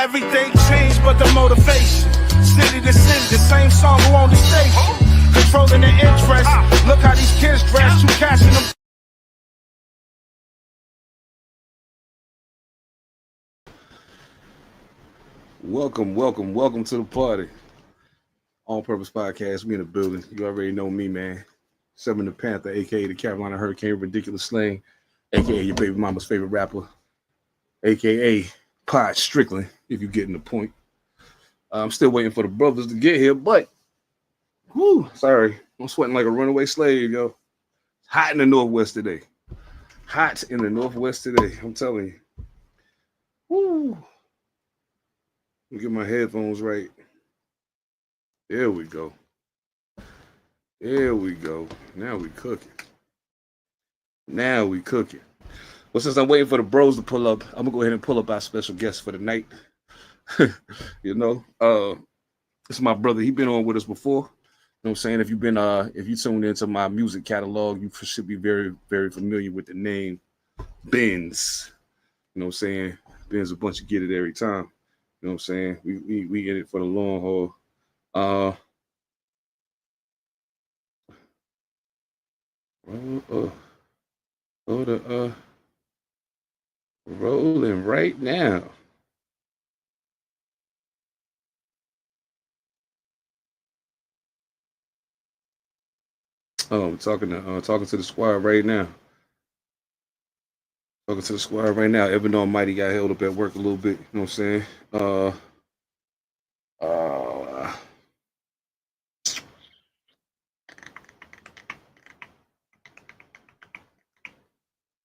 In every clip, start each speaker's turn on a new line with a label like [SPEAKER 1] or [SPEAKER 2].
[SPEAKER 1] Everything changed but the motivation. City to city, the same song who on the station. Controlling the interest. Look how these kids dress. You cashing them.
[SPEAKER 2] Welcome to the party. On Purpose Podcast. We in the building. You already know me, man. Seven Da Pantha, aka the Carolina Hurricane, Ridiculous Slang, aka your baby mama's favorite rapper, aka Pod Strickland, if you're getting the point. I'm still waiting for the brothers to get here, but sorry. I'm sweating like a runaway slave, yo. Hot in the Northwest today. I'm telling you. Woo. Let me get my headphones right. There we go. Now we cooking. Well, since I'm waiting for the bros to pull up, I'm gonna go ahead and pull up our special guest for the night. It's my brother. He been on with us before. You know what I'm saying? If you tuned into my music catalog, you should be very, very familiar with the name Benz. You know what I'm saying? Benz a bunch of get it every time. You know what I'm saying? We in it for the long haul. Rolling right now. I'm talking to the squad right now. Evan All Mightee got held up at work a little bit. You know what I'm saying?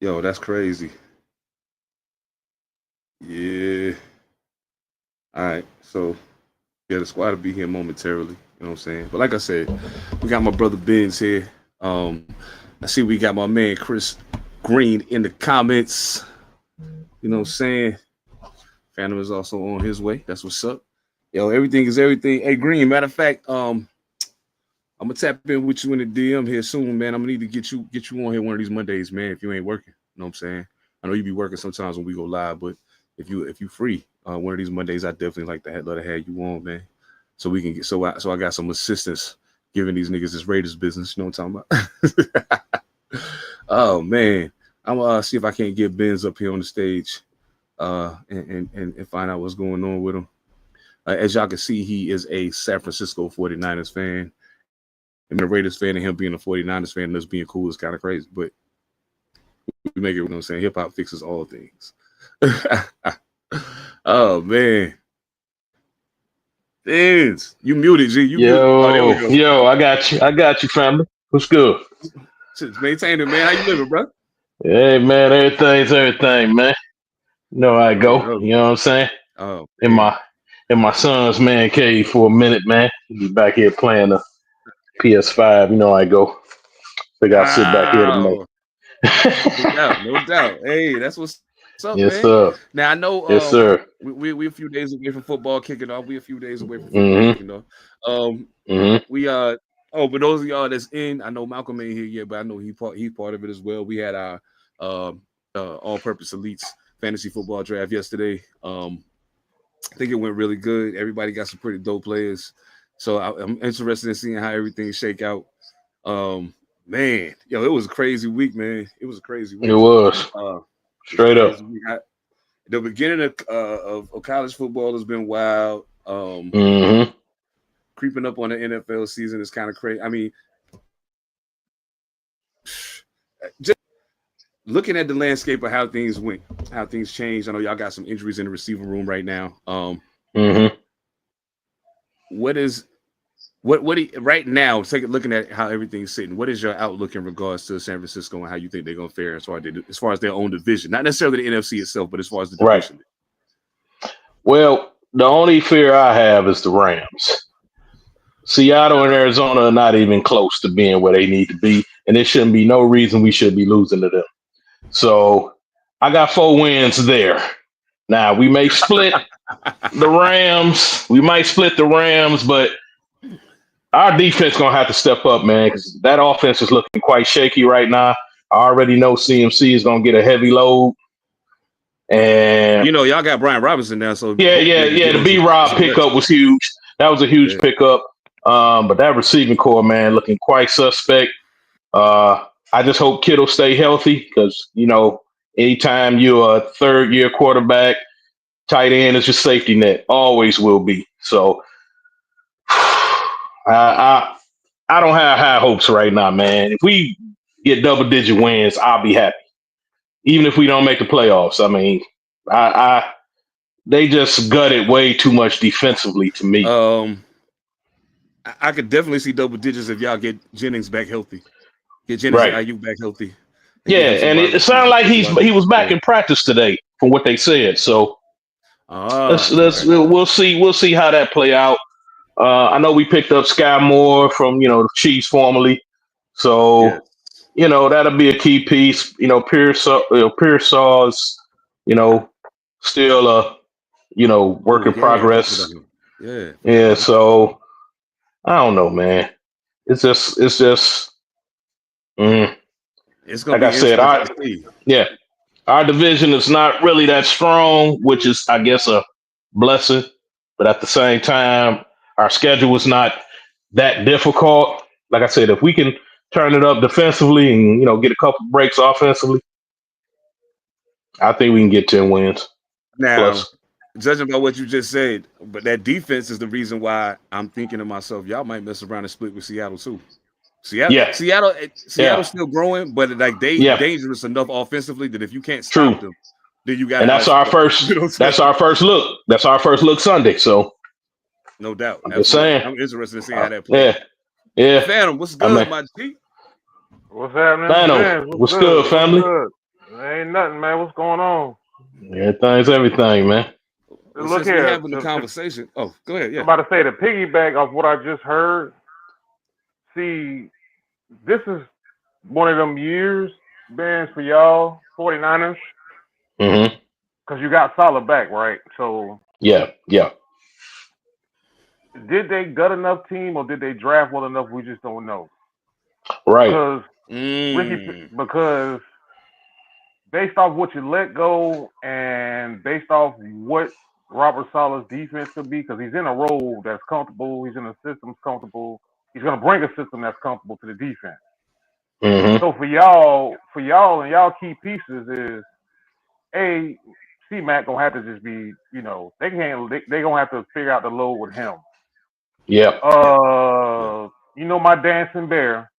[SPEAKER 2] Yo, that's crazy. Yeah. All right. So, yeah, the squad will be here momentarily. You know what I'm saying? But like I said, we got my brother Benz here. I see we got my man Chris Green in the comments. You know what I'm saying? Phantom is also on his way. That's what's up. Yo, everything is everything. Hey, Green, matter of fact, I'm gonna tap in with you in the DM here soon, man. I'm gonna need to get you on here one of these Mondays, man, if you ain't working. You know what I'm saying? I know you be working sometimes when we go live, but if you free, one of these Mondays, I definitely love to have you on, man. So we can get so I got some assistance giving these niggas this Raiders business. You know what I'm talking about? Oh man. I'm gonna see if I can't get Benz up here on the stage and find out what's going on with him. As y'all can see, he is a San Francisco 49ers fan. And the Raiders fan and him being a 49ers fan and us being cool is kind of crazy. But we make it, you know what I'm saying? Hip hop fixes all things. Oh man. Benz, you muted, G.
[SPEAKER 3] Yo, I got you, family. What's good?
[SPEAKER 2] Just maintain it, man. How you living, bro?
[SPEAKER 3] Hey, man, everything, man. You know how I go. You know what I'm saying?
[SPEAKER 2] Oh,
[SPEAKER 3] in my son's man cave for a minute, man. He's back here playing the PS5. You know how I go. Figure I'll sit back here tonight.
[SPEAKER 2] No doubt. Hey, that's what's up,
[SPEAKER 3] yes,
[SPEAKER 2] man.
[SPEAKER 3] Sir.
[SPEAKER 2] Now I know.
[SPEAKER 3] Yes, sir.
[SPEAKER 2] We a few days away from football kicking off. We a few days away from football kicking off. We for those of y'all that's in, I know Malcolm ain't here yet, but I know he's part of it as well. We had our all-purpose elites fantasy football draft yesterday. I think it went really good. Everybody got some pretty dope players, so I'm interested in seeing how everything shake out. Man, yo, it was a crazy week, man. It was a crazy week.
[SPEAKER 3] It was straight up.
[SPEAKER 2] The beginning of college football has been wild. Creeping up on the NFL season is kind of crazy. I mean, just looking at the landscape of how things went, how things changed. I know y'all got some injuries in the receiving room right now. Right now, looking at how everything's sitting, what is your outlook in regards to San Francisco and how you think they're going to fare as far as their own division? Not necessarily the NFC itself, but as far as the division.
[SPEAKER 3] Right. Well, the only fear I have is the Rams. Seattle and Arizona are not even close to being where they need to be, and there shouldn't be no reason we should be losing to them. So I got 4 wins there. Now, we may split the Rams. We might split the Rams, but our defense going to have to step up, man, because that offense is looking quite shaky right now. I already know CMC is going to get a heavy load. And
[SPEAKER 2] You know, y'all got Brian Robinson now, so
[SPEAKER 3] yeah. The B Rob pickup was huge. That was a huge pickup. But that receiving core, man, looking quite suspect. I just hope Kittle stay healthy because anytime you're a third year quarterback, tight end is your safety net. Always will be. So I don't have high hopes right now, man. If we get double digit wins, I'll be happy. Even if we don't make the playoffs. I mean, they just gutted way too much defensively to me.
[SPEAKER 2] I could definitely see double digits if y'all get Jennings back healthy. Get Jennings and IU back healthy.
[SPEAKER 3] Yeah, and it sounded like he was back in practice today, from what they said. So we'll see how that play out. I know we picked up Sky Moore from the Chiefs formerly, so that'll be a key piece. Pearsall's still a work in progress. Yeah. So I don't know, man. It's just.
[SPEAKER 2] It's gonna
[SPEAKER 3] like
[SPEAKER 2] be
[SPEAKER 3] I said, our division is not really that strong, which is, I guess, a blessing. But at the same time, our schedule is not that difficult. Like I said, if we can turn it up defensively and get a couple breaks offensively, I think we can get 10 wins.
[SPEAKER 2] Now,
[SPEAKER 3] plus.
[SPEAKER 2] Judging by what you just said, but that defense is the reason why I'm thinking to myself, y'all might mess around and split with Seattle too. Seattle's still growing, but like they dangerous enough offensively that if you can't stop them, then you got.
[SPEAKER 3] And that's our first. That's our first look. That's our first look Sunday. So,
[SPEAKER 2] no doubt.
[SPEAKER 3] I'm just saying.
[SPEAKER 2] I'm interested in seeing how that plays.
[SPEAKER 3] Yeah.
[SPEAKER 2] Phantom, what's good, my G?
[SPEAKER 4] What's happening?
[SPEAKER 3] Phantom, what's good, family?
[SPEAKER 4] Ain't nothing, man. What's going on?
[SPEAKER 3] Everything's everything, man.
[SPEAKER 4] Look here.
[SPEAKER 2] We're having the conversation. Oh, go ahead. Yeah.
[SPEAKER 4] I'm about to say, to piggyback off what I just heard. See, this is one of them years, bands for y'all, 49ers.
[SPEAKER 3] Mm-hmm.
[SPEAKER 4] Because you got solid back, right? So.
[SPEAKER 3] Yeah.
[SPEAKER 4] Did they gut enough team or did they draft well enough? We just don't know.
[SPEAKER 3] Right.
[SPEAKER 4] Because based off what you let go and based off what Robert Saleh's defense could be, because he's in a role that's comfortable, he's in a system that's comfortable. He's going to bring a system that's comfortable to the defense.
[SPEAKER 3] Mm-hmm.
[SPEAKER 4] So for y'all and y'all key pieces is, C-Mac gonna have to just be, they gonna have to figure out the load with him.
[SPEAKER 3] Yeah.
[SPEAKER 4] My dancing bear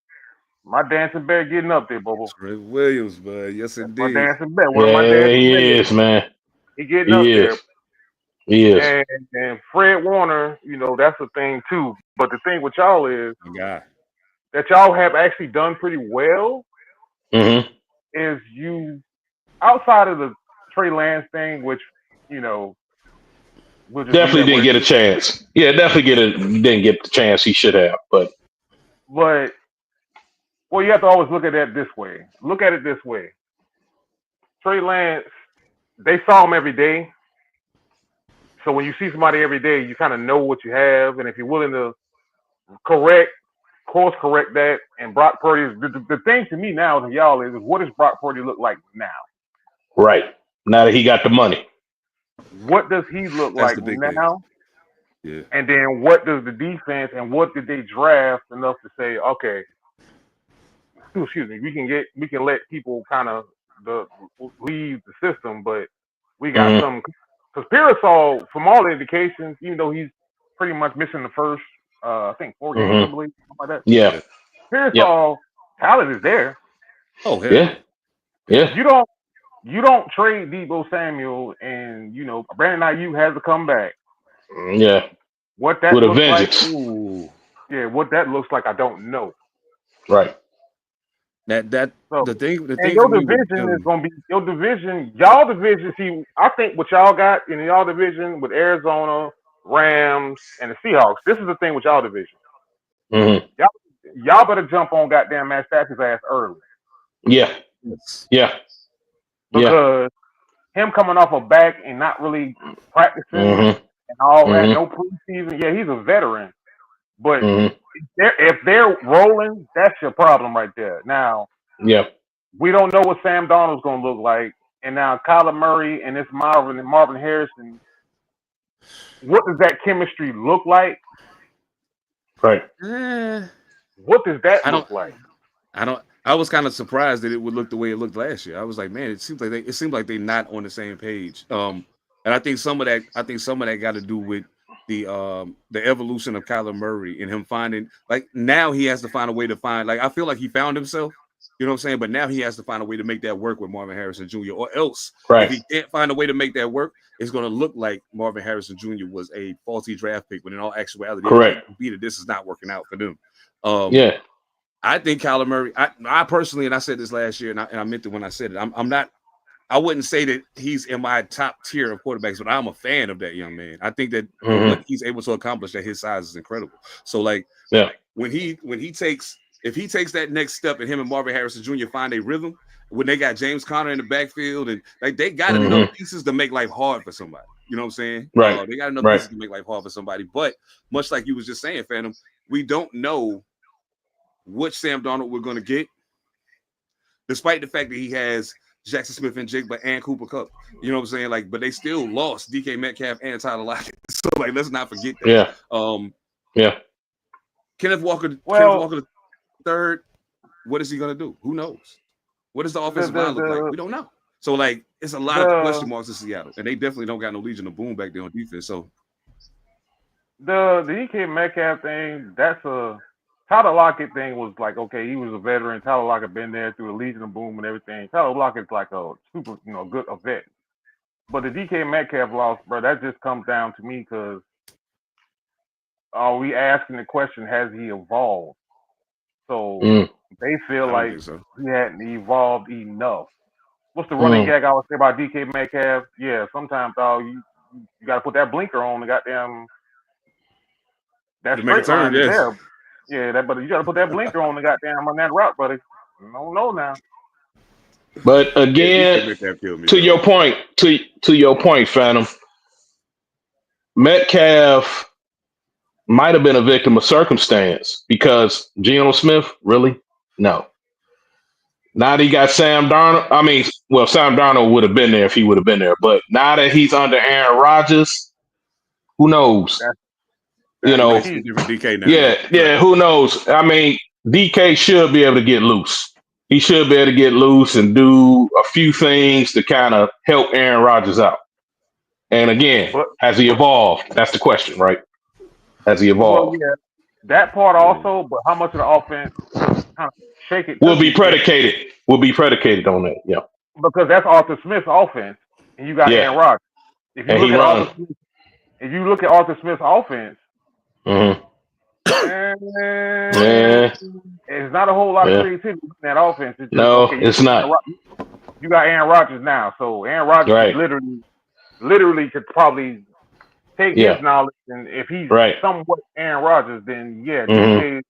[SPEAKER 4] getting up there, Bobo.
[SPEAKER 2] Trey Williams, bud. Yes, indeed.
[SPEAKER 4] My dancing bear. One of my dancing bears.
[SPEAKER 3] He is, man.
[SPEAKER 4] He getting up there.
[SPEAKER 3] He is.
[SPEAKER 4] And Fred Warner, that's the thing too. But the thing with y'all is that y'all have actually done pretty well.
[SPEAKER 3] Mm-hmm.
[SPEAKER 4] Is you outside of the Trey Lance thing, which
[SPEAKER 3] definitely didn't get a chance. Yeah, didn't get the chance he should have. But you have to always look at that this way. Look at it this way. Trey Lance, they saw him every day. So when you see somebody every day, you kind of know what you have, and if you're willing to course correct that. And Brock Purdy is the thing to me now to y'all is what does Brock Purdy look like now? Right. Now that he got the money.
[SPEAKER 4] What does he look like now?
[SPEAKER 2] Yeah.
[SPEAKER 4] And then what does the defense and what did they draft enough to say, okay, excuse me, we can let people kind of leave the system, but we got some because Pearsall, from all the indications, even though he's pretty much missing the first I think 4 games, I believe, something like that.
[SPEAKER 3] Yeah.
[SPEAKER 4] Pearsall talent is there.
[SPEAKER 2] Oh hell.
[SPEAKER 3] Yeah.
[SPEAKER 4] You don't trade Deebo Samuel and Brandon Ayuk has to come back.
[SPEAKER 3] Yeah.
[SPEAKER 4] What that
[SPEAKER 3] with a
[SPEAKER 4] looks
[SPEAKER 3] vengeance.
[SPEAKER 4] like? Ooh. Yeah, what that looks like, I don't know.
[SPEAKER 3] Right.
[SPEAKER 2] The thing
[SPEAKER 4] and your division is gonna be your division, y'all division. See, I think what y'all got in y'all division with Arizona, Rams, and the Seahawks. This is the thing with y'all division.
[SPEAKER 3] Mm-hmm.
[SPEAKER 4] Y'all better jump on goddamn Matt Stafford's ass early.
[SPEAKER 3] Yeah.
[SPEAKER 4] Because him coming off a back and not really practicing and all that, no preseason. Yeah, he's a veteran. But if they're rolling, that's your problem right there. Now,
[SPEAKER 3] we
[SPEAKER 4] don't know what Sam Darnold's going to look like. and now Kyler Murray and this Marvin Harrison. What does that chemistry look like?
[SPEAKER 3] Right.
[SPEAKER 4] What does that
[SPEAKER 2] I
[SPEAKER 4] look
[SPEAKER 2] don't.
[SPEAKER 4] like?
[SPEAKER 2] I was kind of surprised that it would look the way it looked last year. I was like, man, it seems like they're not on the same page. And I think some of that got to do with the evolution of Kyler Murray and him finding, like, now he has to find a way to find, like, I feel like he found himself, you know what I'm saying? But now he has to find a way to make that work with Marvin Harrison Jr. Or else, if he can't find a way to make that work, it's going to look like Marvin Harrison Jr. was a faulty draft pick, when in all actuality, this is not working out for them. I think Kyler Murray, I personally, and I said this last year, and I meant it when I said it, I wouldn't say that he's in my top tier of quarterbacks, but I'm a fan of that young man. I think that what he's able to accomplish at his size is incredible. So, like, if he takes that next step, and him and Marvin Harrison Jr. find a rhythm, when they got James Conner in the backfield, and like they got enough pieces to make life hard for somebody. You know what I'm saying?
[SPEAKER 3] Right.
[SPEAKER 2] They got enough pieces to make life hard for somebody. But much like you was just saying, Phantom, we don't know which Sam Darnold we're going to get, despite the fact that he has Jackson Smith and Jigba and Cooper Kupp. You know what I'm saying? Like, but they still lost DK Metcalf and Tyler Lockett. So, like, let's not forget that. Kenneth Walker third. What is he going to do? Who knows? What does the offensive line look like? We don't know. So, like, it's a lot of question marks in Seattle, and they definitely don't got no Legion of Boom back there on defense. So,
[SPEAKER 4] the DK Metcalf thing, that's a Tyler Lockett thing was like, okay, he was a veteran. Tyler Lockett been there through the Legion of Boom and everything. Tyler Lockett's like a super, good vet. But the DK Metcalf loss, bro, that just comes down to me because are we asking the question, has he evolved? So they feel like he hadn't evolved enough. What's the running gag I would say about DK Metcalf? Yeah, sometimes, you got to put that blinker on the goddamn. That straight line is there. Yeah, but you got to put that blinker on the goddamn on that route, buddy. I don't know now.
[SPEAKER 3] But again, to your point, Phantom, Metcalf might have been a victim of circumstance because Geno Smith, really? No. Now that he got Sam Darnold, Sam Darnold would have been there if he would have been there. But now that he's under Aaron Rodgers, who knows?
[SPEAKER 2] DK now.
[SPEAKER 3] Who knows? DK should be able to get loose. He should be able to get loose and do a few things to kind of help Aaron Rodgers out. And again, has he evolved? That's the question, right? Has he evolved?
[SPEAKER 4] Well, that part also, but how much of the offense kind of shake it
[SPEAKER 3] will be predicated on that. Yeah,
[SPEAKER 4] because that's Arthur Smith's offense, and you got Aaron Rodgers. If you look at Arthur Smith's offense. It's not a whole lot of creativity in that offense. It's just,
[SPEAKER 3] it's not.
[SPEAKER 4] You got Aaron Rodgers now, so Aaron Rodgers literally could probably take his knowledge, and if he's somewhat Aaron Rodgers, then DK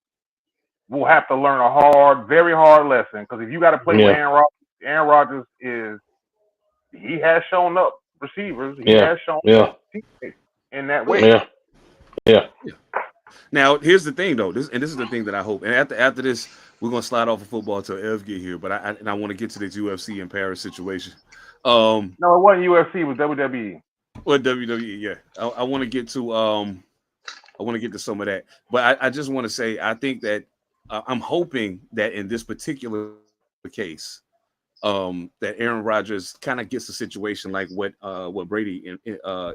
[SPEAKER 4] will have to learn a very hard lesson. Because if you got to play with Aaron Rodgers he has shown up receivers. He has shown up in that way.
[SPEAKER 3] Yeah.
[SPEAKER 2] Now, here's the thing, though. This is the thing that I hope. And after this, we're gonna slide off of football until Ev get here. But I want to get to this UFC in Paris situation.
[SPEAKER 4] No, it wasn't UFC. It was WWE.
[SPEAKER 2] Well, WWE. Yeah, I want to get to some of that. But I just want to say, I think that I'm hoping that in this particular case, that Aaron Rodgers kind of gets a situation like what Brady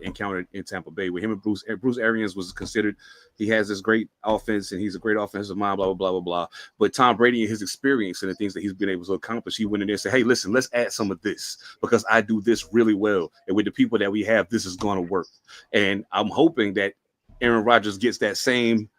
[SPEAKER 2] encountered in Tampa Bay, with him and Bruce Arians was considered. He has this great offense and he's a great offensive mind, blah, blah, blah, blah, blah. But Tom Brady and his experience and the things that he's been able to accomplish, he went in there and said, hey, listen, let's add some of this because I do this really well. And with the people that we have, this is going to work. And I'm hoping that Aaron Rodgers gets that same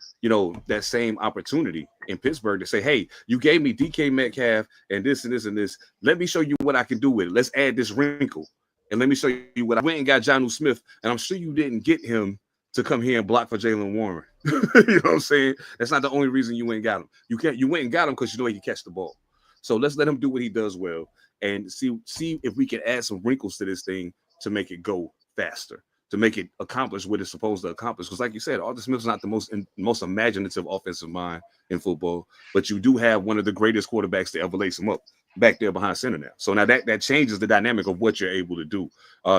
[SPEAKER 2] opportunity in Pittsburgh to say, hey, you gave me DK Metcalf and this and this and this. Let me show you what I can do with it. Let's add this wrinkle. And let me show you what I went and got Jonnu Smith. And I'm sure you didn't get him to come here and block for Jalen Warren. You know what I'm saying? That's not the only reason you went and got him. You went and got him because you know he can catch the ball. So let's let him do what he does well and see if we can add some wrinkles to this thing to make it go faster, to make it accomplish what it's supposed to accomplish. Because like you said, Arthur Smith's not the most imaginative offensive mind in football, but you do have one of the greatest quarterbacks to ever lace him up. back there behind center now. So now that changes the dynamic of what you're able to do.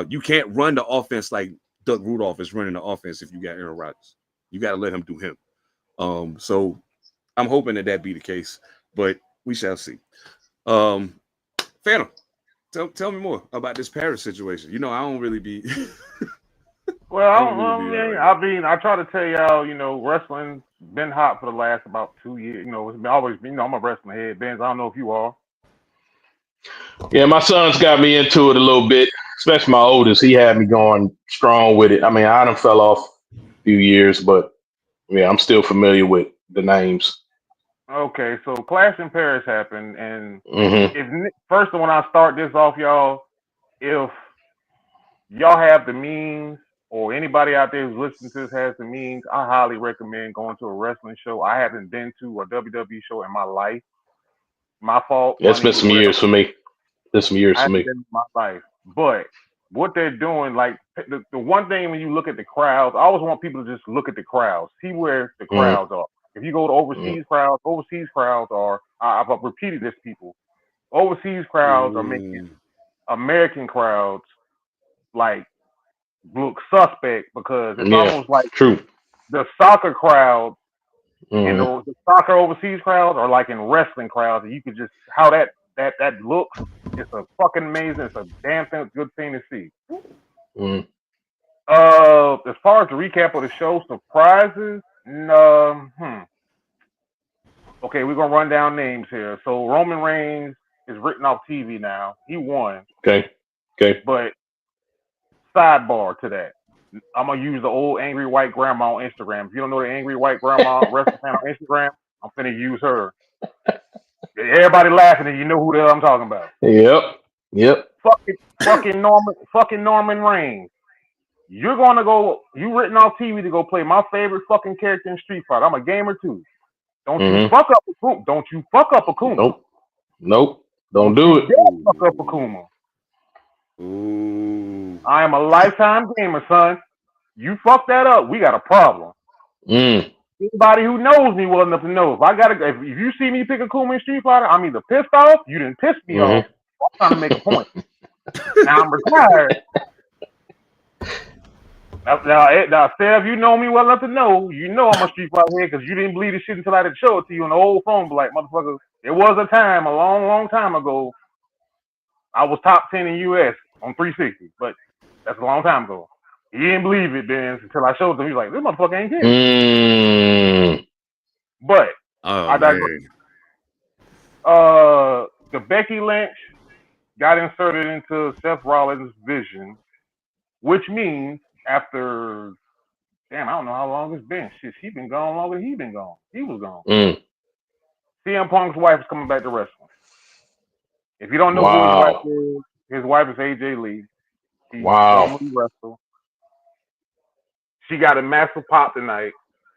[SPEAKER 2] You can't run the offense like Doug Rudolph is running the offense if you got Aaron Rodgers. You got to let him do him. So I'm hoping that be the case, but we shall see. Phantom, tell me more about this Paris situation. You know, I don't really be.
[SPEAKER 4] Well, I try to tell y'all, wrestling's been hot for the last about 2 years. It's been always been, I'm a wrestling head. Benz, I don't know if you are.
[SPEAKER 3] Yeah, my son's got me into it a little bit, especially my oldest. He had me going strong with it. I mean, I done fell off a few years, but yeah, I'm still familiar with the names.
[SPEAKER 4] Okay, so Clash in Paris happened, and
[SPEAKER 3] Mm-hmm.
[SPEAKER 4] first when I start this off, y'all, if y'all have the means, or anybody out there who's listening to this has the means, I highly recommend going to a wrestling show. I haven't been to a WWE show in my life. My fault.
[SPEAKER 3] Yeah, it's been
[SPEAKER 4] Money,
[SPEAKER 3] some
[SPEAKER 4] whatever.
[SPEAKER 3] years for me. There's some years
[SPEAKER 4] I
[SPEAKER 3] for
[SPEAKER 4] haven't
[SPEAKER 3] me.
[SPEAKER 4] been in my life. But what they're doing, like the one thing when you look at the crowds, I always want people to just look at the crowds, see where the crowds are. If you go to overseas crowds are, I've repeated this, people. Overseas crowds are making American crowds like look suspect because it's almost like
[SPEAKER 3] true.
[SPEAKER 4] the soccer crowd and
[SPEAKER 3] Mm-hmm.
[SPEAKER 4] the soccer overseas crowds are like in wrestling crowds, and you could just how that looks. It's a fucking amazing. It's a damn good thing to see.
[SPEAKER 3] Mm-hmm.
[SPEAKER 4] As far as the recap of the show, surprises. Okay, we're gonna run down names here. So Roman Reigns is written off TV now. He won.
[SPEAKER 3] Okay.
[SPEAKER 4] But sidebar to that, I'm gonna use the old angry white grandma on Instagram. If you don't know the angry white grandma wrestling fan on Instagram, I'm finna use her. Everybody laughing, and you know who the hell I'm talking about.
[SPEAKER 3] Yep.
[SPEAKER 4] Fucking Norman Reigns. You're gonna go. You written off TV to go play my favorite fucking character in Street Fighter. I'm a gamer too. Don't you fuck up Akuma. Don't you fuck up Akuma.
[SPEAKER 3] Nope. Don't do it.
[SPEAKER 4] Fuck up Akuma.
[SPEAKER 2] Ooh.
[SPEAKER 4] I am a lifetime gamer, son. You fuck that up, we got a problem. Anybody who knows me well enough to know if you see me pick Akuma in Street Fighter, I'm either pissed off, you didn't piss me off, I'm trying to make a point. Now I'm retired. Now, Steph, you know me well enough to know, I'm a Street Fighter head because you didn't believe the shit until I did show it to you on the old phone. But like, motherfucker, there was a time, a long, long time ago, I was top 10 in US on 360, but that's a long time ago. He didn't believe it, Ben, until I showed him. He's like, this motherfucker ain't kidding. But I digress. The Becky Lynch got inserted into Seth Rollins' vision, which means after, I don't know how long it's been. Shit, she been gone longer than he been gone. He was gone. CM Punk's wife is coming back to wrestling. If you don't know who his wife is AJ Lee. He formerly wrestled. She got a massive pop tonight,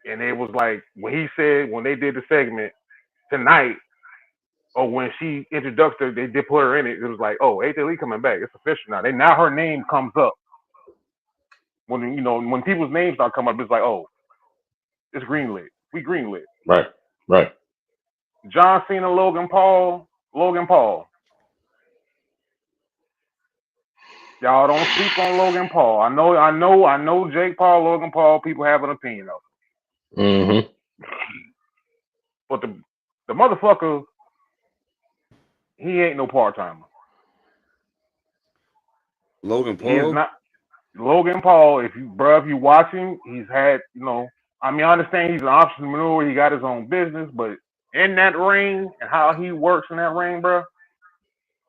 [SPEAKER 4] and it was like when they did the segment tonight, or when she introduced her, they did put her in it. It was like, oh, AJ Lee coming back. It's official now. Now her name comes up. When people's names start coming up, it's like, oh, it's greenlit. We greenlit.
[SPEAKER 3] Right.
[SPEAKER 4] John Cena, Logan Paul. Y'all don't sleep on Logan Paul. I know Jake Paul, Logan Paul, people have an opinion of it. But the motherfucker, he ain't no part-timer.
[SPEAKER 2] Logan Paul?
[SPEAKER 4] He is not. Logan Paul, if you watch him, he's had, I understand he's an entrepreneur, he got his own business, but in that ring and how he works in that ring, bro,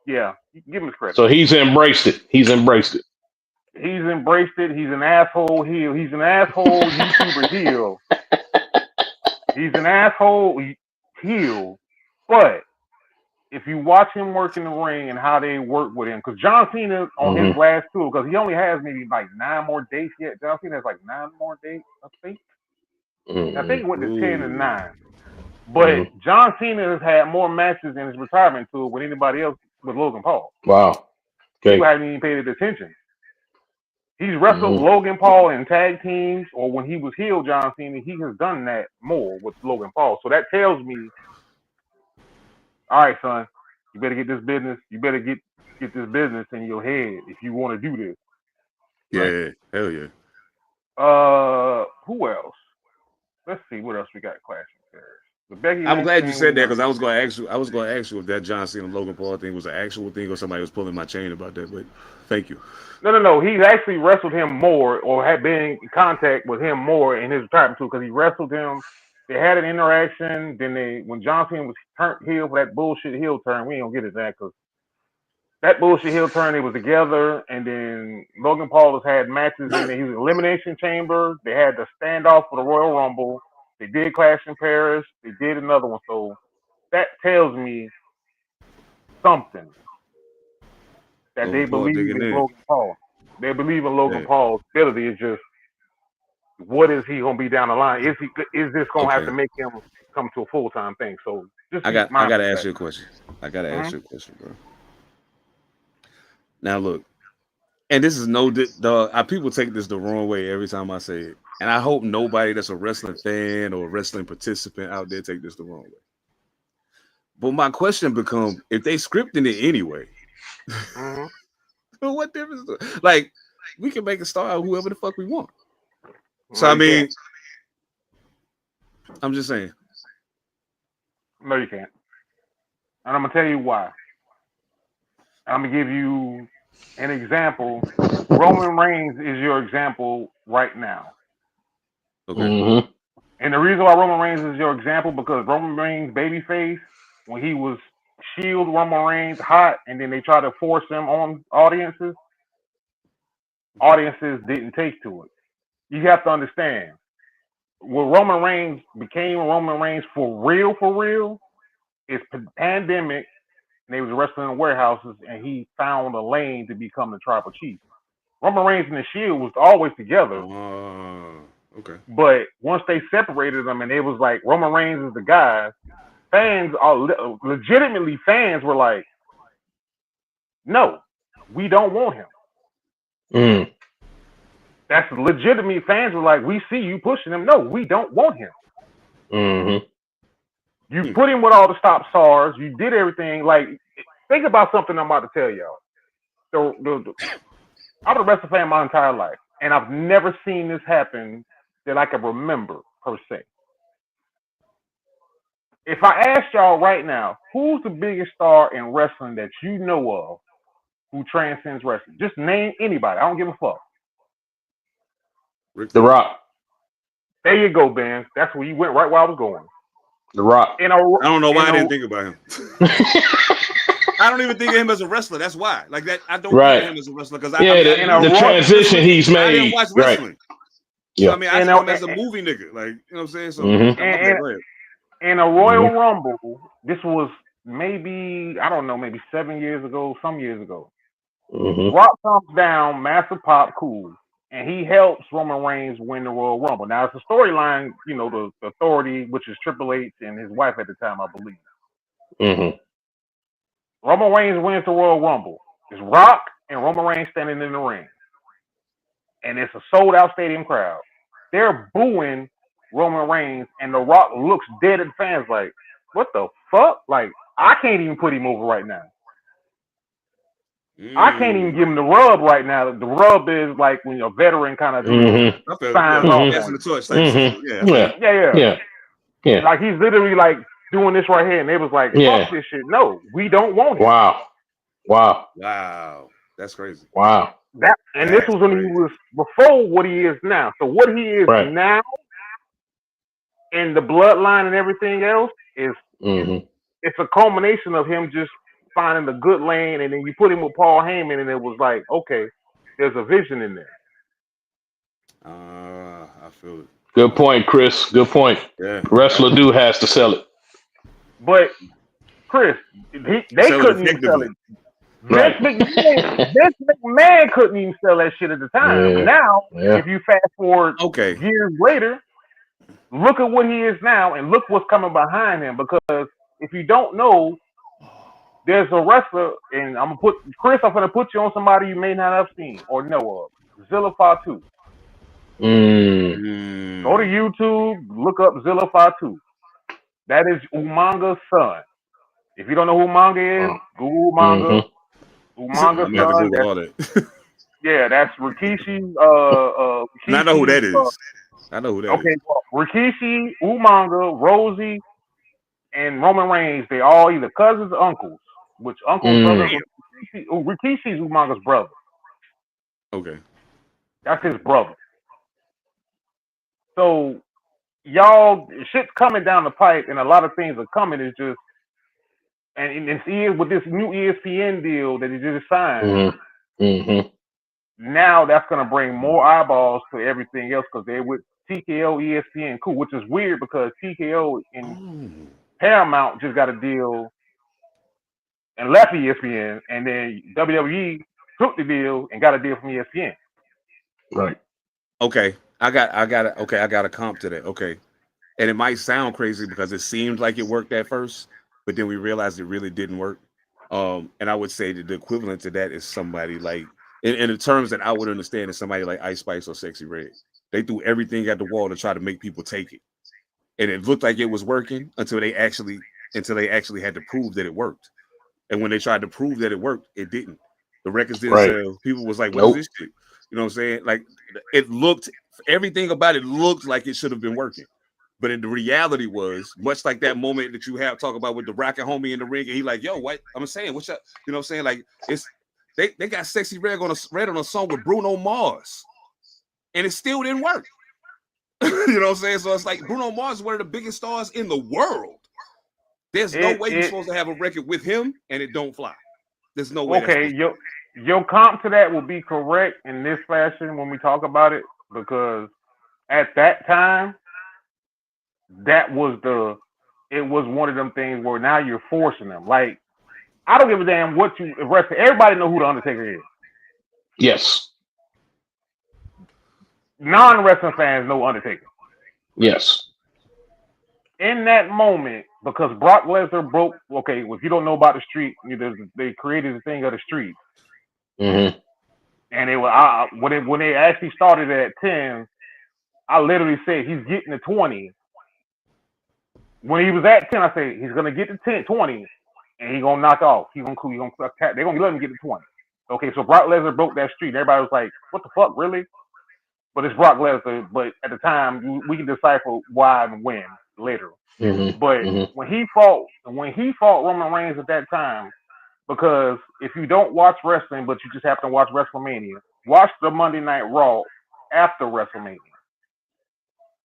[SPEAKER 4] yeah, give him his credit.
[SPEAKER 3] So he's embraced it. He's an
[SPEAKER 4] asshole heel. He's an asshole YouTuber heel. He's an asshole heel. But if you watch him work in the ring and how they work with him, because John Cena on his last tour, because he only has maybe like 9 more dates yet. John Cena has like 9 more dates, I think. I think it went to 10 and 9. But John Cena has had more matches in his retirement tour with anybody else with Logan Paul.
[SPEAKER 3] Wow. Okay.
[SPEAKER 4] People haven't even paid it attention. He's wrestled Logan Paul in tag teams, or when he was heel John Cena, he has done that more with Logan Paul. So that tells me, all right, son, You better get this business. You better get this business in your head if you want to do this.
[SPEAKER 2] Yeah, hell yeah.
[SPEAKER 4] Who else? Let's see what else we got clashing pairs. The Becky
[SPEAKER 2] I'm
[SPEAKER 4] Lynch
[SPEAKER 2] glad you
[SPEAKER 4] thing,
[SPEAKER 2] said that because I was going to ask you. I was going to ask you if that John Cena Logan Paul thing was an actual thing or somebody was pulling my chain about that. But thank you.
[SPEAKER 4] No. He's actually wrestled him more, or had been in contact with him more in his retirement too, because he wrestled him. They had an interaction. Then when John Cena was turned heel for that bullshit heel turn, we ain't gonna get into that because that bullshit heel turn, they was together, and then Logan Paul has had matches in the Elimination Chamber. They had the standoff for the Royal Rumble. They did Clash in Paris. They did another one. So that tells me something that
[SPEAKER 2] Logan
[SPEAKER 4] they
[SPEAKER 2] Paul
[SPEAKER 4] believe
[SPEAKER 2] digging
[SPEAKER 4] in
[SPEAKER 2] in.
[SPEAKER 4] Logan Paul. They believe in Logan
[SPEAKER 2] Yeah.
[SPEAKER 4] Paul's ability. It's just what is he gonna be down the line? Is this gonna have
[SPEAKER 2] Okay.
[SPEAKER 4] to make him come to a full time thing? So just
[SPEAKER 2] I
[SPEAKER 4] be
[SPEAKER 2] got
[SPEAKER 4] mindful
[SPEAKER 2] to
[SPEAKER 4] of
[SPEAKER 2] ask
[SPEAKER 4] that.
[SPEAKER 2] you a question. I got to ask
[SPEAKER 4] Mhm.
[SPEAKER 2] you a question, bro. Now look, and this is people take this the wrong way every time I say it, and I hope nobody that's a wrestling fan or a wrestling participant out there take this the wrong way. But my question becomes: if they scripting it anyway,
[SPEAKER 4] Mhm.
[SPEAKER 2] what difference? Like, we can make a star out of whoever the fuck we want. So
[SPEAKER 4] No,
[SPEAKER 2] I
[SPEAKER 4] you
[SPEAKER 2] mean,
[SPEAKER 4] can't.
[SPEAKER 2] I'm just saying.
[SPEAKER 4] No, you can't. And I'm gonna tell you why. I'm gonna give you an example. Roman Reigns is your example right now.
[SPEAKER 2] Okay.
[SPEAKER 3] Mm-hmm.
[SPEAKER 4] And the reason why Roman Reigns is your example because Roman Reigns babyface, when he was Shield Roman Reigns hot, and then they tried to force him on audiences didn't take to it. You have to understand, when Roman Reigns became Roman Reigns for real, it's pandemic, and they was wrestling in warehouses, and he found a lane to become the tribal chief. Roman Reigns and the Shield was always together,
[SPEAKER 2] Okay.
[SPEAKER 4] but once they separated them, and it was like Roman Reigns is the guy, fans are legitimately fans were like, no, we don't want him.
[SPEAKER 3] Mm.
[SPEAKER 4] That's legitimate. Fans were like, we see you pushing him. No, we don't want him.
[SPEAKER 3] Mm-hmm.
[SPEAKER 4] You put him with all the stop stars. You did everything. Like, think about something I'm about to tell y'all. I'm a wrestling fan my entire life, and I've never seen this happen that I can remember per se. If I asked y'all right now, who's the biggest star in wrestling that you know of who transcends wrestling? Just name anybody. I don't give a fuck.
[SPEAKER 3] The Rock.
[SPEAKER 4] There you go, Ben. That's where you went right where I was going.
[SPEAKER 3] The Rock.
[SPEAKER 2] I don't know why I didn't think about him. I don't even think of him as a wrestler. That's why. Like that, I don't think of him as a wrestler because
[SPEAKER 3] the transition he's made.
[SPEAKER 2] I didn't watch wrestling.
[SPEAKER 3] Yeah.
[SPEAKER 2] So I mean, I see him as a movie nigga. Like, you know what I'm saying? So
[SPEAKER 4] in a Royal Rumble, this was maybe, I don't know, maybe 7 years ago, some years ago. Rock comes down, massive pop, cool, and he helps Roman Reigns win the Royal Rumble. Now it's a storyline, you know, the Authority, which is Triple H and his wife at the time, I believe. Roman Reigns wins the Royal Rumble. It's Rock and Roman Reigns standing in the ring, and it's a sold out stadium crowd. They're booing Roman Reigns, and The Rock looks dead at fans like, what the fuck? Like, I can't even put him over right now. I can't even give him the rub right now. The rub is like when a veteran kind of signs off on it. Yeah. Like, he's literally like doing this right here, and they was like, fuck this shit. No, we don't want him.
[SPEAKER 3] Wow.
[SPEAKER 2] That's crazy.
[SPEAKER 3] Wow.
[SPEAKER 4] This was when he was before what he is now. So what he is now, and the bloodline and everything else is it's a culmination of him just finding the good lane, and then you put him with Paul Heyman, and it was like, okay, there's a vision in there.
[SPEAKER 2] I feel it.
[SPEAKER 3] Good point, Chris. Good point.
[SPEAKER 2] Yeah.
[SPEAKER 3] Wrestler has to sell it.
[SPEAKER 4] But Chris, they couldn't even sell it. Vince McMahon couldn't even sell that shit at the time. But now, if you fast forward years later, look at what he is now, and look what's coming behind him. Because if you don't know, there's a wrestler, and I'm gonna put you on somebody you may not have seen or know of. Zilla Fatu. Go to YouTube, look up Zilla Fatu. That is Umanga's son. If you don't know who Manga is, Google Manga. Who
[SPEAKER 2] I'm
[SPEAKER 4] Manga's
[SPEAKER 2] gonna have to
[SPEAKER 4] son.
[SPEAKER 2] Google all that.
[SPEAKER 4] That's Rikishi.
[SPEAKER 2] And I know who
[SPEAKER 4] Rikishi's
[SPEAKER 2] that is. I know who that is.
[SPEAKER 4] okay, well, Rikishi, Umanga, Rosie, and Roman Reigns. They all either cousins or uncles. Which uncle's brother? Rikishi's Umanga's brother.
[SPEAKER 2] Okay.
[SPEAKER 4] That's his brother. So y'all, shit's coming down the pipe, and a lot of things are coming. It's just, and it's with this new ESPN deal that he just signed. Now that's gonna bring more eyeballs to everything else because they're with TKO, ESPN, cool. Which is weird because TKO and Paramount just got a deal and left ESPN, and then WWE took the deal and got a deal from ESPN.
[SPEAKER 3] Right.
[SPEAKER 2] Okay. I got a comp to that. Okay. And it might sound crazy because it seemed like it worked at first, but then we realized it really didn't work. And I would say that the equivalent to that is somebody like, in the terms that I would understand, is somebody like Ice Spice or Sexy Red. They threw everything at the wall to try to make people take it, and it looked like it was working until they actually had to prove that it worked. And when they tried to prove that it worked, it didn't. The records didn't sell. People was like, "What is this shit?" You know what I'm saying? Like, it looked, everything about it looked like it should have been working. But in the reality was, much like that moment that you have talk about with the Rocket homie in the ring, and he like, "Yo, what?" I'm saying, "What's up?" You know what I'm saying? Like, it's they got Sexy Red on a song with Bruno Mars, and it still didn't work. You know what I'm saying? So it's like Bruno Mars is one of the biggest stars in the world. There's no way you're supposed to have a record with him and it don't fly. There's no way.
[SPEAKER 4] Okay, your comp to that will be correct in this fashion when we talk about it, because at that time, it was one of them things where now you're forcing them. Like, I don't give a damn what you arrest. Everybody know who the Undertaker is.
[SPEAKER 3] Yes.
[SPEAKER 4] Non-wrestling fans know Undertaker.
[SPEAKER 3] Yes.
[SPEAKER 4] In that moment, because Brock Lesnar broke. Okay, if you don't know about the street, they created the thing of the street. And when they actually started at 10, I literally said he's getting to 20. When he was at 10, I said he's gonna get to 10, 20, and he's gonna knock off. They're gonna let him get to 20. Okay, so Brock Lesnar broke that streak. Everybody was like, "What the fuck, really?" But it's Brock Lesnar. But at the time, we can decipher why and when later. But when he fought Roman Reigns at that time, because if you don't watch wrestling, but you just happen to watch WrestleMania, watch the Monday Night Raw after WrestleMania.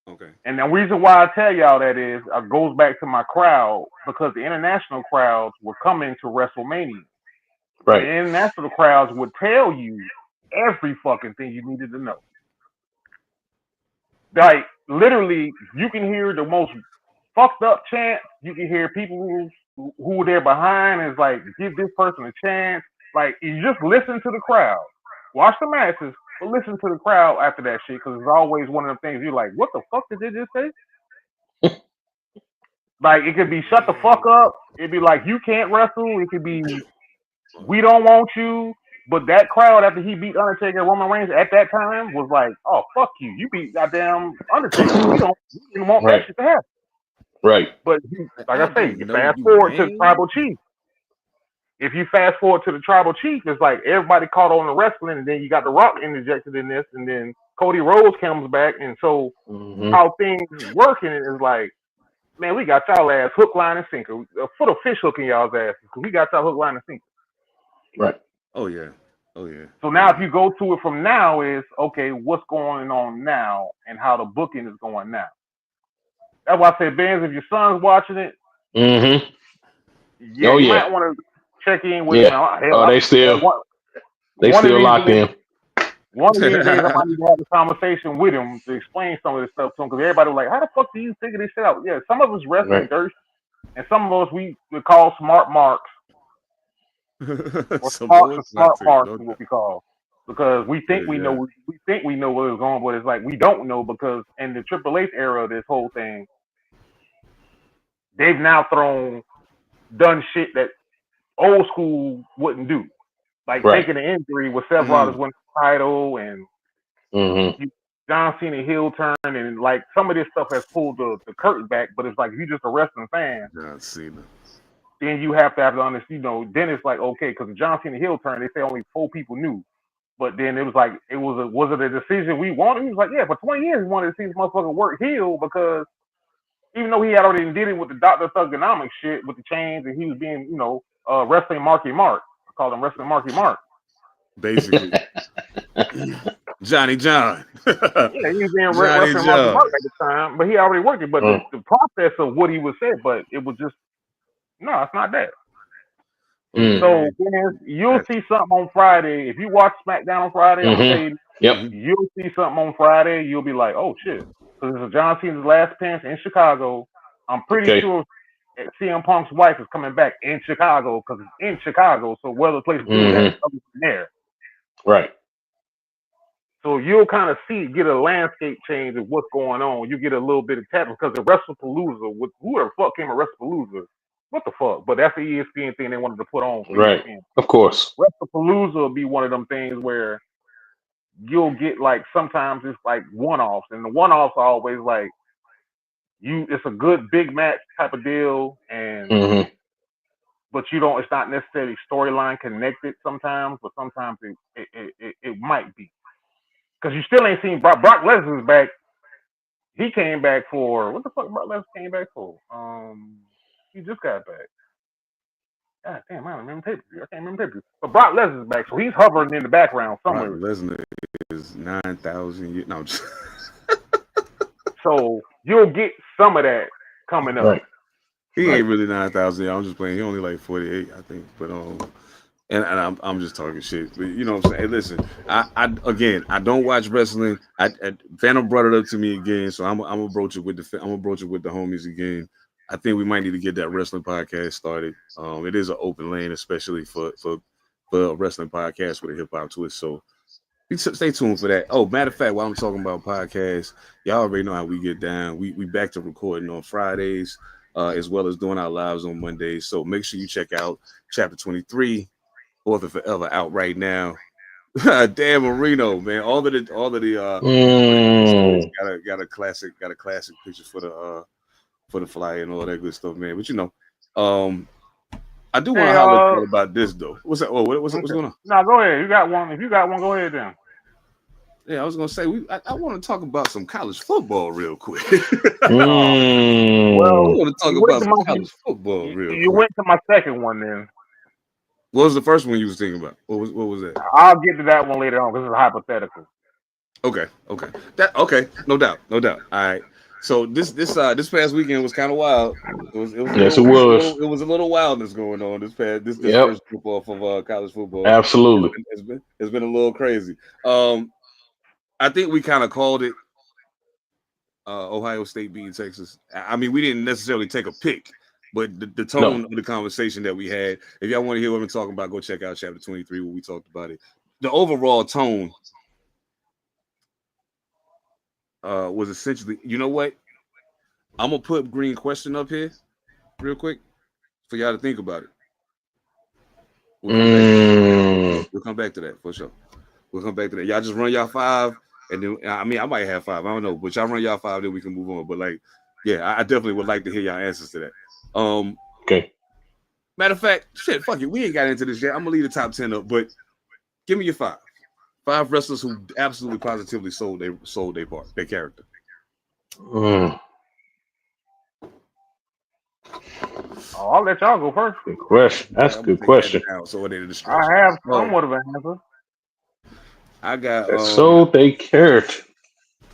[SPEAKER 2] Okay.
[SPEAKER 4] And the reason why I tell y'all that is, goes back to my crowd, because the international crowds were coming to WrestleMania.
[SPEAKER 3] Right.
[SPEAKER 4] The international crowds would tell you every fucking thing you needed to know. Like, literally, you can hear the most fucked up chants. You can hear people who they're behind is like, give this person a chance. Like, you just listen to the crowd. Watch the matches, but listen to the crowd after that shit, because it's always one of them things you're like, what the fuck did they just say? Like, it could be shut the fuck up. It'd be like, you can't wrestle. It could be, we don't want you. But that crowd, after he beat Undertaker and Roman Reigns at that time, was like, oh, fuck you. You beat goddamn Undertaker. We didn't want that shit to happen.
[SPEAKER 3] Right.
[SPEAKER 4] But like I say, you fast forward to the Tribal Chief. If you fast forward to the Tribal Chief, it's like everybody caught on the wrestling, and then you got The Rock interjected in this, and then Cody Rhodes comes back, and so how things working is like, man, we got y'all ass hook, line, and sinker. Put a fish hook in y'all's ass, because we got y'all hook, line, and sinker.
[SPEAKER 3] Right.
[SPEAKER 2] Oh yeah. Oh yeah.
[SPEAKER 4] So now, if you go to it from now, is okay, what's going on now, and how the booking is going now. That's why I say, Benz, if your son's watching it, you might want to check in with him.
[SPEAKER 3] They still locked in.
[SPEAKER 4] One of these days, I might need to have a conversation with him to explain some of this stuff to him, because everybody was like, how the fuck do you figure this shit out? Yeah, some of us wrestling dirt, and some of us we call smart marks. Or smart marks is what we call, because we think we know where it's going, but it's like we don't know, because in the Triple H era of this whole thing, they've now done shit that old school wouldn't do, like taking an injury with Seth Rollins winning the title, and John Cena heel turn, and like some of this stuff has pulled the curtain back. But it's like, if you're just a wrestling fan,
[SPEAKER 2] John Cena,
[SPEAKER 4] then you have to understand, then it's like, okay, because the John Cena heel turn, they say only 4 people knew. But then it was like, was it a decision we wanted? He was like, yeah, for 20 years we wanted to see this motherfucker work heel because even though he had already did it with the Dr. Thugonomics shit with the chains and he was being, wrestling Marky Mark. I called him wrestling Marky Mark.
[SPEAKER 2] Basically. Johnny John.
[SPEAKER 4] Yeah, he was being
[SPEAKER 2] Johnny
[SPEAKER 4] wrestling Marky
[SPEAKER 2] John.
[SPEAKER 4] Mark at the time, but he already worked it. But the process of what he was said, but it was just, no, it's not that. So then you'll see something on Friday. If you watch SmackDown on Friday, I'm gonna tell you, you'll see something on Friday. You'll be like, oh shit, because it's John Cena's last appearance in Chicago. I'm pretty sure CM Punk's wife is coming back in Chicago because it's in Chicago. So what other place to do that other than there?
[SPEAKER 3] Right.
[SPEAKER 4] So you'll kind of get a landscape change of what's going on. You get a little bit of tap because the WrestlePalooza, who the fuck came at WrestlePalooza? What the fuck? But that's the ESPN thing they wanted to put on.
[SPEAKER 3] Right.
[SPEAKER 4] ESPN.
[SPEAKER 3] Of course.
[SPEAKER 4] WrestlePalooza will be one of them things where you'll get like sometimes it's like one-offs, and the one-offs are always like it's a good big match type of deal, and but it's not necessarily storyline connected sometimes, but sometimes it might be. Because you still ain't seen Brock Lesnar's back. He came back for what the fuck? Brock Lesnar came back for? He just got back. God damn, I don't remember pay-per-view. I can't remember pay-per-view. But Brock Lesnar's back, so he's hovering in the background somewhere.
[SPEAKER 2] Brock Lesnar is 9,000 years. No,
[SPEAKER 4] so you'll get some of that coming up.
[SPEAKER 3] Right.
[SPEAKER 2] He ain't really 9,000. I'm just playing. He only like 48, I think. But and I'm just talking shit. But you know what I'm saying? Hey, listen, I don't watch wrestling. Phantom brought it up to me again, so I'm gonna broach it with the homies again. I think we might need to get that wrestling podcast started. It is an open lane, especially for a wrestling podcast with a hip hop twist. So stay tuned for that. Oh, matter of fact, while I'm talking about podcasts, y'all already know how we get down. We back to recording on Fridays, as well as doing our lives on Mondays. So make sure you check out Chapter 23, Fourth and Forever, out right now. Dan Marino, man, all of the got a classic picture for the flyer and all that good stuff, man. But I do want to holler about this though. What's that? Oh, what's going on?
[SPEAKER 4] No, go ahead. You got one. If you got one, go ahead then.
[SPEAKER 2] Yeah, I was gonna say I want to talk about some college football real quick.
[SPEAKER 4] Well,
[SPEAKER 2] I want to talk about some college football real quick.
[SPEAKER 4] You went to my second one then.
[SPEAKER 2] What was the first one you was thinking about? What was that?
[SPEAKER 4] I'll get to that one later on because it's hypothetical.
[SPEAKER 2] Okay. No doubt. All right. So this past weekend was kind of wild. It was a little wildness going on this first football of college football.
[SPEAKER 3] Absolutely.
[SPEAKER 2] It's been a little crazy. I think we kind of called it Ohio State beating Texas. I mean, we didn't necessarily take a pick, but the tone of the conversation that we had. If y'all want to hear what I'm talking about, go check out Chapter 23 where we talked about it. The overall tone was essentially, you know what? I'm gonna put green question up here real quick for y'all to think about it. We'll come back to that for sure. We'll come back to that. Y'all just run y'all 5, and then I might have 5. I don't know, but y'all run y'all 5, then we can move on. But I definitely would like to hear y'all answers to that.
[SPEAKER 3] Okay.
[SPEAKER 2] Matter of fact, shit, fuck it. We ain't got into this yet. I'm gonna leave the top 10 up, but give me your 5. 5 wrestlers who absolutely positively sold their part, their character.
[SPEAKER 4] I'll let y'all go first.
[SPEAKER 3] Good question. That's a good question.
[SPEAKER 4] I have somewhat of an answer.
[SPEAKER 2] I got
[SPEAKER 3] sold their character.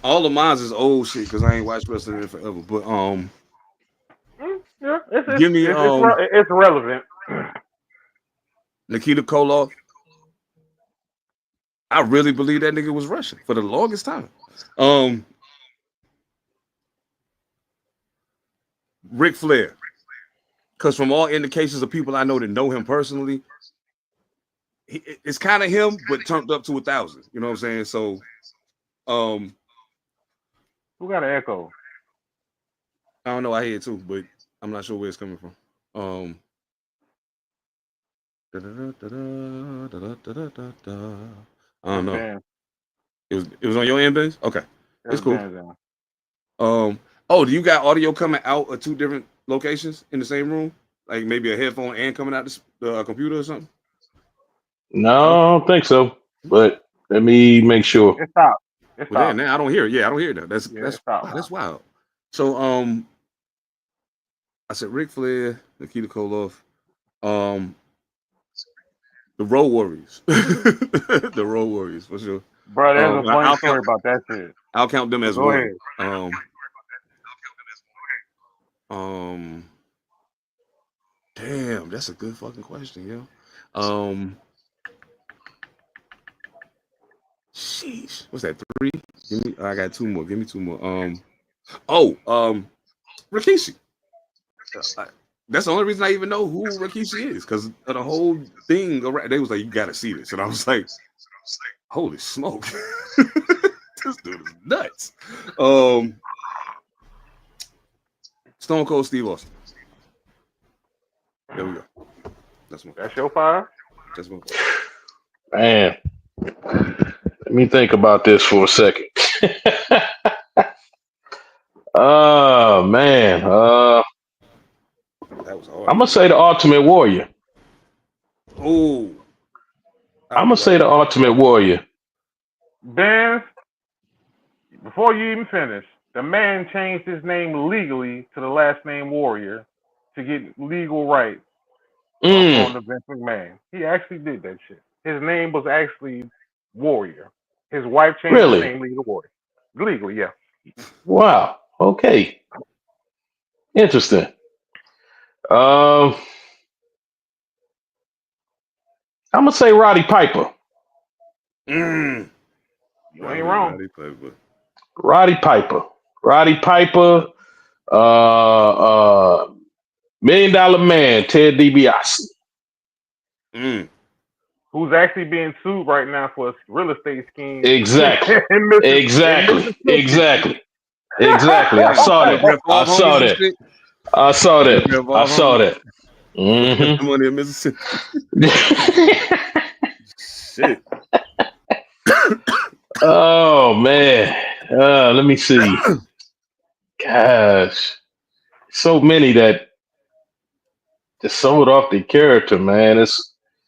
[SPEAKER 2] All of mine is old shit because I ain't watched wrestling in forever. But
[SPEAKER 4] yeah,
[SPEAKER 2] give me
[SPEAKER 4] it's relevant.
[SPEAKER 2] Nikita Koloff. I really believe that nigga was Russian for the longest time. Ric Flair. Because from all indications of people I know that know him personally, it's kind of him, but turned up to 1,000. You know what I'm saying? So,
[SPEAKER 4] who got an echo?
[SPEAKER 2] I don't know. I hear it too, but I'm not sure where it's coming from. I don't know. It was on your end, Benz? Okay, it's cool. Do you got audio coming out of 2 different locations in the same room? Like maybe a headphone and coming out the computer or something?
[SPEAKER 3] No, I don't think so. But let me make sure.
[SPEAKER 4] It stopped. It
[SPEAKER 2] Well,
[SPEAKER 4] stopped.
[SPEAKER 2] then I don't hear it. Yeah, I don't hear that.
[SPEAKER 4] Yeah, it stopped.
[SPEAKER 2] That's wild. So I said Ric Flair, Nikita Koloff, the Road Warriors, the Road Warriors for sure.
[SPEAKER 4] Bro, there's a funny
[SPEAKER 2] I'll
[SPEAKER 4] story
[SPEAKER 2] count,
[SPEAKER 4] about that shit.
[SPEAKER 2] I'll count them as
[SPEAKER 4] Go
[SPEAKER 2] one.
[SPEAKER 4] ahead.
[SPEAKER 2] Damn, that's a good fucking question, yo. Sheesh, what's that? 3? I got 2 more. Give me 2 more. Rikishi. That's the only reason I even know who Rikishi is, because the whole thing around, they was like, you gotta see this, and I was like, holy smoke, this dude is nuts. Stone Cold Steve Austin. There we go. That's
[SPEAKER 4] your 5.
[SPEAKER 2] That's my 5.
[SPEAKER 3] Man, let me think about this for a second. Oh man,
[SPEAKER 2] That was hard.
[SPEAKER 3] I'm gonna say the Ultimate Warrior.
[SPEAKER 2] Oh,
[SPEAKER 3] I'm gonna say the Ultimate Warrior.
[SPEAKER 4] Ben, before you even finish, the man changed his name legally to the last name Warrior to get legal rights on the Vince McMahon. He actually did that shit. His name was actually Warrior. His wife changed his name legally to Warrior. Legally, yeah.
[SPEAKER 3] Wow. Okay. Interesting. I'm gonna say Roddy Piper.
[SPEAKER 4] You ain't wrong.
[SPEAKER 3] Roddy Piper. $1 Million Man, Ted DiBiase.
[SPEAKER 4] Who's actually being sued right now for a real estate scheme?
[SPEAKER 3] Exactly. Exactly. I saw that. Mm-hmm.
[SPEAKER 2] Money in Mississippi. Shit.
[SPEAKER 3] Oh man. Let me see. Gosh, so many that just sold off the character, man.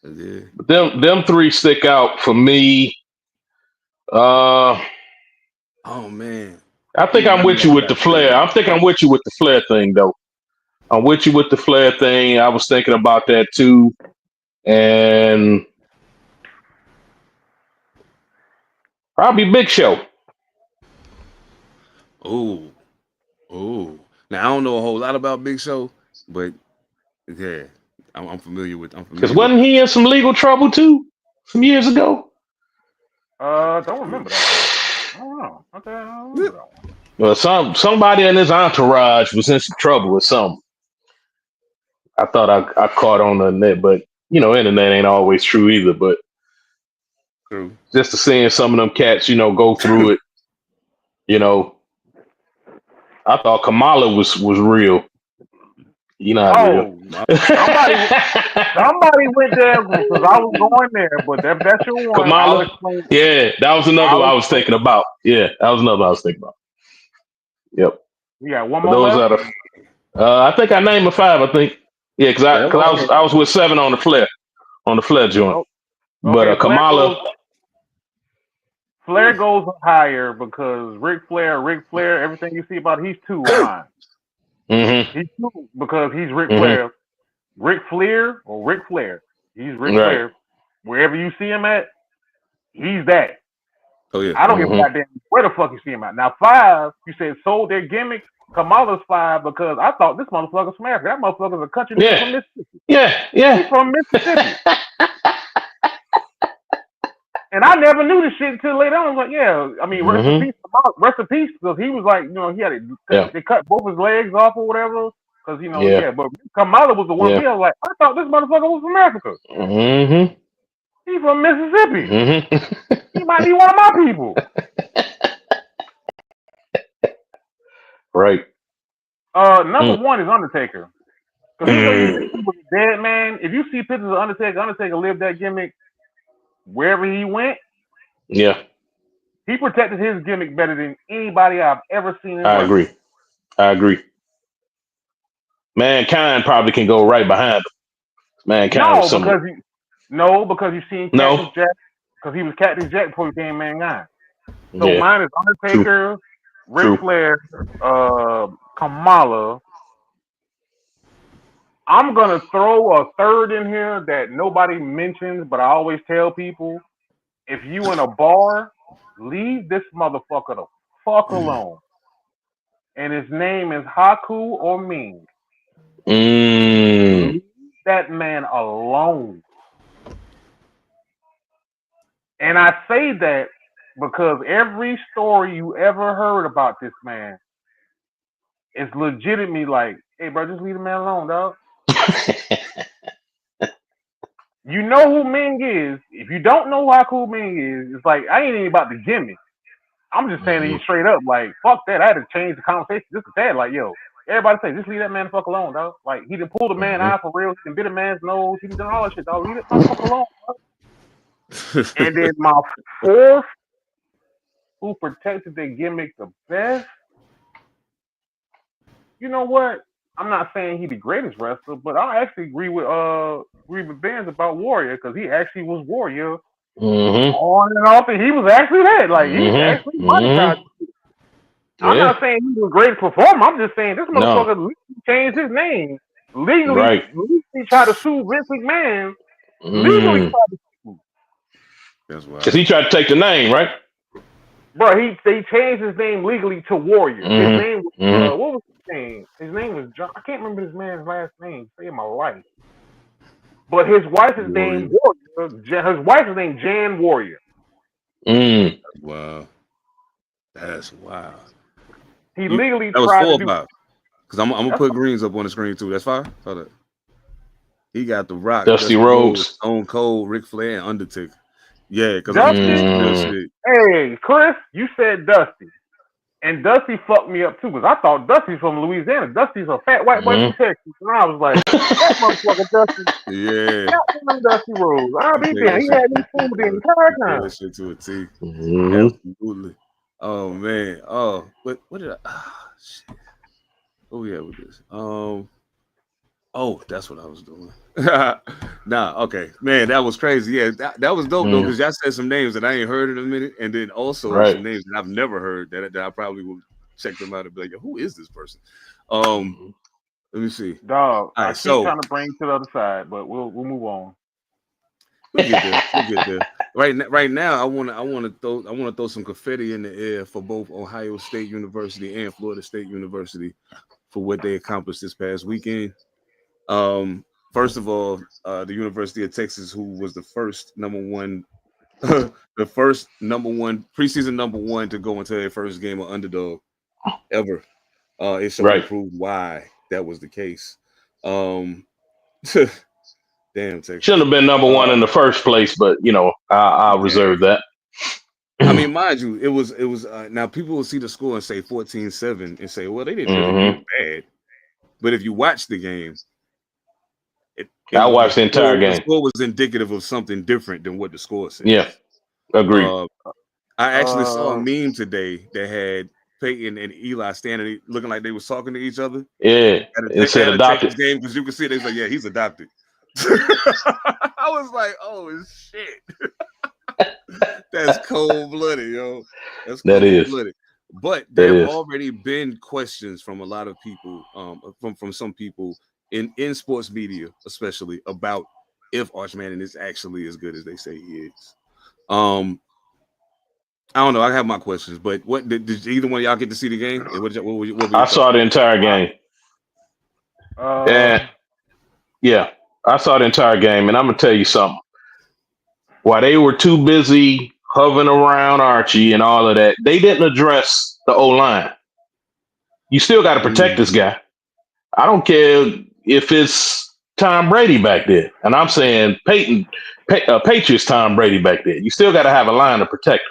[SPEAKER 3] Them 3 stick out for me.
[SPEAKER 2] Oh man.
[SPEAKER 3] I think I'm with you with the Flair. Thing, though. I'm with you with the Flair thing. I was thinking about that too. And probably Big Show.
[SPEAKER 2] Oh. Now I don't know a whole lot about Big Show, but yeah, I'm familiar with.
[SPEAKER 3] Because wasn't he in some legal trouble too some years ago?
[SPEAKER 4] Don't remember that. I don't know. Okay, I don't remember that one.
[SPEAKER 3] Well, somebody in his entourage was in some trouble with something. I thought I caught on the net, but internet ain't always true either. But
[SPEAKER 2] true.
[SPEAKER 3] Just to seeing some of them cats, go through it, I thought Kamala was real.
[SPEAKER 4] Real. Somebody went there because I was going there, but that's your one.
[SPEAKER 3] Kamala, yeah, that was another one I was thinking about. Yeah, that was another one I was thinking about. Yep.
[SPEAKER 4] Yeah, one more. Those
[SPEAKER 3] left? I think I named a 5. I think. Yeah, because I was with 7 on the Flair joint.
[SPEAKER 4] Okay,
[SPEAKER 3] but Kamala.
[SPEAKER 4] Flair goes higher because Ric Flair, everything you see about he's 2 on mine.
[SPEAKER 3] Mm-hmm.
[SPEAKER 4] He's 2 because he's Ric Flair. Ric Flair or Ric Flair. He's Ric Flair. Wherever you see him at, he's that.
[SPEAKER 2] Oh yeah.
[SPEAKER 4] I don't give a goddamn where the fuck you see him at. Now 5, you said sold their gimmicks. Kamala's 5 because I thought this motherfucker's from Africa. That motherfucker's a country nigga from Mississippi.
[SPEAKER 3] Yeah.
[SPEAKER 4] He's from Mississippi. And I never knew this shit until later on. I was like, yeah, I mean, rest in peace, because he was like, he had they cut both his legs off or whatever. Because, but Kamala was the one. I was like, I thought this motherfucker was from Africa.
[SPEAKER 3] Mm-hmm.
[SPEAKER 4] He's from Mississippi.
[SPEAKER 3] Mm-hmm.
[SPEAKER 4] He might be one of my people.
[SPEAKER 3] Right.
[SPEAKER 4] Number 1 is Undertaker. Because he was a dead man. If you see pictures of Undertaker lived that gimmick wherever he went.
[SPEAKER 3] Yeah.
[SPEAKER 4] He protected his gimmick better than anybody I've ever seen in
[SPEAKER 3] I agree. Mankind probably can go right behind him. Mankind was similar.
[SPEAKER 4] Because you seen Cactus
[SPEAKER 3] No,
[SPEAKER 4] Jack, because he was Cactus Jack before he became Mankind. So
[SPEAKER 3] yeah,
[SPEAKER 4] mine is
[SPEAKER 3] true,
[SPEAKER 4] Undertaker, Ric
[SPEAKER 3] true.
[SPEAKER 4] Flair, Kamala. I'm gonna throw a third in here that nobody mentions, but I always tell people: if you in a bar, leave this motherfucker the fuck alone. And his name is Haku or Ming.
[SPEAKER 3] Mm,
[SPEAKER 4] Leave that man alone. And I say that because every story you ever heard about this man is legitimately like, hey, bro, just leave the man alone, dog. You know who Ming is. If you don't know who Haku Ming is, it's like, I ain't even about the gimmick. I'm just saying to you straight up, like, fuck that. I had to change the conversation just a tad. Like, yo, everybody say, just leave that man the fuck alone, dog. Like, he done pulled a man eye for real. He done bit a man's nose. He done done all that shit, dog. Leave that motherfucker alone, dog. And then my fourth, who protected their gimmick the best, you know what? I'm not saying he the greatest wrestler, but I actually agree with Benz about Warrior, because he actually was Warrior
[SPEAKER 3] mm-hmm,
[SPEAKER 4] on and off, and he was actually that. Like, he actually
[SPEAKER 3] mm-hmm,
[SPEAKER 4] monetized. I'm
[SPEAKER 3] yeah,
[SPEAKER 4] not saying he was a great performer. I'm just saying this
[SPEAKER 3] no,
[SPEAKER 4] motherfucker legally changed his name. Legally
[SPEAKER 3] right.
[SPEAKER 4] tried to sue Vince McMahon. Legally
[SPEAKER 3] Mm.
[SPEAKER 4] tried to sue.
[SPEAKER 2] That's
[SPEAKER 3] Cause
[SPEAKER 2] wild.
[SPEAKER 3] he tried to take the name, right?
[SPEAKER 4] Bro, they changed his name legally to Warrior. His
[SPEAKER 3] Mm-hmm,
[SPEAKER 4] name was
[SPEAKER 3] mm-hmm.
[SPEAKER 4] what was his name? His name was John. I can't remember this man's last name. Save my life. But his wife is
[SPEAKER 2] Warrior.
[SPEAKER 4] named Warrior. His wife is named Jan Warrior.
[SPEAKER 3] Mm.
[SPEAKER 2] Wow. That's wild.
[SPEAKER 4] He legally
[SPEAKER 2] That was
[SPEAKER 4] tried
[SPEAKER 2] 4
[SPEAKER 4] to
[SPEAKER 2] or
[SPEAKER 4] do.
[SPEAKER 2] 5. Because I'm gonna
[SPEAKER 4] That's
[SPEAKER 2] put Greens up on the screen too. That's 5. Hold up. He got The Rock,
[SPEAKER 3] Dusty
[SPEAKER 2] Dusty Rhodes,
[SPEAKER 3] Rhodes.
[SPEAKER 2] Stone Cold, Ric Flair, and Undertaker. Yeah, because I'm looking at this real
[SPEAKER 3] Mm.
[SPEAKER 2] shit.
[SPEAKER 4] Hey, Chris, you said Dusty. And Dusty fucked me up too, because I thought Dusty's from Louisiana. Dusty's a fat white boy from
[SPEAKER 3] Mm-hmm.
[SPEAKER 4] Texas. And I was like, that motherfucker Dusty,
[SPEAKER 2] Yeah.
[SPEAKER 4] goddamn Dusty Rose. I'll
[SPEAKER 2] He
[SPEAKER 4] be
[SPEAKER 2] played
[SPEAKER 4] damn.
[SPEAKER 2] that
[SPEAKER 4] He
[SPEAKER 2] shit.
[SPEAKER 4] had me fooled the entire
[SPEAKER 2] He played
[SPEAKER 4] time.
[SPEAKER 2] that shit to a T.
[SPEAKER 3] Mm-hmm.
[SPEAKER 2] Absolutely. Oh man. Oh, what did I? Shit. Oh yeah, with this. Oh, that's what I was doing. Nah, okay, man, that was crazy. Yeah, that was dope though,
[SPEAKER 3] Mm.
[SPEAKER 2] because y'all said some names that I ain't heard in a minute, and then also
[SPEAKER 3] Right.
[SPEAKER 2] some names that I've never heard that I probably will check them out and be like, yo, who is this person? Let me see.
[SPEAKER 4] Dog,
[SPEAKER 2] All
[SPEAKER 4] I
[SPEAKER 2] right,
[SPEAKER 4] keep
[SPEAKER 2] so
[SPEAKER 4] trying to bring you to the other side, but we'll move on.
[SPEAKER 2] we'll get there. We'll get there. Right now, I want to throw some confetti in the air for both Ohio State University and Florida State University for what they accomplished this past weekend. First of all, the University of Texas, who was the first number one, the first preseason number one to go into their first game of underdog ever. It showed and
[SPEAKER 3] Right.
[SPEAKER 2] proved why that was the case. Damn, Texas.
[SPEAKER 3] Shouldn't have been number one in the first place, but I'll reserve that.
[SPEAKER 2] I mean, mind you, it was now people will see the score and say 14-7 and say, well, they didn't really do
[SPEAKER 3] Mm-hmm.
[SPEAKER 2] bad. But if you watch the game,
[SPEAKER 3] I watched the entire
[SPEAKER 2] the
[SPEAKER 3] game.
[SPEAKER 2] score was indicative of something different than what the score says.
[SPEAKER 3] Yeah, agreed.
[SPEAKER 2] I actually saw a meme today that had Peyton and Eli standing, looking like they was talking to each other.
[SPEAKER 3] Yeah, it said
[SPEAKER 2] At a
[SPEAKER 3] adopted.
[SPEAKER 2] Texas game, because you can see it. They was like, yeah, he's adopted. I was like, oh shit. That's cold blooded, yo. That's
[SPEAKER 3] That is.
[SPEAKER 2] cold blooded. But
[SPEAKER 3] That
[SPEAKER 2] there have
[SPEAKER 3] is.
[SPEAKER 2] already been questions from a lot of people, from some people in sports media, especially about if Arch Manning is actually as good as they say he is. I don't know. I have my questions, but what did either one of y'all get to see the game? What
[SPEAKER 3] I saw the entire game. And yeah, I saw the entire game, and I'm gonna tell you something. While they were too busy hovering around Archie and all of that, they didn't address the O line. You still got to protect this guy. I don't care if it's Tom Brady back there, and I'm saying Patriots Tom Brady back there. You still got to have a line to protect him.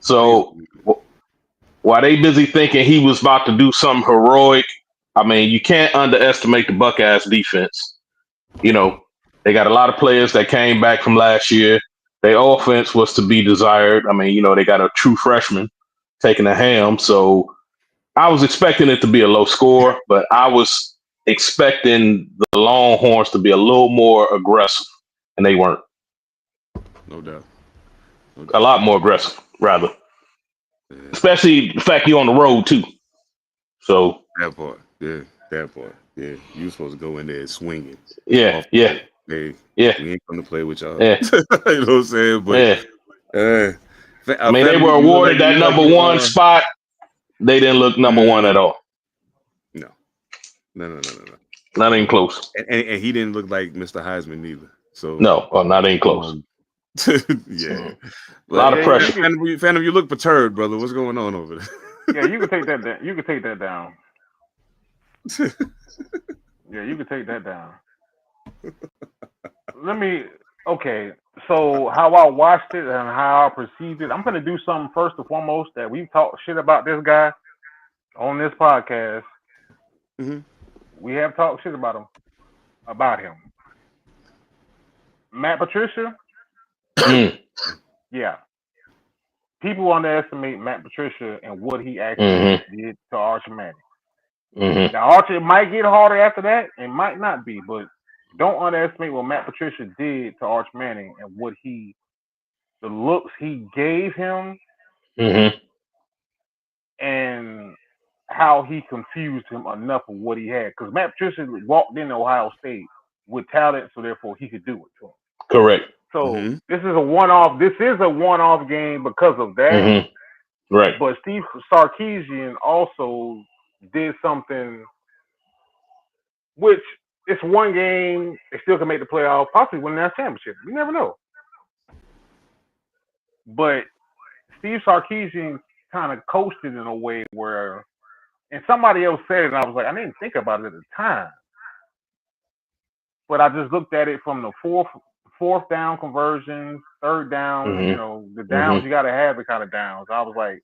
[SPEAKER 3] So while they busy thinking he was about to do something heroic, I mean, you can't underestimate the Buckeyes defense. They got a lot of players that came back from last year. Their offense was to be desired. I mean, they got a true freshman taking a ham. So I was expecting it to be a low score, but I was expecting the Longhorns to be a little more aggressive, and they weren't.
[SPEAKER 2] No doubt.
[SPEAKER 3] A lot more aggressive, rather.
[SPEAKER 2] Yeah.
[SPEAKER 3] Especially the fact you're on the road too. So
[SPEAKER 2] that part, yeah, yeah. You were supposed to go in there swinging.
[SPEAKER 3] Yeah.
[SPEAKER 2] We ain't going to play with y'all.
[SPEAKER 3] Yeah.
[SPEAKER 2] You know what I'm saying? But
[SPEAKER 3] I mean, they were awarded that number one spot. They didn't look number one at all.
[SPEAKER 2] No.
[SPEAKER 3] Not even close.
[SPEAKER 2] And he didn't look like Mr. Heisman neither. So
[SPEAKER 3] not even close.
[SPEAKER 2] Yeah,
[SPEAKER 3] a lot of pressure.
[SPEAKER 2] Phantom, you look perturbed, brother. What's going on over there?
[SPEAKER 4] Yeah, you can take that down. You can take that down. Yeah, you can take that down. Okay, so how I watched it and how I perceived it, I'm going to do something first and foremost that we've talked shit about this guy on this podcast.
[SPEAKER 2] Mm-hmm.
[SPEAKER 4] We have talked shit about him. Matt Patricia, yeah. People underestimate Matt Patricia and what he actually did to Arch Manning. Now, Arch, it might get harder after that. It might not be, but don't underestimate what Matt Patricia did to Arch Manning and the looks he gave him, and how he confused him enough of what he had. Because Matt Patricia walked into Ohio State with talent, so therefore he could do it to him.
[SPEAKER 3] Correct.
[SPEAKER 4] So this is a one-off. This is a one-off game because of that.
[SPEAKER 3] Right.
[SPEAKER 4] But Steve Sarkisian also did something, which it's one game. They still can make the playoff, possibly win that championship. You never know. But Steve Sarkisian kind of coasted in a way where, and somebody else said it, and I was like, I didn't think about it at the time. But I just looked at it from the fourth down conversions, third down, the downs you got to have the kind of downs. I was like,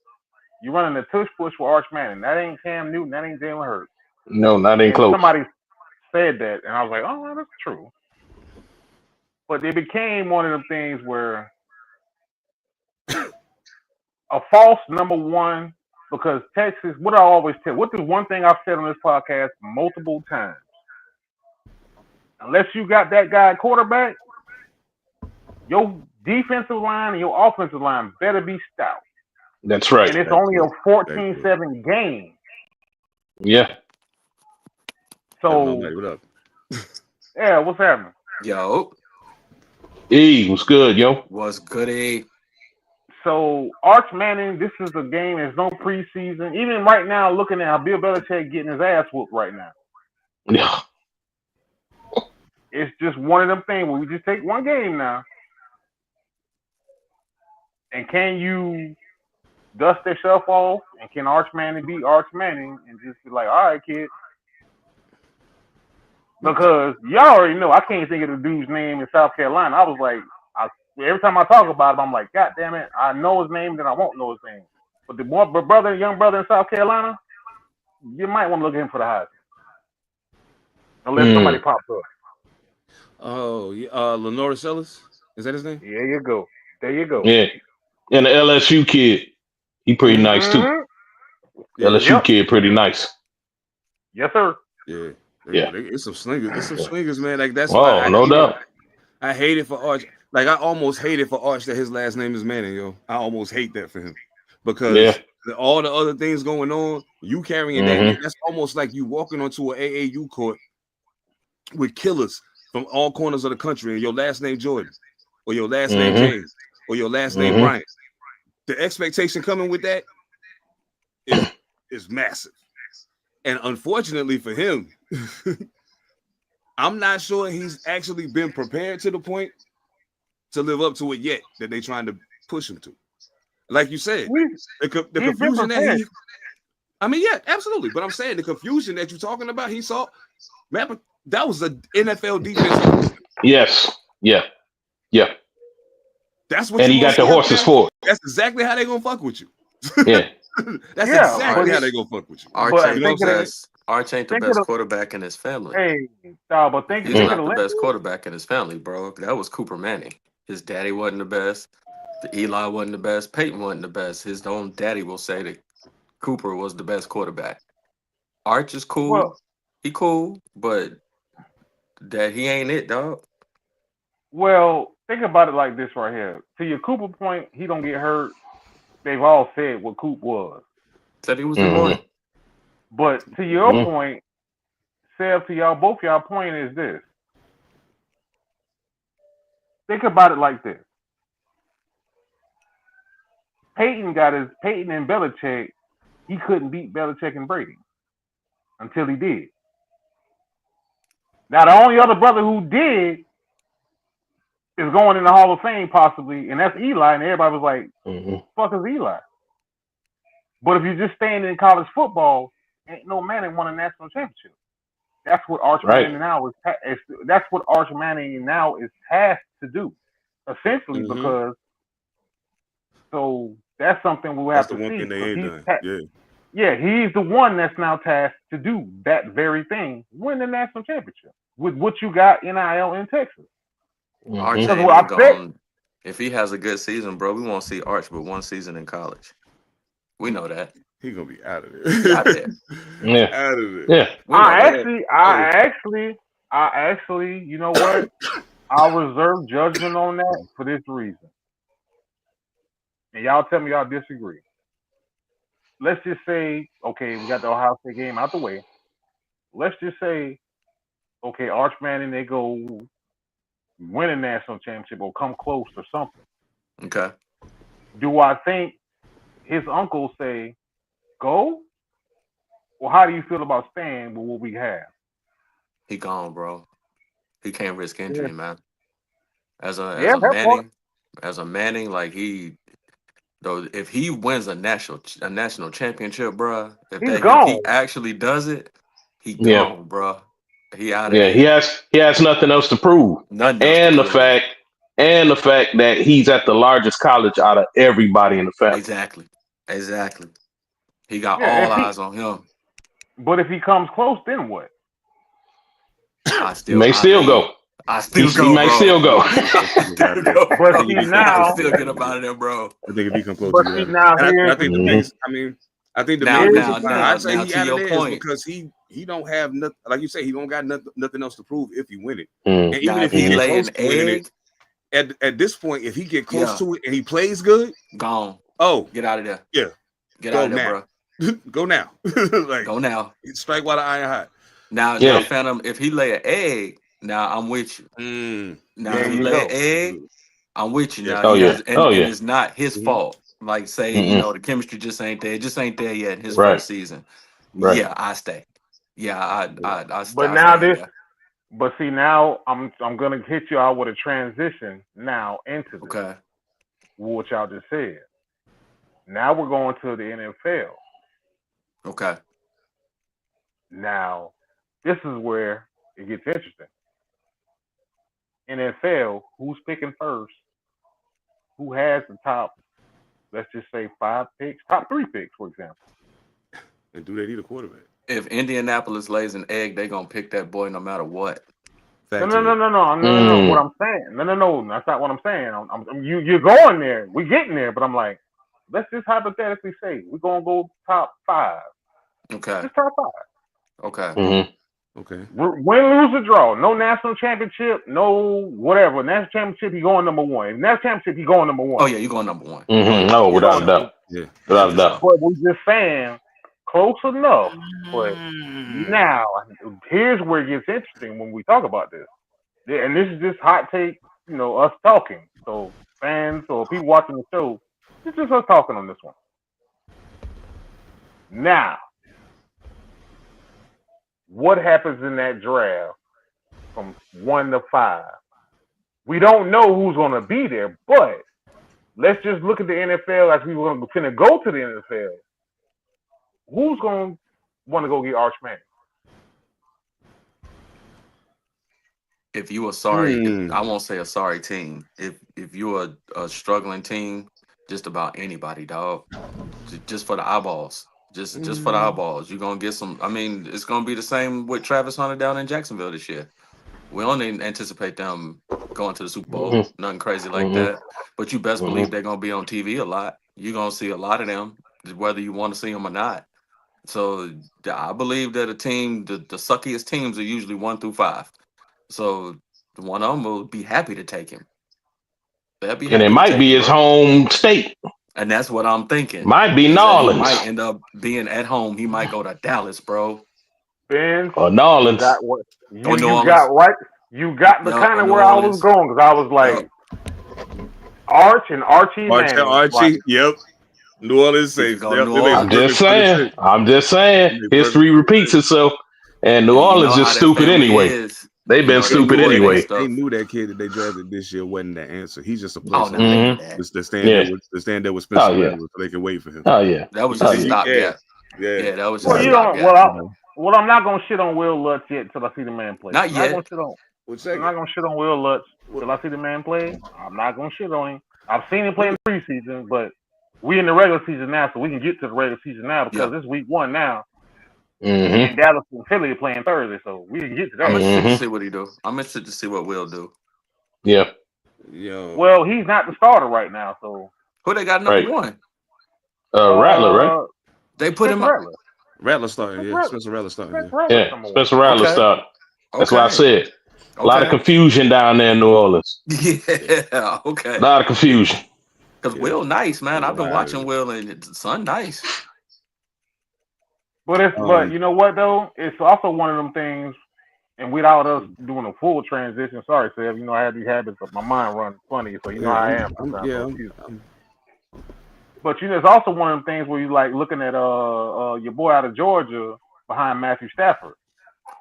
[SPEAKER 4] you're running a tush push for Arch Manning. That ain't Cam Newton. That ain't Jalen Hurts.
[SPEAKER 3] No, not even close.
[SPEAKER 4] Somebody said that, and I was like, oh, well, that's true. But it became one of them things where a false number one, because Texas, what I always tell, what is one thing I've said on this podcast multiple times? Unless you got that guy at quarterback, your defensive line and your offensive line better be stout.
[SPEAKER 3] That's right.
[SPEAKER 4] And it's only a 14-7 game.
[SPEAKER 3] Yeah.
[SPEAKER 2] So, what up?
[SPEAKER 4] Yeah, what's happening?
[SPEAKER 5] Yo.
[SPEAKER 3] E, what's good, yo?
[SPEAKER 5] What's good, E?
[SPEAKER 4] So, Arch Manning, this is a game. There's no preseason. Even right now, looking at how Bill Belichick getting his ass whooped right now.
[SPEAKER 3] Yeah.
[SPEAKER 4] It's just one of them things where we just take one game now. And can you dust yourself off? And can Arch Manning beat Arch Manning and just be like, all right, kid? Because y'all already know I can't think of the dude's name in South Carolina. I was like, every time I talk about him, I'm like, God damn it, I know his name, then I won't know his name. But the young brother in South Carolina, you might want to look at him for the Heisman. Unless somebody pops up.
[SPEAKER 2] Oh, Lenora Sellers? Is that his name?
[SPEAKER 4] Yeah, there you go.
[SPEAKER 3] Yeah. And the LSU kid, he pretty nice too.
[SPEAKER 2] Yeah.
[SPEAKER 3] LSU kid, pretty nice.
[SPEAKER 4] Yes, sir.
[SPEAKER 2] Yeah.
[SPEAKER 3] Yeah.
[SPEAKER 2] It's some slingers. It's some swingers, man. Like that's
[SPEAKER 3] why no doubt.
[SPEAKER 2] I hate it for Arch. Like I almost hate it for Arch that his last name is Manning, yo. I almost hate that for him. Because all the other things going on, you carrying that, that's almost like you walking onto an AAU court with killers from all corners of the country, and your last name Jordan, or your last name James, or your last name Bryant. The expectation coming with that is massive. And unfortunately for him, I'm not sure he's actually been prepared to the point to live up to it yet that they're trying to push him to. Like you said, the confusion that yeah, absolutely. But I'm saying the confusion that you're talking about, he saw, man, that was an NFL defense.
[SPEAKER 3] Yes. Yeah.
[SPEAKER 2] That's what.
[SPEAKER 3] And he got the horses for it.
[SPEAKER 2] That's exactly how they're gonna fuck with you.
[SPEAKER 3] Yeah.
[SPEAKER 2] That's exactly how they're gonna fuck with you.
[SPEAKER 5] Arch ain't the best quarterback in his family.
[SPEAKER 4] Hey,
[SPEAKER 5] he's not the best quarterback in his family, bro. That was Cooper Manning. His daddy wasn't the best. The Eli wasn't the best. Peyton wasn't the best. His own daddy will say that Cooper was the best quarterback. Arch is cool. He cool, but that he ain't it, dog.
[SPEAKER 4] Well, think about it like this right here. To your Cooper point, he don't get hurt. They've all said what Coop was.
[SPEAKER 5] Said he was
[SPEAKER 3] Mm-hmm.
[SPEAKER 5] important.
[SPEAKER 4] But to your
[SPEAKER 3] Mm-hmm.
[SPEAKER 4] point, Seb, to y'all, both y'all point is this. Think about it like this. Peyton and Belichick, he couldn't beat Belichick and Brady until he did. Now the only other brother who did is going in the Hall of Fame possibly, and that's Eli, and everybody was like,
[SPEAKER 3] Mm-hmm.
[SPEAKER 4] fuck is Eli? But if you're just staying in college football, ain't no man that won a national championship. That's what Arch
[SPEAKER 3] Right.
[SPEAKER 4] Manning now is. That's what Arch Manning now is tasked to do, essentially.
[SPEAKER 2] Mhm.
[SPEAKER 4] Because so that's something we'll
[SPEAKER 2] That's
[SPEAKER 4] have
[SPEAKER 2] the
[SPEAKER 4] to
[SPEAKER 2] one
[SPEAKER 4] see.
[SPEAKER 2] thing they
[SPEAKER 4] Because
[SPEAKER 2] ain't
[SPEAKER 4] he's
[SPEAKER 2] done. Yeah.
[SPEAKER 4] he's the one that's now tasked to do that very thing, win the national championship with what you got NIL in Texas.
[SPEAKER 5] Arch
[SPEAKER 3] Mm-hmm.
[SPEAKER 4] Because
[SPEAKER 5] ain't
[SPEAKER 4] what
[SPEAKER 5] even
[SPEAKER 4] I said,
[SPEAKER 5] going. If he has a good season, bro, we won't see Arch but one season in college. We know that.
[SPEAKER 2] He gonna be out of
[SPEAKER 5] He out of
[SPEAKER 2] there.
[SPEAKER 5] there.
[SPEAKER 3] Yeah.
[SPEAKER 2] Out of there.
[SPEAKER 3] Yeah.
[SPEAKER 5] We know that.
[SPEAKER 4] I actually, you know what? I'll reserve judgment on that for this reason. And y'all tell me y'all disagree. Let's just say, okay, we got the Ohio State game out the way. Let's just say, okay, Arch Manning, they go win a national championship or come close or something.
[SPEAKER 5] Okay.
[SPEAKER 4] Do I think his uncle say, go? Or how do you feel about staying with what we have?
[SPEAKER 5] He gone, bro. He can't risk injury, man. As
[SPEAKER 4] Yeah, that part.
[SPEAKER 5] As a Manning, like though, if he wins a national championship, bro,
[SPEAKER 4] He's
[SPEAKER 5] if he
[SPEAKER 4] gone.
[SPEAKER 5] actually does it, he
[SPEAKER 3] Yeah.
[SPEAKER 5] gone, bro. He out of
[SPEAKER 3] Yeah.
[SPEAKER 5] there.
[SPEAKER 3] He has nothing else to prove.
[SPEAKER 5] Nothing else to
[SPEAKER 3] And the
[SPEAKER 5] prove.
[SPEAKER 3] fact that he's at the largest college out of everybody in the family.
[SPEAKER 5] Exactly. He got
[SPEAKER 4] Yeah,
[SPEAKER 5] all eyes on him.
[SPEAKER 4] but if he comes close, then what?
[SPEAKER 3] He may still
[SPEAKER 5] mean,
[SPEAKER 3] go.
[SPEAKER 5] I still
[SPEAKER 3] He
[SPEAKER 5] go,
[SPEAKER 3] may
[SPEAKER 5] bro.
[SPEAKER 3] still go.
[SPEAKER 5] I still go,
[SPEAKER 4] But
[SPEAKER 5] bro.
[SPEAKER 4] see
[SPEAKER 5] I
[SPEAKER 4] now,
[SPEAKER 5] still get up out of there, bro.
[SPEAKER 2] I think if he come close
[SPEAKER 4] but
[SPEAKER 2] to
[SPEAKER 4] see
[SPEAKER 2] get out of
[SPEAKER 4] now
[SPEAKER 2] there. And I
[SPEAKER 4] here's
[SPEAKER 2] think the
[SPEAKER 3] Mhm.
[SPEAKER 2] biggest, I think the
[SPEAKER 5] Now,
[SPEAKER 2] main
[SPEAKER 4] here's
[SPEAKER 2] reason
[SPEAKER 4] the
[SPEAKER 2] why
[SPEAKER 4] thing.
[SPEAKER 2] I say
[SPEAKER 5] now,
[SPEAKER 2] he
[SPEAKER 5] to
[SPEAKER 2] out of
[SPEAKER 5] your
[SPEAKER 2] there is
[SPEAKER 5] point.
[SPEAKER 2] because he don't have nothing, like you say, he don't got nothing else to prove if he win it.
[SPEAKER 3] Mm.
[SPEAKER 2] And even
[SPEAKER 5] Now,
[SPEAKER 2] if he get
[SPEAKER 5] lay
[SPEAKER 2] close
[SPEAKER 5] an
[SPEAKER 2] to winning
[SPEAKER 5] egg,
[SPEAKER 2] it, at this point, if he get close
[SPEAKER 5] Yeah.
[SPEAKER 2] to it and he plays good,
[SPEAKER 5] gone.
[SPEAKER 2] oh,
[SPEAKER 5] Get out of there.
[SPEAKER 2] yeah,
[SPEAKER 5] Get
[SPEAKER 2] go
[SPEAKER 5] out of there,
[SPEAKER 2] now.
[SPEAKER 5] bro.
[SPEAKER 2] Go now. Like
[SPEAKER 5] Go now.
[SPEAKER 2] strike while the iron hot.
[SPEAKER 5] Now,
[SPEAKER 3] Yeah.
[SPEAKER 5] Phantom, if he lay an egg, now I'm with you. Now,
[SPEAKER 4] There
[SPEAKER 5] if he
[SPEAKER 4] you
[SPEAKER 5] lay an
[SPEAKER 4] go.
[SPEAKER 5] egg, I'm with you.
[SPEAKER 2] Yes.
[SPEAKER 5] Now,
[SPEAKER 3] Oh
[SPEAKER 5] he
[SPEAKER 3] yeah.
[SPEAKER 5] has, and
[SPEAKER 3] Oh yeah.
[SPEAKER 5] it's not his
[SPEAKER 2] Mhm.
[SPEAKER 5] fault. Like, say,
[SPEAKER 3] Mm-mm.
[SPEAKER 5] the chemistry just ain't there. It just ain't there yet in his
[SPEAKER 3] Right.
[SPEAKER 5] first season.
[SPEAKER 3] Right.
[SPEAKER 5] Yeah, I stay. Yeah, I
[SPEAKER 4] But
[SPEAKER 5] stay
[SPEAKER 4] now
[SPEAKER 5] in
[SPEAKER 4] this,
[SPEAKER 5] there.
[SPEAKER 4] but see now I'm gonna hit you out with a transition now into this,
[SPEAKER 5] Okay.
[SPEAKER 4] what y'all just said. Now we're going to the NFL.
[SPEAKER 5] Okay.
[SPEAKER 4] Now this is where it gets interesting. NFL, who's picking first? Who has the top? Let's just say 5 picks, top 3 picks, for example.
[SPEAKER 2] And do they need a quarterback?
[SPEAKER 5] If Indianapolis lays an egg, they gonna pick that boy no matter what.
[SPEAKER 4] No,
[SPEAKER 2] Fact
[SPEAKER 4] no, no,
[SPEAKER 2] check.
[SPEAKER 4] no, no, no, no, no.
[SPEAKER 3] Mm.
[SPEAKER 4] What I'm saying, no. That's not what I'm saying. You're going there. We're getting there, but I'm like, let's just hypothetically say we're gonna go top 5.
[SPEAKER 5] Okay.
[SPEAKER 4] Just top 5.
[SPEAKER 5] Okay.
[SPEAKER 3] Mm-hmm.
[SPEAKER 2] Okay.
[SPEAKER 4] Win, lose, or draw. No national championship. No whatever. National championship, he going number 1. National championship, he going number 1.
[SPEAKER 5] Oh yeah, you going number 1.
[SPEAKER 3] Mm-hmm.
[SPEAKER 5] Oh, yeah.
[SPEAKER 3] No,
[SPEAKER 5] Yeah,
[SPEAKER 3] without
[SPEAKER 5] for
[SPEAKER 3] a
[SPEAKER 5] sure.
[SPEAKER 3] doubt.
[SPEAKER 2] Yeah.
[SPEAKER 3] Without a
[SPEAKER 5] For
[SPEAKER 3] doubt.
[SPEAKER 5] sure.
[SPEAKER 4] But we're just saying close enough. But now, here's where it gets interesting when we talk about this. Yeah, and this is just hot take, us talking. So fans or people watching the show, it's just us talking on this one. Now, what happens in that draft from 1 to 5? We don't know who's going to be there, but let's just look at the NFL as we were going to go to the NFL. Who's going to want to go get Arch Manning?
[SPEAKER 5] If you a sorry, I won't say a sorry team. If you're a struggling team, just about anybody, dog. Just for the eyeballs. Just for the eyeballs. You're gonna get some. I mean, it's gonna be the same with Travis Hunter down in Jacksonville this year. We only anticipate them going to the Super Bowl.
[SPEAKER 3] Mm-hmm.
[SPEAKER 5] Nothing crazy like
[SPEAKER 3] Mm-hmm.
[SPEAKER 5] that. But you best
[SPEAKER 3] Mm-hmm.
[SPEAKER 5] believe they're gonna be on TV a lot. You're gonna see a lot of them, whether you want to see them or not. So I believe that a team, the suckiest teams are usually 1 through 5. So one of them will be happy to take him. They'll be
[SPEAKER 3] And it
[SPEAKER 5] happy to
[SPEAKER 3] might
[SPEAKER 5] take
[SPEAKER 3] be
[SPEAKER 5] him,
[SPEAKER 3] his
[SPEAKER 5] bro.
[SPEAKER 3] home state.
[SPEAKER 5] And that's what I'm thinking.
[SPEAKER 3] Might be
[SPEAKER 5] Is that he
[SPEAKER 3] Nolans
[SPEAKER 5] might end up being at home. He might go to Dallas, bro,
[SPEAKER 4] Ben,
[SPEAKER 3] or
[SPEAKER 4] you
[SPEAKER 3] Nolans.
[SPEAKER 4] got what
[SPEAKER 5] or New
[SPEAKER 4] you got
[SPEAKER 5] Orleans.
[SPEAKER 4] right. You got the
[SPEAKER 5] Yup,
[SPEAKER 4] kind
[SPEAKER 5] or
[SPEAKER 4] of
[SPEAKER 5] New
[SPEAKER 4] where I was
[SPEAKER 5] Orleans.
[SPEAKER 4] going because I was
[SPEAKER 5] Yup.
[SPEAKER 4] like Archie Manning. Like,
[SPEAKER 2] Archie, yep. New Orleans
[SPEAKER 5] He could
[SPEAKER 2] Saints.
[SPEAKER 5] go to
[SPEAKER 2] Yep,
[SPEAKER 5] New
[SPEAKER 2] they make
[SPEAKER 3] I'm
[SPEAKER 5] Orleans.
[SPEAKER 3] just
[SPEAKER 2] perfect
[SPEAKER 3] saying.
[SPEAKER 2] sense.
[SPEAKER 3] I'm just saying.
[SPEAKER 2] They make
[SPEAKER 3] History
[SPEAKER 2] perfect
[SPEAKER 3] repeats
[SPEAKER 2] sense.
[SPEAKER 3] itself, and New
[SPEAKER 5] And you
[SPEAKER 3] Orleans
[SPEAKER 5] know how
[SPEAKER 3] just
[SPEAKER 5] that
[SPEAKER 3] stupid
[SPEAKER 5] family
[SPEAKER 3] anyway.
[SPEAKER 5] is.
[SPEAKER 3] They've
[SPEAKER 5] You
[SPEAKER 3] been
[SPEAKER 5] know, they
[SPEAKER 3] stupid
[SPEAKER 5] do their
[SPEAKER 3] anyway.
[SPEAKER 5] stuff.
[SPEAKER 2] They knew that kid that they drafted this year wasn't the answer. He's just a
[SPEAKER 5] Oh,
[SPEAKER 2] placeholder.
[SPEAKER 5] no, they knew that.
[SPEAKER 2] To stand
[SPEAKER 3] Yeah.
[SPEAKER 2] there with Spencer
[SPEAKER 3] Oh yeah.
[SPEAKER 2] Rattler so they can wait for him.
[SPEAKER 3] Oh yeah.
[SPEAKER 5] That was
[SPEAKER 3] Oh
[SPEAKER 5] just a
[SPEAKER 3] yeah.
[SPEAKER 5] stopgap.
[SPEAKER 2] Yeah.
[SPEAKER 5] Yeah, that was
[SPEAKER 4] well,
[SPEAKER 5] just a
[SPEAKER 4] you don't.
[SPEAKER 5] stopgap.
[SPEAKER 4] I'm not gonna shit on Will Lutz yet till I see the man play.
[SPEAKER 5] Not
[SPEAKER 4] I'm not gonna
[SPEAKER 5] yet.
[SPEAKER 4] shit on.
[SPEAKER 2] Well,
[SPEAKER 4] I'm
[SPEAKER 2] check
[SPEAKER 4] not
[SPEAKER 2] it.
[SPEAKER 4] gonna shit on Will Lutz till I see the man play. I'm not gonna shit on him. I've seen him play in the preseason, but we in the regular season now, so we can get to the regular season now because
[SPEAKER 5] Yeah.
[SPEAKER 4] it's week 1 now.
[SPEAKER 3] Mm-hmm.
[SPEAKER 4] And Dallas and Philly are playing Thursday, so we can get to that.
[SPEAKER 5] I'm interested to
[SPEAKER 3] Mhm.
[SPEAKER 5] see what he do. I'm interested to see what Will do.
[SPEAKER 3] Yeah.
[SPEAKER 2] Yo.
[SPEAKER 4] Well, he's not the starter right now, so
[SPEAKER 5] Who they got number
[SPEAKER 3] Right.
[SPEAKER 5] 1?
[SPEAKER 3] Rattler, right?
[SPEAKER 5] They put him
[SPEAKER 4] Spencer
[SPEAKER 5] up.
[SPEAKER 4] Rattler.
[SPEAKER 2] Rattler starting, yeah.
[SPEAKER 4] Rattler.
[SPEAKER 2] Spencer Rattler starting,
[SPEAKER 4] Spencer
[SPEAKER 2] yeah.
[SPEAKER 4] Rattler's
[SPEAKER 3] Yeah.
[SPEAKER 4] number 1.
[SPEAKER 3] Spencer Rattler
[SPEAKER 5] Okay.
[SPEAKER 3] started. That's
[SPEAKER 5] Okay.
[SPEAKER 3] what I said. A lot of confusion down there in New Orleans.
[SPEAKER 5] Yeah. Okay.
[SPEAKER 3] A lot of confusion.
[SPEAKER 5] Because
[SPEAKER 2] Yeah.
[SPEAKER 5] Will nice, man. I've been
[SPEAKER 2] Right.
[SPEAKER 5] watching Will and son nice.
[SPEAKER 4] But you know what though? It's also one of them things. And without us doing a full transition, sorry, Seb, you know I have these habits of my mind running funny, so you know how I am sometimes. But you know, it's also one of them things where you like looking at your boy out of Georgia behind Matthew Stafford.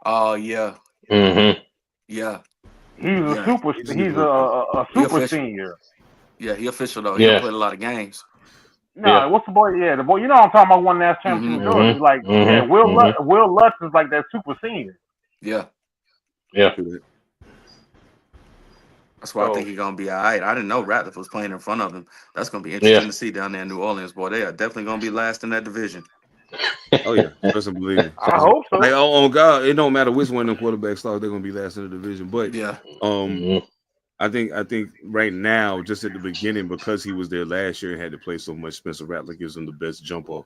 [SPEAKER 5] Oh yeah.
[SPEAKER 3] Mm-hmm.
[SPEAKER 5] Yeah.
[SPEAKER 4] He's a super. He's a super
[SPEAKER 5] official.
[SPEAKER 4] Senior.
[SPEAKER 5] Yeah, he official though.
[SPEAKER 3] Yeah.
[SPEAKER 5] He played a lot of games.
[SPEAKER 4] No,
[SPEAKER 3] Yeah.
[SPEAKER 4] what's the boy? Yeah, the boy. You know what I'm talking about? Won that championship with Georgia. He's like, yeah, Will Lutz is like that super senior.
[SPEAKER 5] Yeah.
[SPEAKER 3] Yeah.
[SPEAKER 5] That's why I think he's gonna be all right. I didn't know Rattler was playing in front of him. That's gonna be interesting to see down there in New Orleans. Boy, they are definitely gonna be last in that division.
[SPEAKER 2] Oh yeah, trust and believe.
[SPEAKER 4] I hope so.
[SPEAKER 2] Like, oh God, it don't matter which one of them quarterbacks starts, they're gonna be last in the division. But
[SPEAKER 5] yeah,
[SPEAKER 2] I think right now, just at the beginning, because he was there last year and had to play so much, Spencer Rattler gives him the best jump off,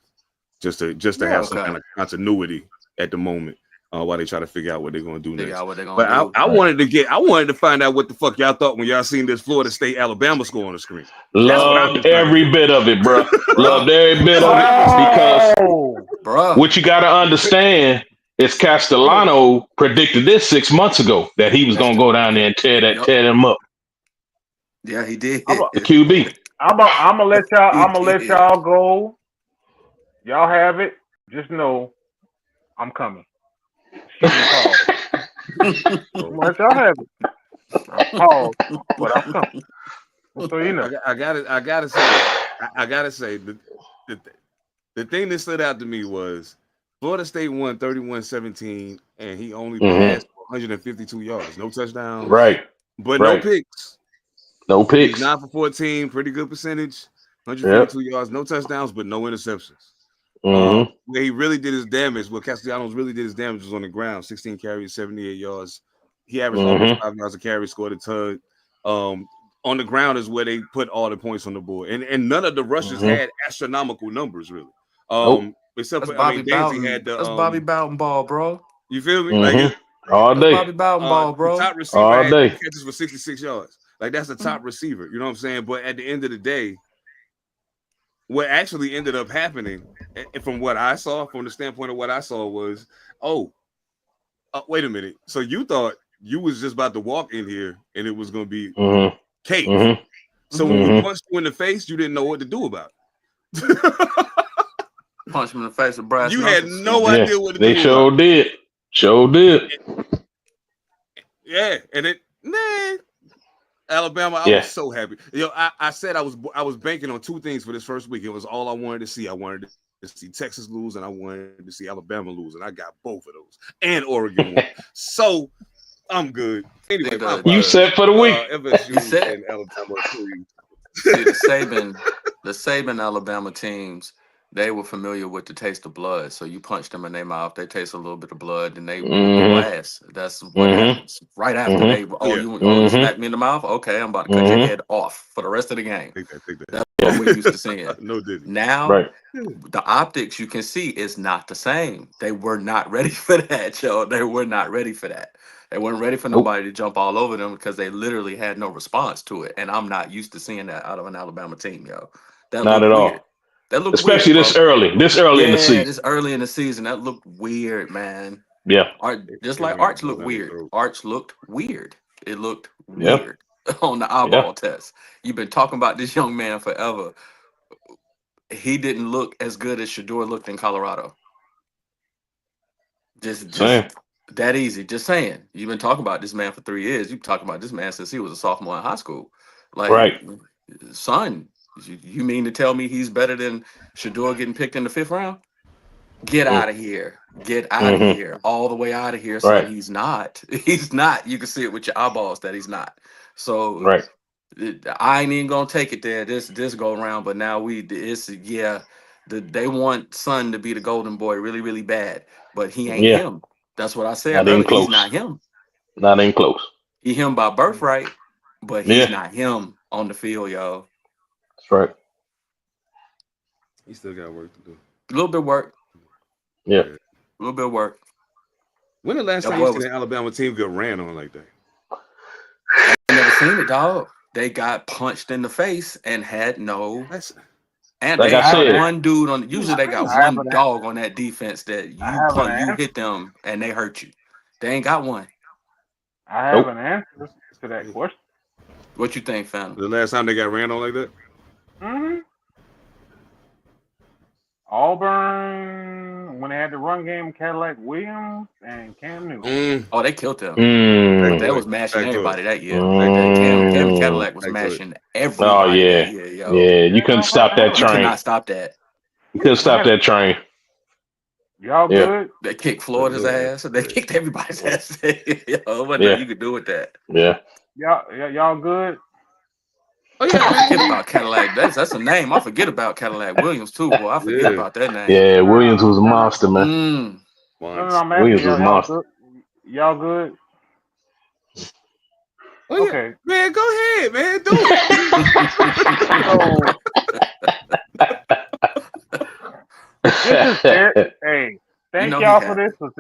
[SPEAKER 2] just to have some kind of continuity at the moment. While they try to figure out what they're gonna do next. But I wanted to find out what the fuck y'all thought when y'all seen this Florida State Alabama score on the screen.
[SPEAKER 3] Loved every bit of it, bro. Loved every bit of it because what you got to understand is Castellano predicted this 6 months ago that he was gonna go down there and tear them up.
[SPEAKER 5] Yeah, he did.
[SPEAKER 3] The QB.
[SPEAKER 4] I'm gonna let y'all go. Y'all have it. Just know I'm coming. Let y'all have it. Pause, but I'm coming. So you know,
[SPEAKER 2] I gotta say, the thing that stood out to me was Florida State won 31-17, and he only passed 152 yards, no touchdowns,
[SPEAKER 3] right?
[SPEAKER 2] But no picks.
[SPEAKER 3] No picks.
[SPEAKER 2] 9 for 14, pretty good percentage. 152 yards, no touchdowns, but no interceptions. Where he really did his damage, where Castellanos really did his damage was on the ground. 16 carries, 78 yards. He averaged almost 5 yards a carry, scored a ton. On the ground is where they put all the points on the board. And none of the rushes had astronomical numbers, really. Except for
[SPEAKER 5] Bobby
[SPEAKER 2] Dansey had the
[SPEAKER 5] that's Bobby Bowden ball, bro.
[SPEAKER 2] You feel me? Like
[SPEAKER 3] all day.
[SPEAKER 5] Bobby Bowden ball, bro.
[SPEAKER 2] The top receiver had 2 catches for 66 yards. Like that's the top receiver. You know what I'm saying? But at the end of the day, what actually ended up happening, from what I saw, from the standpoint of what I saw, was, wait a minute. So you thought you was just about to walk in here and it was going to be cake. So when we punched you in the face, you didn't know what to do about it.
[SPEAKER 5] Punch him in the face with brass.
[SPEAKER 2] You had no idea what to do.
[SPEAKER 3] They sure did. Sure did.
[SPEAKER 2] Yeah, and Alabama, I was so happy. I said I was banking on 2 things for this first week. It was all I wanted to see. I wanted to see Texas lose, and I wanted to see Alabama lose, and I got both of those. And Oregon won. So I'm good. Anyway,
[SPEAKER 3] you set for the week.
[SPEAKER 2] FSU and Alabama.
[SPEAKER 5] See, the Saban Alabama teams, they were familiar with the taste of blood. So you punched them in their mouth, they taste a little bit of blood, and they ass. That's what happens. Right after you smack me in the mouth? Okay, I'm about to cut your head off for the rest of the game.
[SPEAKER 2] Take that.
[SPEAKER 5] That's what we're used to seeing.
[SPEAKER 2] No Diddy.
[SPEAKER 5] Now,
[SPEAKER 3] Right.
[SPEAKER 5] the optics you can see is not the same. They were not ready for that, yo. They were not ready for that. They weren't ready for
[SPEAKER 3] Nope.
[SPEAKER 5] nobody to jump all over them because they literally had no response to it. And I'm not used to seeing that out of an Alabama team, yo. That
[SPEAKER 3] Not
[SPEAKER 5] looked
[SPEAKER 3] at
[SPEAKER 5] weird.
[SPEAKER 3] all.
[SPEAKER 5] That looked
[SPEAKER 3] Especially
[SPEAKER 5] weird,
[SPEAKER 3] this
[SPEAKER 5] bro.
[SPEAKER 3] early in the
[SPEAKER 5] Yeah,
[SPEAKER 3] season.
[SPEAKER 5] this early in the season, that looked weird, man.
[SPEAKER 3] Yeah.
[SPEAKER 5] Just
[SPEAKER 2] They
[SPEAKER 5] like
[SPEAKER 2] ran the
[SPEAKER 5] Arch
[SPEAKER 2] ball
[SPEAKER 5] looked
[SPEAKER 2] down their
[SPEAKER 5] weird.
[SPEAKER 2] throat.
[SPEAKER 5] Arch looked weird. It looked
[SPEAKER 3] Yeah.
[SPEAKER 5] weird on the
[SPEAKER 3] Yeah.
[SPEAKER 5] eyeball test. You've been talking about this young man forever. He didn't look as good as Shador looked in Colorado. Just
[SPEAKER 3] Same.
[SPEAKER 5] that easy. Just saying. You've been talking about this man for 3 years. You've been talking about this man since he was a sophomore in high school. Like,
[SPEAKER 3] Right.
[SPEAKER 5] son, you mean to tell me he's better than Shador getting picked in the 5th round? Get
[SPEAKER 3] Mm.
[SPEAKER 5] out of here. Get out of
[SPEAKER 3] Mhm.
[SPEAKER 5] here. All the way out of here, son.
[SPEAKER 3] Right.
[SPEAKER 5] He's not. He's not. You can see it with your eyeballs that he's not. So
[SPEAKER 3] Right.
[SPEAKER 5] I ain't even gonna take it there this go around, but now they want Son to be the golden boy really, really bad, but he ain't
[SPEAKER 3] Yeah.
[SPEAKER 5] him. That's what I said
[SPEAKER 3] Not even
[SPEAKER 5] earlier. He's
[SPEAKER 3] close.
[SPEAKER 5] not him.
[SPEAKER 3] Not even close.
[SPEAKER 5] He him by birthright, but he's
[SPEAKER 3] Yeah.
[SPEAKER 5] not him on the field, y'all.
[SPEAKER 3] That's right.
[SPEAKER 2] He still got work to do.
[SPEAKER 5] A little bit of work.
[SPEAKER 3] Yeah.
[SPEAKER 5] A little bit of work.
[SPEAKER 2] When the last
[SPEAKER 5] That
[SPEAKER 2] time
[SPEAKER 5] boy
[SPEAKER 2] you seen
[SPEAKER 5] was
[SPEAKER 2] an Alabama team get ran on like that?
[SPEAKER 5] I never seen it, dog. They got punched in the face and had no.
[SPEAKER 2] That's
[SPEAKER 5] And
[SPEAKER 3] Like
[SPEAKER 5] they
[SPEAKER 3] I
[SPEAKER 5] got
[SPEAKER 3] said.
[SPEAKER 5] one dude on. Usually they got
[SPEAKER 4] I have
[SPEAKER 5] one
[SPEAKER 4] an,
[SPEAKER 5] dog on that defense that
[SPEAKER 4] I
[SPEAKER 5] you
[SPEAKER 4] have an
[SPEAKER 5] you
[SPEAKER 4] answer.
[SPEAKER 5] hit them and they hurt you. They ain't got one.
[SPEAKER 4] I have
[SPEAKER 3] Nope.
[SPEAKER 4] an answer to that question.
[SPEAKER 5] What you think, fam?
[SPEAKER 2] the last time they got ran on like that?
[SPEAKER 4] hmm Auburn, when they had the run game, Cadillac Williams and Cam Newton.
[SPEAKER 5] Oh, they killed them. But
[SPEAKER 3] Mm.
[SPEAKER 5] they was mashing
[SPEAKER 2] Back to it.
[SPEAKER 5] everybody that year.
[SPEAKER 3] Mm.
[SPEAKER 5] Cam Cadillac was
[SPEAKER 2] Back to it.
[SPEAKER 5] mashing
[SPEAKER 3] Oh
[SPEAKER 5] everybody
[SPEAKER 3] yeah.
[SPEAKER 5] that year, yo.
[SPEAKER 3] Yeah. You couldn't stop that
[SPEAKER 5] You could
[SPEAKER 3] train.
[SPEAKER 5] not stop that.
[SPEAKER 3] You couldn't stop that train.
[SPEAKER 4] Y'all
[SPEAKER 3] Yeah.
[SPEAKER 4] good?
[SPEAKER 5] They kicked Florida's ass. They kicked everybody's ass. Yo, what
[SPEAKER 3] Yeah.
[SPEAKER 5] you could do with that?
[SPEAKER 3] Yeah.
[SPEAKER 4] Y'all good?
[SPEAKER 2] Oh
[SPEAKER 5] I
[SPEAKER 2] yeah,
[SPEAKER 5] forget about Cadillac. That's a name. I forget about Cadillac Williams too, boy. I forget
[SPEAKER 2] Yeah.
[SPEAKER 5] about that name.
[SPEAKER 3] Yeah. Williams was a monster, man.
[SPEAKER 4] No,
[SPEAKER 2] Once.
[SPEAKER 4] I'm asking
[SPEAKER 3] Williams was
[SPEAKER 4] y'all
[SPEAKER 3] monster.
[SPEAKER 4] good? Y'all good?
[SPEAKER 2] Oh yeah,
[SPEAKER 4] Okay.
[SPEAKER 2] man, go ahead, man, do it.
[SPEAKER 4] Hey, thank
[SPEAKER 5] he
[SPEAKER 4] y'all for
[SPEAKER 5] happy.
[SPEAKER 4] this. 'Cause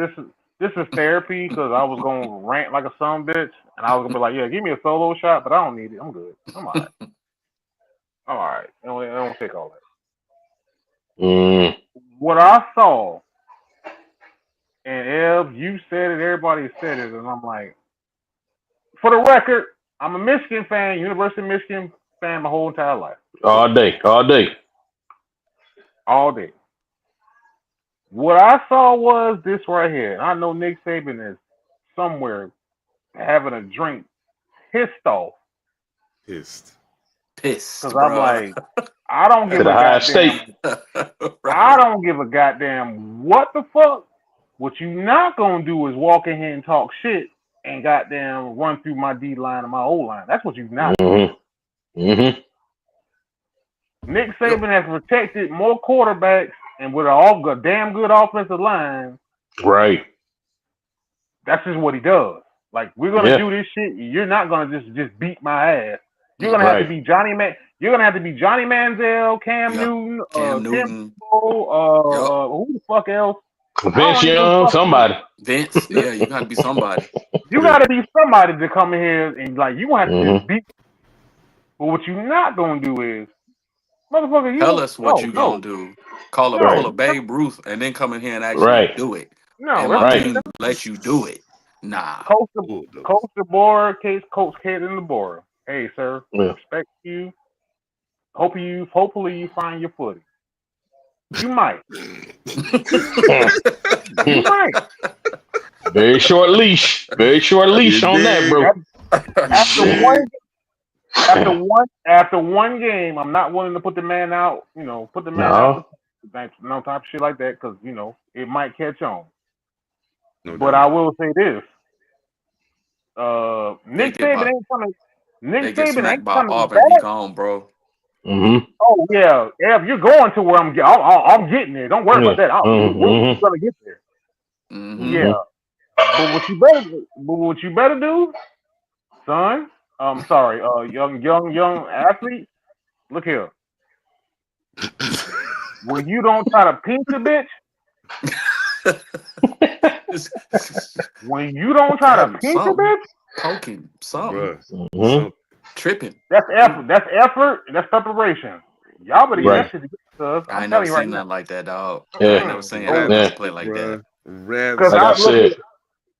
[SPEAKER 4] this is therapy because I was gonna rant like a son bitch, and I was gonna be like, yeah, give me a solo shot, but I don't need it. I'm good. I'm all right. I'm all right. I don't take all that.
[SPEAKER 3] Mm.
[SPEAKER 4] What I saw, and Ev, you said it, everybody said it, and I'm like, for the record, I'm a Michigan fan, University of Michigan fan my whole entire life.
[SPEAKER 3] All day. All day.
[SPEAKER 4] All day. What I saw was this right here. And I know Nick Saban is somewhere having a drink, pissed off.
[SPEAKER 2] Pissed.
[SPEAKER 5] Pissed,
[SPEAKER 4] Because I'm
[SPEAKER 5] bro.
[SPEAKER 4] like, I don't give
[SPEAKER 3] To
[SPEAKER 4] a
[SPEAKER 3] the high
[SPEAKER 4] goddamn.
[SPEAKER 3] state.
[SPEAKER 4] I don't give a goddamn what the fuck. What you not gonna do is walk in here and talk shit and goddamn run through my D line and my O line. That's what you not gonna do.
[SPEAKER 3] Mm-hmm.
[SPEAKER 4] Nick Saban has protected more quarterbacks and with a damn good offensive line.
[SPEAKER 3] Right.
[SPEAKER 4] That's just what he does. Like, we're gonna do this shit. You're not gonna just beat my ass. You're gonna have to be Johnny Man. You're gonna have to be Johnny Manziel, Cam Newton,
[SPEAKER 5] Cam
[SPEAKER 4] Tim
[SPEAKER 5] Newton.
[SPEAKER 4] Tebow, who the fuck else?
[SPEAKER 3] Vince Young, somebody.
[SPEAKER 5] Vince, yeah, you gotta be somebody.
[SPEAKER 4] You gotta be somebody to come in here and like you gonna have to just beat. But what you not gonna do is, motherfucker, you
[SPEAKER 5] Tell us what you
[SPEAKER 4] no,
[SPEAKER 5] gonna do. Pull a Babe Ruth and then come in here and actually do it.
[SPEAKER 4] No,
[SPEAKER 5] and my team let you do it. Nah.
[SPEAKER 4] Coach the board, Coach Kate in the board. Hey, sir, respect you. Hopefully you find your footing. You might. You might.
[SPEAKER 3] Very short leash. Very short leash on that, bro.
[SPEAKER 4] After one game, I'm not willing to put the man out. Put the man out. No type of shit like that because it might catch on. But I will say this: Nick Saban ain't coming. Nick Saban ain't coming
[SPEAKER 5] Auburn,
[SPEAKER 4] back.
[SPEAKER 5] he gone, bro.
[SPEAKER 3] Mm-hmm.
[SPEAKER 4] Oh yeah, Ev, you're going to where I'm getting there. Don't worry about that. We're gonna get there.
[SPEAKER 5] Mm-hmm.
[SPEAKER 4] Yeah, but what you better do, son. I'm sorry, young athlete. Look here. When you don't try to pinch a bitch, when you don't try to
[SPEAKER 5] Damn,
[SPEAKER 4] pinch a
[SPEAKER 5] something.
[SPEAKER 4] bitch,
[SPEAKER 5] Poking, something.
[SPEAKER 2] Bruh.
[SPEAKER 3] Mhm.
[SPEAKER 2] Something.
[SPEAKER 5] Tripping.
[SPEAKER 4] that's effort. That's effort. That's preparation. Y'all better get
[SPEAKER 3] Right.
[SPEAKER 4] that shit together. Cuz
[SPEAKER 5] I
[SPEAKER 4] I'm
[SPEAKER 5] ain't never
[SPEAKER 4] telling you right
[SPEAKER 5] seen
[SPEAKER 4] now.
[SPEAKER 5] nothing like that, dog. I
[SPEAKER 3] Yeah.
[SPEAKER 5] ain't never seen
[SPEAKER 2] Raps,
[SPEAKER 5] anybody
[SPEAKER 3] Yeah.
[SPEAKER 5] play like that.
[SPEAKER 2] bruh.
[SPEAKER 4] Cause
[SPEAKER 2] Raps.
[SPEAKER 3] Like I
[SPEAKER 4] I look
[SPEAKER 3] said,
[SPEAKER 4] at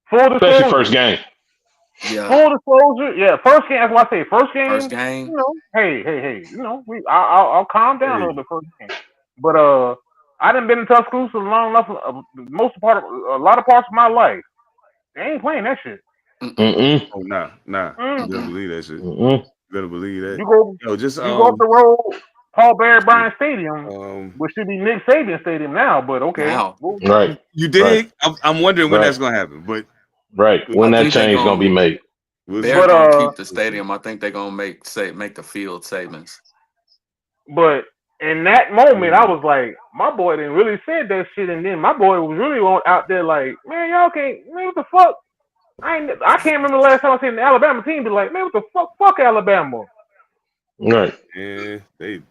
[SPEAKER 4] full
[SPEAKER 3] especially
[SPEAKER 4] disclosure.
[SPEAKER 3] first game.
[SPEAKER 5] Yeah.
[SPEAKER 4] Full disclosure, yeah. First game, that's why I say first
[SPEAKER 5] First
[SPEAKER 4] game.
[SPEAKER 5] game.
[SPEAKER 4] You know, hey. You know, I'll calm down a
[SPEAKER 2] Hey.
[SPEAKER 4] little bit first game. But I done been in tough schools for long enough. Most part of a lot of parts of my life, they ain't playing that shit.
[SPEAKER 5] Mm-mm.
[SPEAKER 3] Mm-mm.
[SPEAKER 2] Oh nah. You better
[SPEAKER 5] Mm-mm.
[SPEAKER 2] believe that shit.
[SPEAKER 3] Mm-mm.
[SPEAKER 2] You better believe that.
[SPEAKER 4] You go,
[SPEAKER 2] Yo, just
[SPEAKER 4] you go up the road, Paul Barry
[SPEAKER 2] let's see.
[SPEAKER 4] Bryant Stadium,
[SPEAKER 2] Um
[SPEAKER 4] which should be Nick Saban Stadium now. But okay,
[SPEAKER 5] Now,
[SPEAKER 4] well,
[SPEAKER 3] Right.
[SPEAKER 2] you
[SPEAKER 3] Right.
[SPEAKER 2] dig? I'm wondering when
[SPEAKER 3] Right.
[SPEAKER 2] that's gonna happen, but
[SPEAKER 3] Right.
[SPEAKER 2] we'll
[SPEAKER 3] When
[SPEAKER 5] I
[SPEAKER 2] see.
[SPEAKER 3] that
[SPEAKER 5] think they
[SPEAKER 3] change gonna be
[SPEAKER 5] gonna
[SPEAKER 3] made.
[SPEAKER 2] We'll
[SPEAKER 5] Bear
[SPEAKER 2] see.
[SPEAKER 4] but
[SPEAKER 5] gonna keep the
[SPEAKER 2] We'll see.
[SPEAKER 5] stadium. I think they gonna make the field Sabins.
[SPEAKER 4] but in that moment, I
[SPEAKER 2] Mm.
[SPEAKER 4] was like, my boy didn't really said that shit, and then my boy was really out there like, man, y'all can't, man, what the fuck? I can't remember the last time I seen the Alabama team be like, man, what the fuck Alabama.
[SPEAKER 3] Right.
[SPEAKER 2] Yeah, they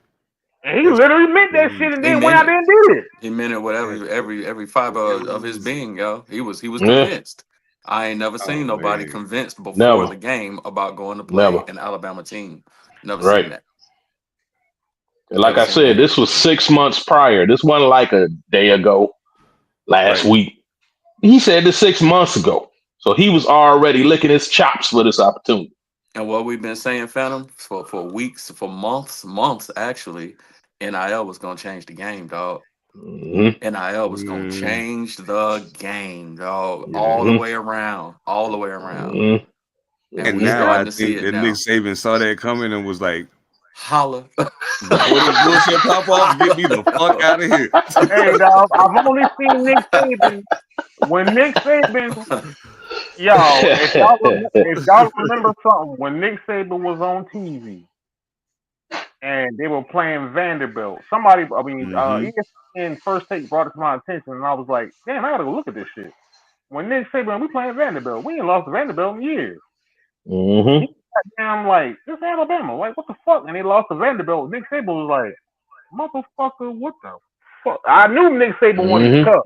[SPEAKER 4] And he
[SPEAKER 2] that's
[SPEAKER 4] literally meant that
[SPEAKER 2] crazy.
[SPEAKER 4] shit and
[SPEAKER 5] He
[SPEAKER 4] then went
[SPEAKER 5] meant
[SPEAKER 4] out
[SPEAKER 5] it.
[SPEAKER 4] there and did it.
[SPEAKER 5] He meant it with
[SPEAKER 2] That's
[SPEAKER 5] every fiber of his
[SPEAKER 2] crazy.
[SPEAKER 5] being, yo. He was
[SPEAKER 3] Yeah.
[SPEAKER 5] convinced. I ain't never
[SPEAKER 2] Oh
[SPEAKER 5] seen nobody
[SPEAKER 2] man.
[SPEAKER 5] convinced before
[SPEAKER 3] Never.
[SPEAKER 5] the game about going to play
[SPEAKER 3] Never.
[SPEAKER 5] an Alabama team. Never seen
[SPEAKER 3] Right.
[SPEAKER 5] that.
[SPEAKER 3] And like
[SPEAKER 5] Never
[SPEAKER 3] I
[SPEAKER 5] seen
[SPEAKER 3] said,
[SPEAKER 5] that.
[SPEAKER 3] this was 6 months prior. This wasn't like a day ago, last
[SPEAKER 2] Right.
[SPEAKER 3] week. He said this 6 months ago. So he was already licking his chops for this opportunity.
[SPEAKER 5] And what we've been saying, Phantom, for weeks, for months actually, NIL was gonna change the game, dog.
[SPEAKER 3] Hmm.
[SPEAKER 5] NIL was gonna
[SPEAKER 2] Mm,
[SPEAKER 5] change the game, dog,
[SPEAKER 2] yeah.
[SPEAKER 5] all the
[SPEAKER 3] Hmm.
[SPEAKER 5] way around, all the way around.
[SPEAKER 3] Hmm.
[SPEAKER 5] And
[SPEAKER 2] And
[SPEAKER 5] we
[SPEAKER 2] now I
[SPEAKER 5] starting to
[SPEAKER 2] think
[SPEAKER 5] see it
[SPEAKER 2] that Nick
[SPEAKER 5] now.
[SPEAKER 2] Saban saw that coming and was like,
[SPEAKER 5] Holla.
[SPEAKER 2] before this bullshit pop off, get me the fuck out of here.
[SPEAKER 4] Hey, dog, I've only seen Nick Saban when Nick Saban, y'all, if y'all remember something, when Nick Saban was on TV and they were playing Vanderbilt,
[SPEAKER 2] Mm-hmm.
[SPEAKER 4] ESPN First Take brought it to my attention, and I was like, damn, I gotta go look at this shit. When Nick Saban, we playing Vanderbilt, we ain't lost to Vanderbilt in years.
[SPEAKER 3] Hmm.
[SPEAKER 4] He got down like, this Alabama, like what the fuck? And they lost to Vanderbilt. Nick Saban was like, motherfucker, what the fuck? I knew Nick Saban wanted to
[SPEAKER 3] Hmm.
[SPEAKER 4] cut.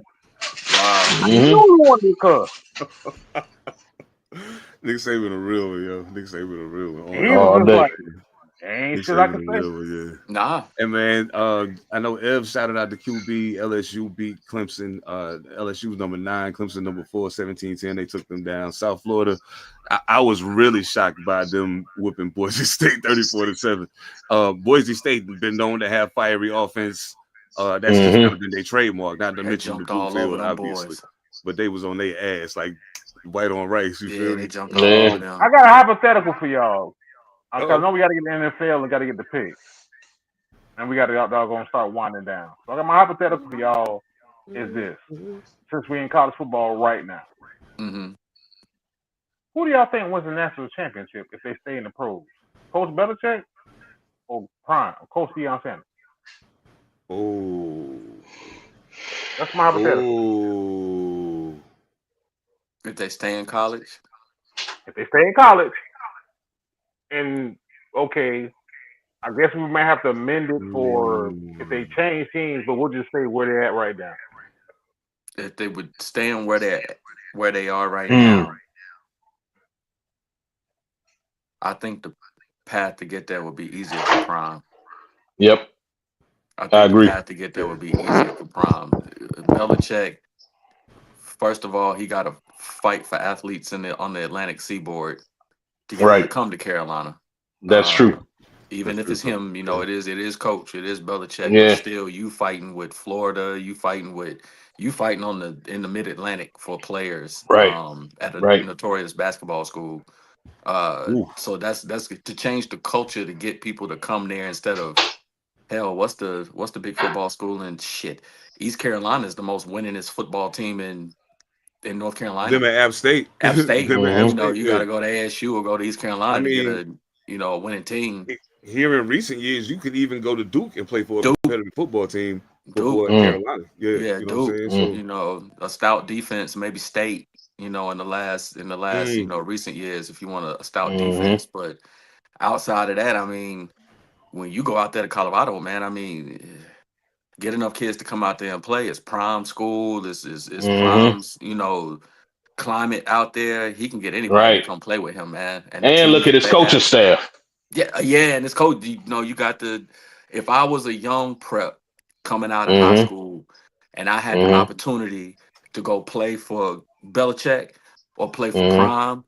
[SPEAKER 5] Wow.
[SPEAKER 4] I
[SPEAKER 3] Hmm.
[SPEAKER 4] knew he wanted to cut.
[SPEAKER 2] Nick Saban a real one, yo. Nick Saban a real one.
[SPEAKER 4] He
[SPEAKER 2] On
[SPEAKER 4] was
[SPEAKER 3] All
[SPEAKER 4] just
[SPEAKER 3] day.
[SPEAKER 4] like, ain't
[SPEAKER 2] Nick
[SPEAKER 4] shit I
[SPEAKER 2] Saban
[SPEAKER 4] can
[SPEAKER 2] a
[SPEAKER 4] say.
[SPEAKER 2] real one, yeah.
[SPEAKER 5] Nah.
[SPEAKER 2] And man, I know Ev shouted out the QB. LSU beat Clemson. LSU was number 9, Clemson number 4, 17-10. They took them down. South Florida, I was really shocked by them whooping Boise State 34-7. Boise State been known to have fiery offense. That's just
[SPEAKER 3] Hmm.
[SPEAKER 2] kind of been their trademark. Not to
[SPEAKER 5] They
[SPEAKER 2] mention the
[SPEAKER 5] jumped
[SPEAKER 2] Duke
[SPEAKER 5] all over
[SPEAKER 2] field,
[SPEAKER 5] them
[SPEAKER 2] obviously,
[SPEAKER 5] boys.
[SPEAKER 2] but they was on their ass like white on rice. You
[SPEAKER 5] Yeah,
[SPEAKER 2] feel
[SPEAKER 5] they
[SPEAKER 2] me?
[SPEAKER 5] jumped all
[SPEAKER 3] Yeah.
[SPEAKER 5] over
[SPEAKER 4] I
[SPEAKER 5] them.
[SPEAKER 4] got a hypothetical for y'all. Cause I
[SPEAKER 2] Oh,
[SPEAKER 4] know we gotta get the NFL and gotta get the pick. And we gotta gonna start winding down. So I got my hypothetical for y'all is this. Since we in college football right now.
[SPEAKER 5] Hmm.
[SPEAKER 4] Who do y'all think wins the national championship if they stay in the pros? Coach Belichick or Prime? Coach Deion Sanders?
[SPEAKER 2] oh,
[SPEAKER 4] That's my hypothetical.
[SPEAKER 2] oh.
[SPEAKER 5] If they stay in college,
[SPEAKER 4] If they stay in college, and okay, I guess we might have to amend it for if they
[SPEAKER 2] Mm.
[SPEAKER 4] change teams, but we'll just say where they're at right now.
[SPEAKER 5] if they would stay in where they are right
[SPEAKER 3] Mm.
[SPEAKER 5] now, I think the path to get there would be easier for Prime.
[SPEAKER 3] Yep.
[SPEAKER 5] I
[SPEAKER 3] I
[SPEAKER 5] think the
[SPEAKER 3] agree.
[SPEAKER 5] path to get there would be easier for Prime. Belichick, first of all, he got to fight for athletes on the Atlantic Seaboard to get them to
[SPEAKER 3] Right.
[SPEAKER 5] come to Carolina.
[SPEAKER 3] That's
[SPEAKER 5] Uh,
[SPEAKER 3] true.
[SPEAKER 5] even
[SPEAKER 2] That's
[SPEAKER 5] if
[SPEAKER 2] true
[SPEAKER 5] it's
[SPEAKER 2] too.
[SPEAKER 5] him,
[SPEAKER 2] Yeah.
[SPEAKER 5] it is coach, it is Belichick, but
[SPEAKER 3] Yeah.
[SPEAKER 5] still, you fighting with Florida, you fighting in the Mid Atlantic for players
[SPEAKER 3] Right.
[SPEAKER 5] at a
[SPEAKER 3] Right.
[SPEAKER 5] notorious basketball school.
[SPEAKER 2] Ooh.
[SPEAKER 5] So that's to change the culture to get people to come there instead of hell. What's the big football school and shit? East Carolina is the most winningest football team in North
[SPEAKER 2] Them
[SPEAKER 5] Carolina.
[SPEAKER 2] at App State.
[SPEAKER 5] App State,
[SPEAKER 2] Them at App
[SPEAKER 3] Hmm.
[SPEAKER 2] State.
[SPEAKER 5] you got
[SPEAKER 2] Yeah.
[SPEAKER 5] to go to ASU or go to East
[SPEAKER 2] I
[SPEAKER 5] Carolina to get
[SPEAKER 2] mean,
[SPEAKER 5] a winning team.
[SPEAKER 2] here in recent years, you could even go to Duke and play for a
[SPEAKER 5] Duke,
[SPEAKER 2] competitive football team
[SPEAKER 5] Duke,
[SPEAKER 2] before
[SPEAKER 3] Mm.
[SPEAKER 2] Carolina. Yeah,
[SPEAKER 5] yeah,
[SPEAKER 2] you know what I'm
[SPEAKER 5] Duke.
[SPEAKER 2] saying?
[SPEAKER 3] Mm.
[SPEAKER 2] So,
[SPEAKER 5] A stout defense, maybe State. In the last
[SPEAKER 2] mm,
[SPEAKER 5] recent years, if you want a stout
[SPEAKER 3] Hmm.
[SPEAKER 5] defense, but outside of that, I mean, when you go out there to Colorado, man, I mean, get enough kids to come out there and play. It's prime school. This is
[SPEAKER 3] Mm-hmm.
[SPEAKER 5] prime, climate out there. He can get anybody to
[SPEAKER 3] Right.
[SPEAKER 5] come play with him, man. And the
[SPEAKER 3] And look at
[SPEAKER 5] teammates
[SPEAKER 3] his
[SPEAKER 5] they
[SPEAKER 3] coaching
[SPEAKER 5] have.
[SPEAKER 3] staff.
[SPEAKER 5] Yeah, and it's coach. You got the. If I was a young prep coming out of high
[SPEAKER 3] Mm-hmm.
[SPEAKER 5] school, and I had the
[SPEAKER 3] Mm-hmm.
[SPEAKER 5] opportunity to go play for Belichick or play for
[SPEAKER 3] Mm-hmm.
[SPEAKER 5] Prime,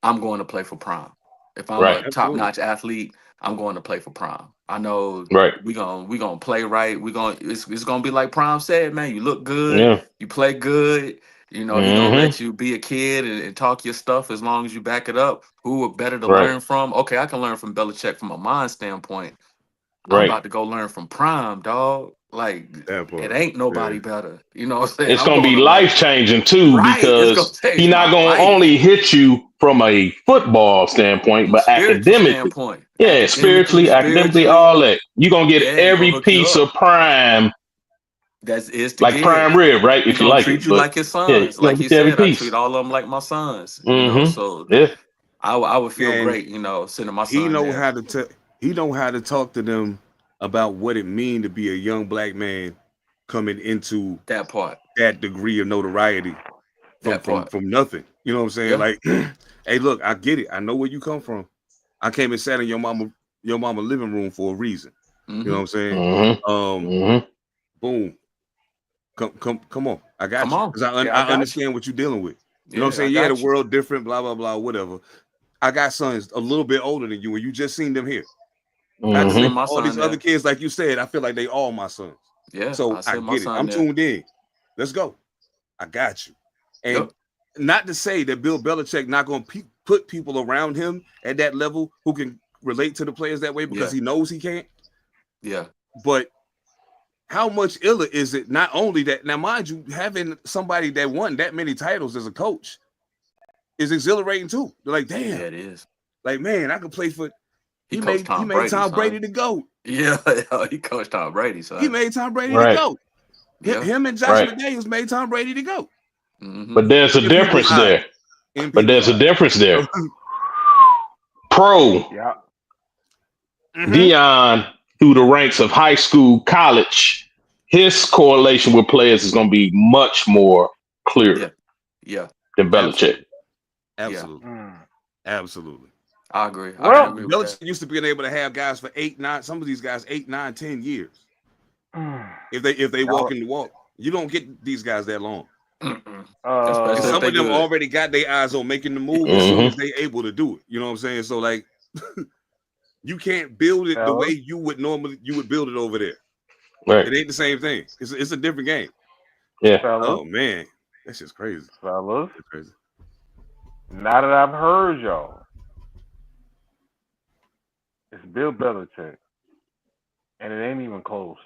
[SPEAKER 5] I'm going to play for Prime. If I'm
[SPEAKER 3] Right.
[SPEAKER 5] a top
[SPEAKER 2] Absolutely.
[SPEAKER 5] notch athlete, I'm going to play for Prime. I know
[SPEAKER 3] Right.
[SPEAKER 5] we gonna play right. It's gonna be like Prime said, man. You look good,
[SPEAKER 3] Yeah.
[SPEAKER 5] you play good. He gonna
[SPEAKER 3] Mm-hmm.
[SPEAKER 5] let you be a kid and talk your stuff as long as you back it up. Who are better to
[SPEAKER 3] Right.
[SPEAKER 5] learn from? Okay, I can learn from Belichick from a mind standpoint. I'm
[SPEAKER 3] Right.
[SPEAKER 5] about to go learn from Prime, dog. Like
[SPEAKER 2] That
[SPEAKER 5] it
[SPEAKER 2] part.
[SPEAKER 5] ain't
[SPEAKER 2] Yeah.
[SPEAKER 5] nobody better. You know what I'm saying?
[SPEAKER 3] It's
[SPEAKER 5] I'm
[SPEAKER 3] gonna
[SPEAKER 5] going
[SPEAKER 3] be
[SPEAKER 5] to learn.
[SPEAKER 3] life changing too,
[SPEAKER 5] Right. It's gonna
[SPEAKER 3] because
[SPEAKER 5] change
[SPEAKER 3] he's not
[SPEAKER 5] my
[SPEAKER 3] gonna
[SPEAKER 5] life
[SPEAKER 3] only hit you from a football standpoint,
[SPEAKER 5] from a
[SPEAKER 3] but
[SPEAKER 5] spiritual
[SPEAKER 3] academically.
[SPEAKER 5] standpoint.
[SPEAKER 3] Yeah,
[SPEAKER 5] Academically,
[SPEAKER 3] spiritually, academically, all
[SPEAKER 5] spiritually.
[SPEAKER 3] that. You're gonna get
[SPEAKER 5] Yeah, he gonna
[SPEAKER 3] every
[SPEAKER 5] hook you
[SPEAKER 3] piece
[SPEAKER 5] up.
[SPEAKER 3] of prime,
[SPEAKER 5] That's is to
[SPEAKER 3] like prime
[SPEAKER 5] give.
[SPEAKER 3] rib, right?
[SPEAKER 5] He
[SPEAKER 3] If you
[SPEAKER 5] gonna
[SPEAKER 3] like
[SPEAKER 5] treat
[SPEAKER 3] it.
[SPEAKER 5] you
[SPEAKER 3] But
[SPEAKER 5] like his
[SPEAKER 3] yeah,
[SPEAKER 5] sons.
[SPEAKER 3] you're
[SPEAKER 5] Like
[SPEAKER 3] gonna
[SPEAKER 5] he
[SPEAKER 3] get every
[SPEAKER 5] said, I treat
[SPEAKER 3] piece.
[SPEAKER 5] all of them like my sons.
[SPEAKER 3] Mm-hmm.
[SPEAKER 5] So
[SPEAKER 3] Yeah.
[SPEAKER 5] I would feel
[SPEAKER 2] And
[SPEAKER 5] great, sending my
[SPEAKER 2] he
[SPEAKER 5] son
[SPEAKER 2] know
[SPEAKER 5] there.
[SPEAKER 2] how to he know how to talk to them about what it mean to be a young black man coming into
[SPEAKER 5] That part.
[SPEAKER 2] that degree of notoriety from
[SPEAKER 5] That
[SPEAKER 2] from
[SPEAKER 5] part.
[SPEAKER 2] from nothing. You know what I'm saying?
[SPEAKER 5] Yeah.
[SPEAKER 2] Like, hey, look, I get it. I know where you come from. I came and sat in your mama living room for a reason. You know what
[SPEAKER 5] Mm-hmm.
[SPEAKER 2] I'm saying?
[SPEAKER 3] Mm-hmm.
[SPEAKER 2] Um,
[SPEAKER 3] Mm-hmm.
[SPEAKER 2] boom. Come on. I got
[SPEAKER 5] Come
[SPEAKER 2] you.
[SPEAKER 5] on.
[SPEAKER 2] Because
[SPEAKER 5] Yeah, I
[SPEAKER 2] I
[SPEAKER 5] got you.
[SPEAKER 2] understand what you're dealing with. You know what I'm
[SPEAKER 5] Yeah, I
[SPEAKER 2] saying? Yeah, the
[SPEAKER 5] got you.
[SPEAKER 2] world different, blah, blah, blah, whatever. I got sons a little bit older than you, and you just seen them here.
[SPEAKER 5] I
[SPEAKER 2] Not to
[SPEAKER 5] can
[SPEAKER 2] say
[SPEAKER 5] send
[SPEAKER 3] Mm-hmm.
[SPEAKER 5] my
[SPEAKER 2] all these
[SPEAKER 5] son
[SPEAKER 2] other
[SPEAKER 5] there.
[SPEAKER 2] kids, like you said, I feel like they all my sons.
[SPEAKER 5] Yeah,
[SPEAKER 2] So
[SPEAKER 5] I
[SPEAKER 2] I
[SPEAKER 5] send my
[SPEAKER 2] get it.
[SPEAKER 5] son
[SPEAKER 2] I'm
[SPEAKER 5] there.
[SPEAKER 2] tuned in. Let's go. I got you. And
[SPEAKER 5] Yep.
[SPEAKER 2] not to say that Bill Belichick not going to put people around him at that level who can relate to the players that way, because
[SPEAKER 5] Yeah.
[SPEAKER 2] he knows he can't.
[SPEAKER 5] Yeah.
[SPEAKER 2] But how much iller is it? Not only that, now mind you, having somebody that won that many titles as a coach is exhilarating too. They're like, damn,
[SPEAKER 5] Yeah, it is.
[SPEAKER 2] like man, I could play for.
[SPEAKER 5] He coached
[SPEAKER 2] He
[SPEAKER 5] Tom
[SPEAKER 2] made
[SPEAKER 5] Brady,
[SPEAKER 2] Tom Brady
[SPEAKER 5] son.
[SPEAKER 2] to go.
[SPEAKER 5] Yeah, he coached Tom Brady,
[SPEAKER 2] He
[SPEAKER 5] son.
[SPEAKER 2] made Tom Brady to
[SPEAKER 3] Right.
[SPEAKER 2] go.
[SPEAKER 5] Yeah.
[SPEAKER 2] Him and Josh
[SPEAKER 3] Right.
[SPEAKER 2] McDaniels made Tom Brady to go
[SPEAKER 5] Mm-hmm.
[SPEAKER 3] But there's a
[SPEAKER 2] in people's
[SPEAKER 3] difference
[SPEAKER 2] eyes.
[SPEAKER 3] there.
[SPEAKER 2] In
[SPEAKER 3] But
[SPEAKER 2] people's
[SPEAKER 3] there's a
[SPEAKER 2] eyes.
[SPEAKER 3] difference there.
[SPEAKER 2] So,
[SPEAKER 3] Pro
[SPEAKER 4] Yeah.
[SPEAKER 2] mhm.
[SPEAKER 3] Dion through the ranks of high school, college, his correlation with players is going to be much more clear
[SPEAKER 5] Yeah. Yeah.
[SPEAKER 3] than Belichick.
[SPEAKER 2] Absolutely.
[SPEAKER 5] Yeah.
[SPEAKER 2] Absolutely. Absolutely.
[SPEAKER 5] I agree. I can
[SPEAKER 4] Well,
[SPEAKER 5] agree with that.
[SPEAKER 2] Belichick used to being able to have guys for 8, 9, some of these guys 8, 9, 10 years. If they walk
[SPEAKER 4] y'all,
[SPEAKER 2] in the walk. You don't get these guys that long.
[SPEAKER 5] Mm-mm.
[SPEAKER 2] And
[SPEAKER 5] Especially if
[SPEAKER 2] some
[SPEAKER 4] uh,
[SPEAKER 5] they
[SPEAKER 2] of them
[SPEAKER 5] good.
[SPEAKER 2] already got their eyes on making the move as soon
[SPEAKER 3] Mm-hmm.
[SPEAKER 2] as they able to do it. You know what I'm saying? So like you can't build it the way
[SPEAKER 4] fellas,
[SPEAKER 2] you would build it over there.
[SPEAKER 3] Right.
[SPEAKER 2] It ain't the same thing. It's a different game.
[SPEAKER 3] Yeah.
[SPEAKER 4] fellas,
[SPEAKER 2] Oh man, that's just crazy.
[SPEAKER 4] fellas.
[SPEAKER 2] That's crazy.
[SPEAKER 4] Now that I've heard y'all, it's Bill Belichick, and it ain't even close.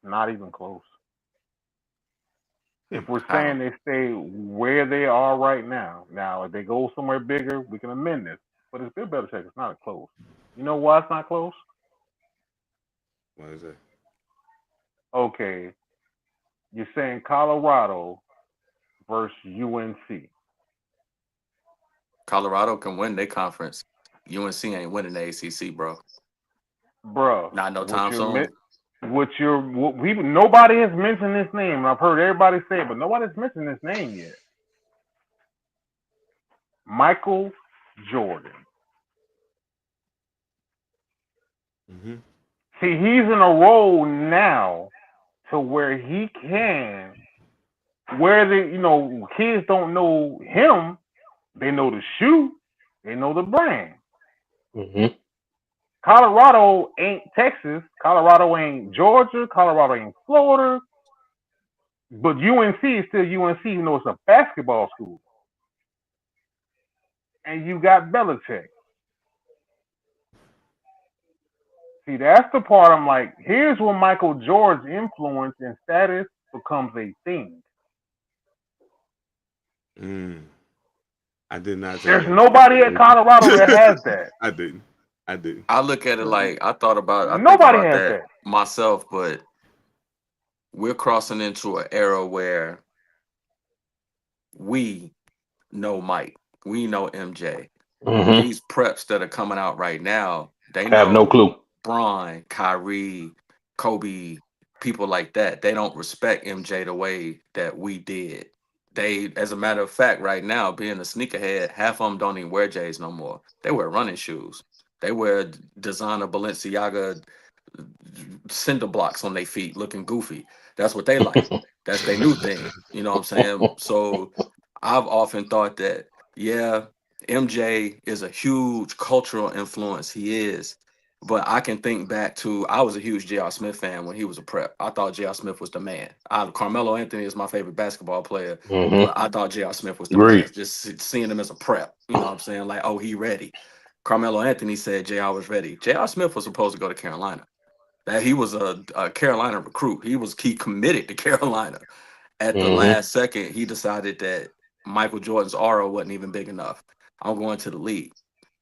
[SPEAKER 4] Not even close. If we're
[SPEAKER 5] How?
[SPEAKER 4] saying they stay where they are right now, now if they go somewhere bigger, we can amend this. But it's Bill Belichick. It's not close. You know why it's not close?
[SPEAKER 2] What is that?
[SPEAKER 4] Okay, you're saying Colorado versus UNC,
[SPEAKER 5] Colorado can win their conference. UNC ain't winning the ACC, bro.
[SPEAKER 4] bruh.
[SPEAKER 5] Not no
[SPEAKER 4] What
[SPEAKER 5] time
[SPEAKER 4] you're
[SPEAKER 5] soon.
[SPEAKER 4] nobody has mentioned this name. And I've heard everybody say it, but nobody's mentioned this name yet. Michael Jordan.
[SPEAKER 2] Mm-hmm.
[SPEAKER 4] See, he's in a role now to where he can, where kids don't know him, they know the shoe, they know the brand.
[SPEAKER 3] Mm-hmm.
[SPEAKER 4] Colorado ain't Texas, Colorado ain't Georgia, Colorado ain't Florida, but UNC is still UNC. It's a basketball school, and you got Belichick. See, that's the part I'm like, here's where Michael Jordan's influence and status becomes a thing.
[SPEAKER 2] Mm. I did not take
[SPEAKER 4] There's
[SPEAKER 2] that into
[SPEAKER 4] nobody at
[SPEAKER 2] consideration.
[SPEAKER 4] Colorado that has that.
[SPEAKER 2] I didn't. I didn't.
[SPEAKER 5] I look at it like I think
[SPEAKER 4] Nobody
[SPEAKER 5] about
[SPEAKER 4] has
[SPEAKER 5] that
[SPEAKER 4] that.
[SPEAKER 5] myself, but we're crossing into an era where we know Mike, we know MJ.
[SPEAKER 3] Mm-hmm.
[SPEAKER 5] These preps that are coming out right now, they
[SPEAKER 3] Have no
[SPEAKER 5] know
[SPEAKER 3] clue.
[SPEAKER 5] Bron, Kyrie, Kobe, people like that, they don't respect MJ the way that we did. They, as a matter of fact, right now, being a sneakerhead, half of them don't even wear J's no more. They wear running shoes. They wear designer Balenciaga cinder blocks on their feet looking goofy. That's what they like. That's their new thing. You know what I'm saying? So I've often thought that, yeah, MJ is a huge cultural influence. He is. But I can think back to, I was a huge J.R. Smith fan when he was a prep. I thought J.R. Smith was the man. Carmelo Anthony is my favorite basketball player, but I thought J.R. Smith was the
[SPEAKER 3] Agree.
[SPEAKER 5] man. Just seeing him as a prep, you know what I'm saying? Like, oh, he ready. Carmelo Anthony said J.R. was ready. J.R. Smith was supposed to go to Carolina. That he was a Carolina recruit. He committed to Carolina. At the last second, he decided that Michael Jordan's aura wasn't even big enough. I'm going to the league.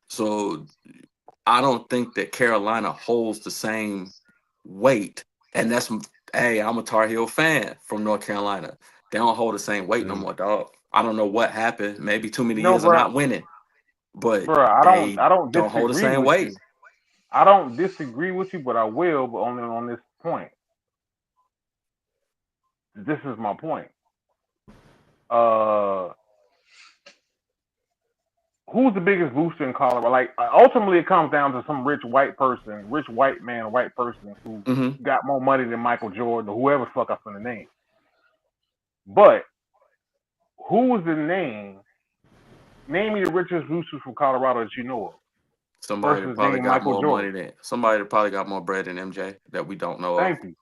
[SPEAKER 5] So I don't think that Carolina holds the same weight. And that's, hey, I'm a Tar Heel fan from North Carolina. They don't hold the same weight no more, dog. I don't know what happened. Maybe too many
[SPEAKER 4] No,
[SPEAKER 5] years of
[SPEAKER 4] bro.
[SPEAKER 5] not winning, but
[SPEAKER 4] Bro, I
[SPEAKER 5] they
[SPEAKER 4] don't
[SPEAKER 5] don't hold the
[SPEAKER 4] disagree
[SPEAKER 5] same
[SPEAKER 4] with
[SPEAKER 5] weight.
[SPEAKER 4] you. I don't disagree with you, but I will, but only on this point. This is my point. Who's the biggest booster in Colorado? Like, ultimately, it comes down to some rich white person who got more money than Michael Jordan or whoever the fuck I'm finna name. But who was the name? Name me the richest boosters from Colorado that you know of.
[SPEAKER 5] Somebody that
[SPEAKER 4] Versus
[SPEAKER 5] probably
[SPEAKER 4] name
[SPEAKER 5] got
[SPEAKER 4] Michael
[SPEAKER 5] more
[SPEAKER 4] Jordan.
[SPEAKER 5] money than somebody that probably got more bread than MJ that we don't know of.
[SPEAKER 4] Thank you.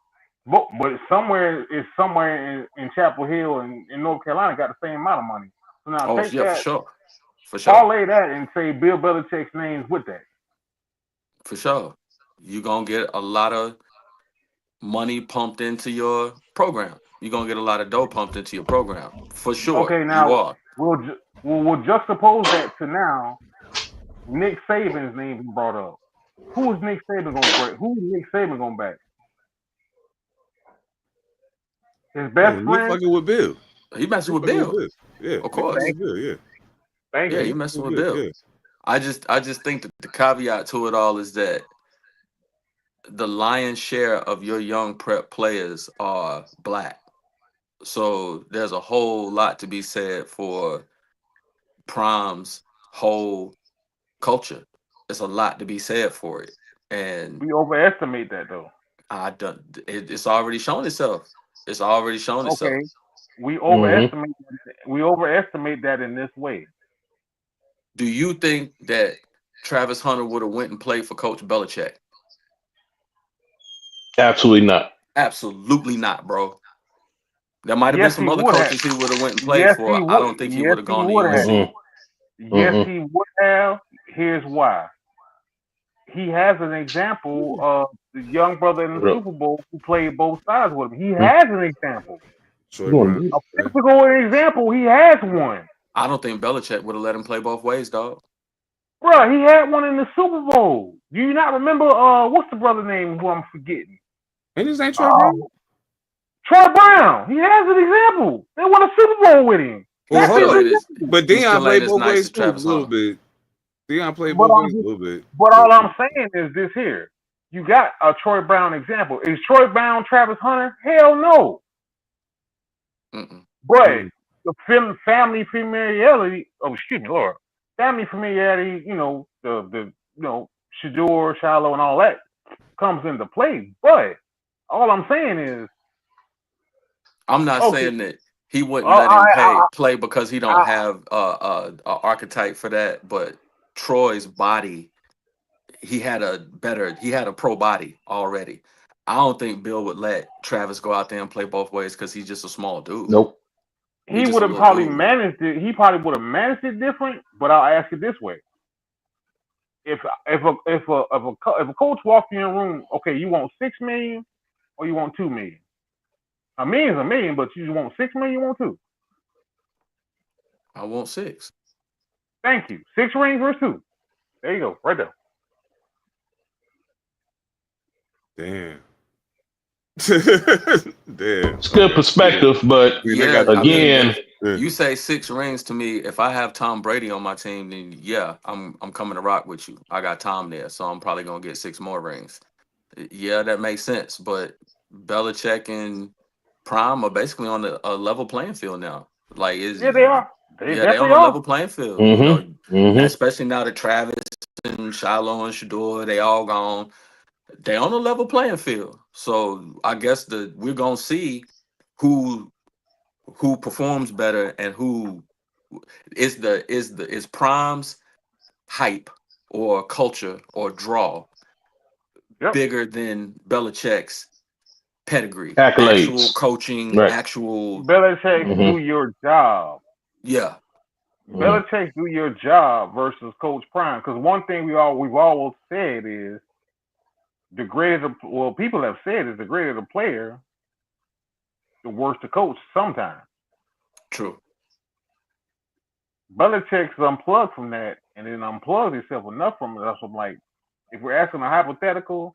[SPEAKER 4] But somewhere in Chapel Hill in North Carolina got the same amount of money. So now take
[SPEAKER 5] yeah,
[SPEAKER 4] that,
[SPEAKER 5] for sure,
[SPEAKER 4] parlay that, and say Bill Belichick's names with that.
[SPEAKER 5] for sure. You're gonna get a lot of money pumped into your program. You're gonna get a lot of dough pumped into your program, for sure.
[SPEAKER 4] Okay,
[SPEAKER 5] You
[SPEAKER 4] now
[SPEAKER 5] are.
[SPEAKER 4] we'll juxtapose that to now Nick Saban's name being brought up. Who is Nick Saban gonna break? Who is Nick Saban gonna back? His best
[SPEAKER 2] Nick
[SPEAKER 4] friend?
[SPEAKER 2] fucking with Bill.
[SPEAKER 5] He messing with
[SPEAKER 2] Fucking with
[SPEAKER 5] Bill,
[SPEAKER 2] Bill. Yeah,
[SPEAKER 5] of
[SPEAKER 2] Nick
[SPEAKER 5] course.
[SPEAKER 2] fucking with Bill. Yeah,
[SPEAKER 4] Thank
[SPEAKER 5] Yeah,
[SPEAKER 4] you.
[SPEAKER 5] he messing with
[SPEAKER 2] Bill.
[SPEAKER 5] Bill.
[SPEAKER 2] Yeah.
[SPEAKER 5] I just think that the caveat to it all is that the lion's share of your young prep players are black. So there's a whole lot to be said for Prom's whole culture. There's a lot to be said for it. And
[SPEAKER 4] We overestimate that though.
[SPEAKER 5] it's already shown itself. It's already shown itself.
[SPEAKER 4] Okay. We overestimate that in this way.
[SPEAKER 5] Do you think that Travis Hunter would have went and played for Coach Belichick?
[SPEAKER 3] Absolutely not.
[SPEAKER 5] Absolutely not, bro. There might have been
[SPEAKER 4] Yes,
[SPEAKER 5] some
[SPEAKER 4] he
[SPEAKER 5] other
[SPEAKER 4] would have.
[SPEAKER 5] coaches he would have went and played
[SPEAKER 4] Yes,
[SPEAKER 5] for.
[SPEAKER 4] he
[SPEAKER 5] I
[SPEAKER 4] would.
[SPEAKER 5] don't think he
[SPEAKER 4] Yes,
[SPEAKER 5] would have
[SPEAKER 4] he
[SPEAKER 5] gone to
[SPEAKER 4] would have.
[SPEAKER 5] UNC.
[SPEAKER 4] Yes, he would have. Here's why. He has an example of the young brother in the Super Bowl who played both sides with him. He has an example.
[SPEAKER 2] Troy Brown.
[SPEAKER 4] A physical example. He has one.
[SPEAKER 5] I don't think Belichick would have let him play both ways, dog.
[SPEAKER 4] Bro, he had one in the Super Bowl. Do you not remember? What's the brother name who I'm forgetting?
[SPEAKER 2] Ain't his name Troy Brown?
[SPEAKER 4] Troy Brown. He has an example. They won a Super Bowl with him.
[SPEAKER 2] Well, hold on. But
[SPEAKER 5] He
[SPEAKER 2] Deion
[SPEAKER 5] still
[SPEAKER 2] played
[SPEAKER 5] ain't as
[SPEAKER 2] both
[SPEAKER 5] nice
[SPEAKER 2] ways
[SPEAKER 5] as
[SPEAKER 2] too, a
[SPEAKER 5] Travis
[SPEAKER 2] little
[SPEAKER 5] Hunter.
[SPEAKER 2] bit. Deion played both ways a little bit.
[SPEAKER 4] But all I'm saying is this here. You got a Troy Brown example. Is Troy Brown Travis Hunter? Hell no. But the family familiarity, Lord. Family familiarity, the Shador, Shiloh, and all that comes into play. But all I'm saying is,
[SPEAKER 5] I'm not saying that he wouldn't let him play because he don't have a archetype for that. But Troy's body, he had a pro body already. I don't think Bill would let Travis go out there and play both ways because he's just a small dude.
[SPEAKER 3] Nope.
[SPEAKER 4] He would have probably managed it. He probably would have managed it different. But I'll ask it this way: if a coach walked in your room, okay, you want $6 million or you want $2 million? $1 million is $1 million, but you want $6 million, you want 2?
[SPEAKER 5] I want 6.
[SPEAKER 4] Thank you. 6 rings versus 2. There you go, right there.
[SPEAKER 2] Damn. Damn.
[SPEAKER 3] It's good perspective, but again,
[SPEAKER 5] You say 6 rings to me. If I have Tom Brady on my team, then yeah, I'm coming to rock with you. I got Tom there, so I'm probably gonna get 6 more rings. Yeah, that makes sense. But Belichick and Prime are basically on a level playing field now. Like
[SPEAKER 4] Yeah, they are. They
[SPEAKER 5] they on
[SPEAKER 4] definitely
[SPEAKER 5] a
[SPEAKER 4] are.
[SPEAKER 5] level playing field.
[SPEAKER 3] Mm-hmm. Mm-hmm.
[SPEAKER 5] Especially now that Travis and Shiloh and Shador, they all gone. They on a level playing field. So I guess we're gonna see who performs better and who is Prime's hype or culture or draw
[SPEAKER 4] Yep.
[SPEAKER 5] bigger than Belichick's pedigree, actual
[SPEAKER 3] Accolades.
[SPEAKER 5] coaching,
[SPEAKER 3] Right.
[SPEAKER 5] actual
[SPEAKER 4] Belichick, do
[SPEAKER 3] Mm-hmm.
[SPEAKER 4] your job.
[SPEAKER 5] yeah.
[SPEAKER 3] Mm-hmm.
[SPEAKER 4] Belichick, do your job versus Coach Prime. Because one thing we've always said is the greater people have said is the greater the player, the worse the coach. Sometimes
[SPEAKER 5] True.
[SPEAKER 4] Belichick's unplugged from that, and then unplugged himself enough from it. That's what I'm like. If we're asking a hypothetical,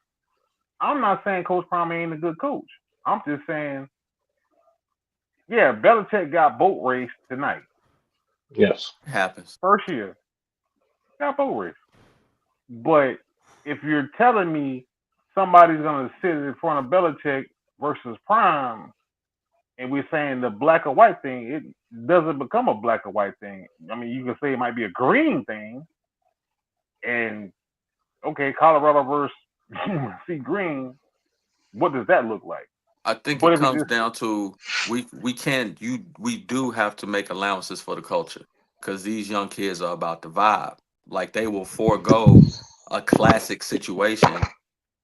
[SPEAKER 4] I'm not saying Coach Prime ain't a good coach. I'm just saying, yeah, Belichick got boat raced tonight.
[SPEAKER 3] Yes.
[SPEAKER 5] Happens.
[SPEAKER 4] First year, got boat raced. But if you're telling me somebody's going to sit in front of Belichick versus Prime, and we're saying the black or white thing, it doesn't become a black or white thing. I mean, you can say it might be a green thing, and okay, Colorado versus see Green, what does that look like?
[SPEAKER 5] I think
[SPEAKER 4] But
[SPEAKER 5] it
[SPEAKER 4] if it's
[SPEAKER 5] comes
[SPEAKER 4] just
[SPEAKER 5] down to we can't we do have to make allowances for the culture because these young kids are about the vibe. Like they will forego a classic situation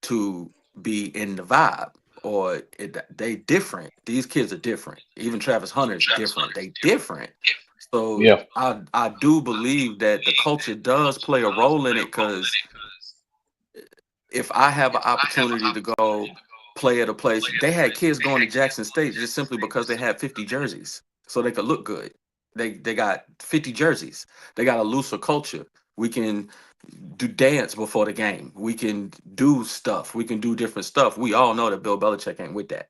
[SPEAKER 5] to be in the vibe or they different. These kids are different. Even Travis Hunter is different. They different. So
[SPEAKER 3] Yeah.
[SPEAKER 5] I do believe that the culture does play a role in it because if I have an opportunity to go play at a place, they had kids going to Jackson State just simply because they had 50 jerseys, so they could look good. They got 50 jerseys. They got a looser culture. We can do dance before the game. We can do stuff. We can do different stuff. We all know that Bill Belichick ain't with that.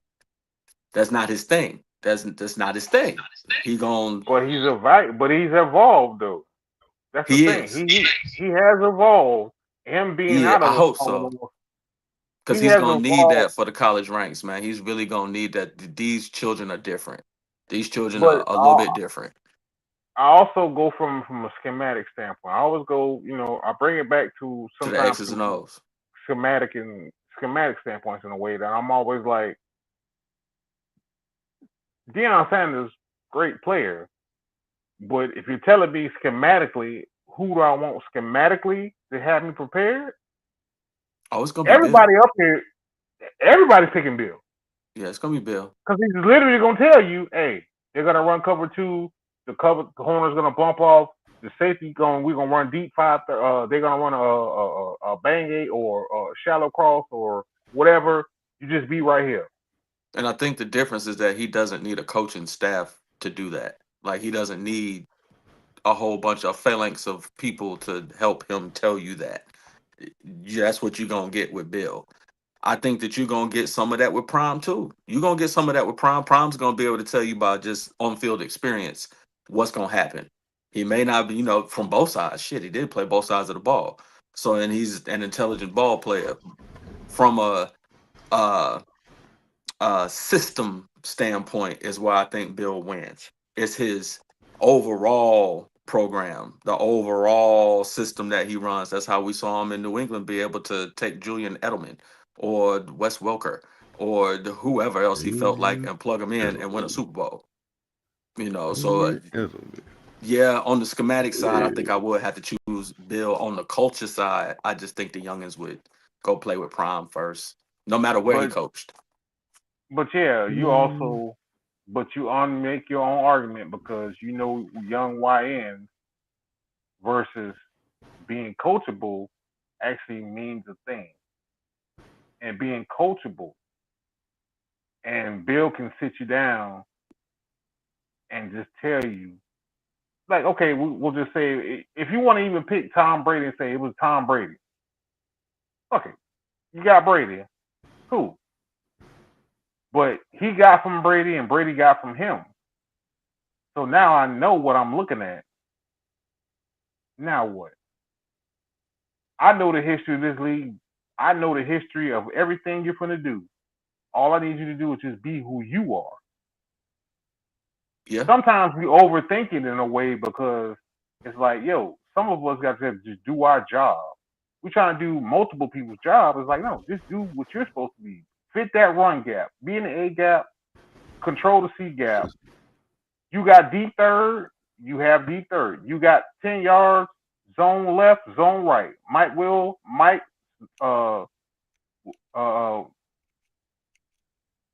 [SPEAKER 5] That's not his thing. That's not his thing. He gon'
[SPEAKER 4] but he's evolved though. That's the
[SPEAKER 5] he
[SPEAKER 4] thing.
[SPEAKER 5] is.
[SPEAKER 4] He has evolved. Him being
[SPEAKER 5] Yeah,
[SPEAKER 4] out
[SPEAKER 5] I
[SPEAKER 4] of the
[SPEAKER 5] hope so.
[SPEAKER 4] Commonwealth,
[SPEAKER 5] Because
[SPEAKER 4] he
[SPEAKER 5] he's
[SPEAKER 4] has
[SPEAKER 5] gonna need
[SPEAKER 4] evolved.
[SPEAKER 5] that for the college ranks, man. He's really gonna need that. These children are different. These children are
[SPEAKER 4] But
[SPEAKER 5] a little bit different
[SPEAKER 4] I also go from a schematic standpoint. I always go, I bring it back to
[SPEAKER 5] to the
[SPEAKER 4] sometimes
[SPEAKER 5] X's and
[SPEAKER 4] to
[SPEAKER 5] O's.
[SPEAKER 4] schematic standpoints in a way that I'm always like, Deion Sanders, great player, but if you're telling me schematically, who do I want schematically to have me prepared?
[SPEAKER 5] Oh, it's gonna be
[SPEAKER 4] Everybody
[SPEAKER 5] Bill.
[SPEAKER 4] up here, everybody's picking Bill
[SPEAKER 5] Yeah, it's gonna be Bill.
[SPEAKER 4] because he's literally gonna tell you, hey, they're gonna run cover two, the corner's gonna bump off, the safety we're gonna run deep five, they're gonna run a bang eight or a shallow cross or whatever. You just be right here.
[SPEAKER 5] And I think the difference is that he doesn't need a coaching staff to do that. Like he doesn't need a whole bunch of phalanx of people to help him tell you that. Yeah, that's what you're gonna get with Bill. I think that you're gonna get some of that with Prime too. You're gonna get some of that with Prime. Prime's gonna be able to tell you by just on-field experience what's gonna happen. He may not be, from both sides. Shit, he did play both sides of the ball. So, and he's an intelligent ball player. From uh system standpoint, is why I think Bill wins. It's his overall program, the overall system that he runs. That's how we saw him in New England be able to take Julian Edelman or Wes Welker or whoever else he felt like and plug him in and win a Super Bowl. So yeah, on the schematic side, I think I would have to choose Bill. On the culture side, I just think the youngins would go play with Prime first, no matter where he
[SPEAKER 4] But
[SPEAKER 5] coached.
[SPEAKER 4] but yeah, you make your own argument because young YNs versus being coachable actually means a thing. And being coachable and Bill can sit you down and just tell you, like, okay, we'll just say if you want to even pick Tom Brady and say it was Tom Brady, okay, you got Brady, cool, but he got from Brady and Brady got from him. So now I know what I'm looking at. Now what? I know the history of this league. I know the history of everything you're going to do. All I need you to do is just be who you are.
[SPEAKER 5] Yeah.
[SPEAKER 4] Sometimes we overthink it in a way because it's like, yo, some of us got to just do our job. We're trying to do multiple people's job. It's like, no, just do what you're supposed to be. Fit that run gap. Be in the A gap. Control the C gap. You got deep third. You have deep third. You got 10 yards. Zone left, zone right. Mike,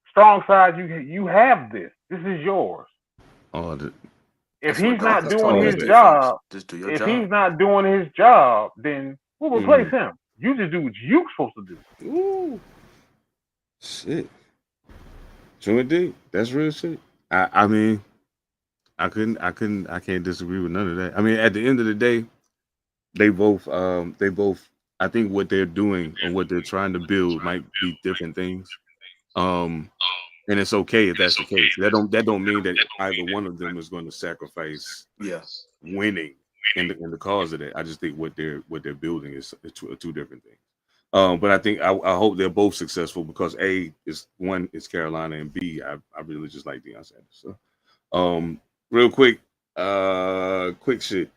[SPEAKER 4] strong side. You have this. This is yours. If he's not doing his job,
[SPEAKER 5] just do your
[SPEAKER 4] if
[SPEAKER 5] job.
[SPEAKER 4] he's not doing his job, then we'll replace him. You just do what you're supposed to do.
[SPEAKER 2] Ooh. Shit. True indeed. That's real shit. I mean, I can't disagree with none of that. I mean, at the end of the day, they both, I think what they're doing and what they're trying to build might be different things. And it's okay if that's the case. That don't mean that either one of them is going to sacrifice winning in the cause of that. I just think what they're building is two different things. But I think I hope they're both successful because A is one is Carolina and B I really just like Deion Sanders. So real quick shit.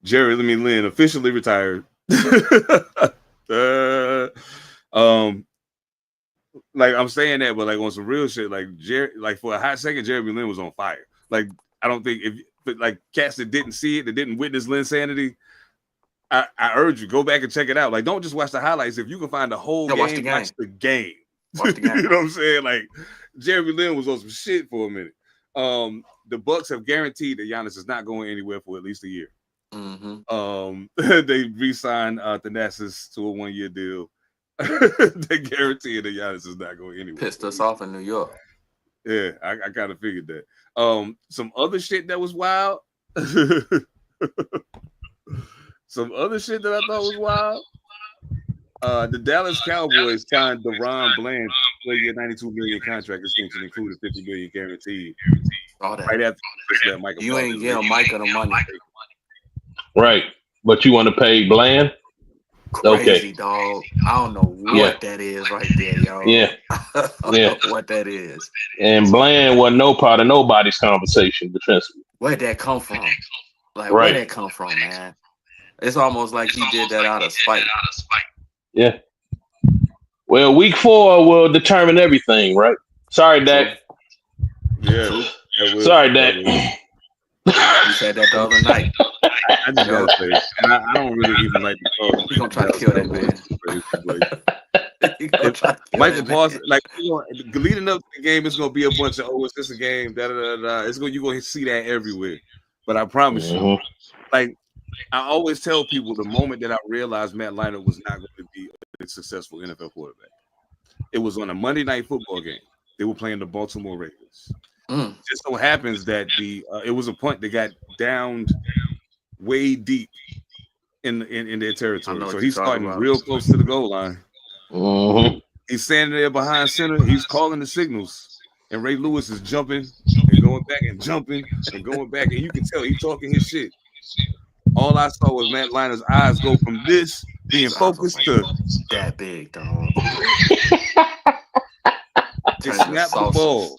[SPEAKER 2] Jerry Lynn officially retired. Like I'm saying that, but like on some real shit, like like for a hot second, Jeremy Lin was on fire. Like I don't think but like cats that didn't see it, that didn't witness Linsanity, I urge you go back and check it out. Like don't just watch the highlights. If you can find the whole game, watch the game.
[SPEAKER 5] Watch the game.
[SPEAKER 2] You know what I'm saying? Like Jeremy Lin was on some shit for a minute. The Bucks have guaranteed that Giannis is not going anywhere for at least a year. They re-signed Thanasis to a 1-year deal. They guarantee that Giannis is not going anywhere.
[SPEAKER 5] Pissed us off in New York.
[SPEAKER 2] Yeah, I kind of figured that. Some other shit that was wild. Some other shit that I thought was wild. The Dallas Cowboys signed DeRon Bland to a $92 million contract extension, including $50 million guaranteed.
[SPEAKER 5] All that.
[SPEAKER 2] Right after that, Michael.
[SPEAKER 5] You ain't getting Micah the money.
[SPEAKER 3] Right, but you want to pay Bland?
[SPEAKER 5] Crazy, dog. I don't know what that is right there, y'all.
[SPEAKER 3] Yeah.
[SPEAKER 5] I don't know what that is.
[SPEAKER 3] And Bland wasn't no part of nobody's conversation defensively.
[SPEAKER 5] Where'd that come from? Like, where'd that come from, man? It's almost like he did that out of spite.
[SPEAKER 3] Yeah. Well, week 4 will determine everything, right? Sorry, Dak.
[SPEAKER 2] Yeah.
[SPEAKER 3] Sorry, Dak.
[SPEAKER 5] You said that the other night.
[SPEAKER 2] I just gotta say, and I don't really even like the call.
[SPEAKER 5] He's gonna try to kill that man.
[SPEAKER 2] Michael Parsons, like leading up to the game, it's gonna be a bunch of it's just a game. You're gonna see that everywhere. But I promise you, like I always tell people, the moment that I realized Matt Leinart was not going to be a successful NFL quarterback, it was on a Monday Night Football game. They were playing the Baltimore Ravens. Just so happens that it was a punt that got downed way deep in their territory. So he's starting real close to the goal line. He's standing there behind center. He's calling the signals, and Ray Lewis is jumping and going back and jumping and going back, and you can tell he's talking his shit. All I saw was Matt Leinert's eyes go from this being focused to
[SPEAKER 5] that big, dog.
[SPEAKER 2] Just snap the ball.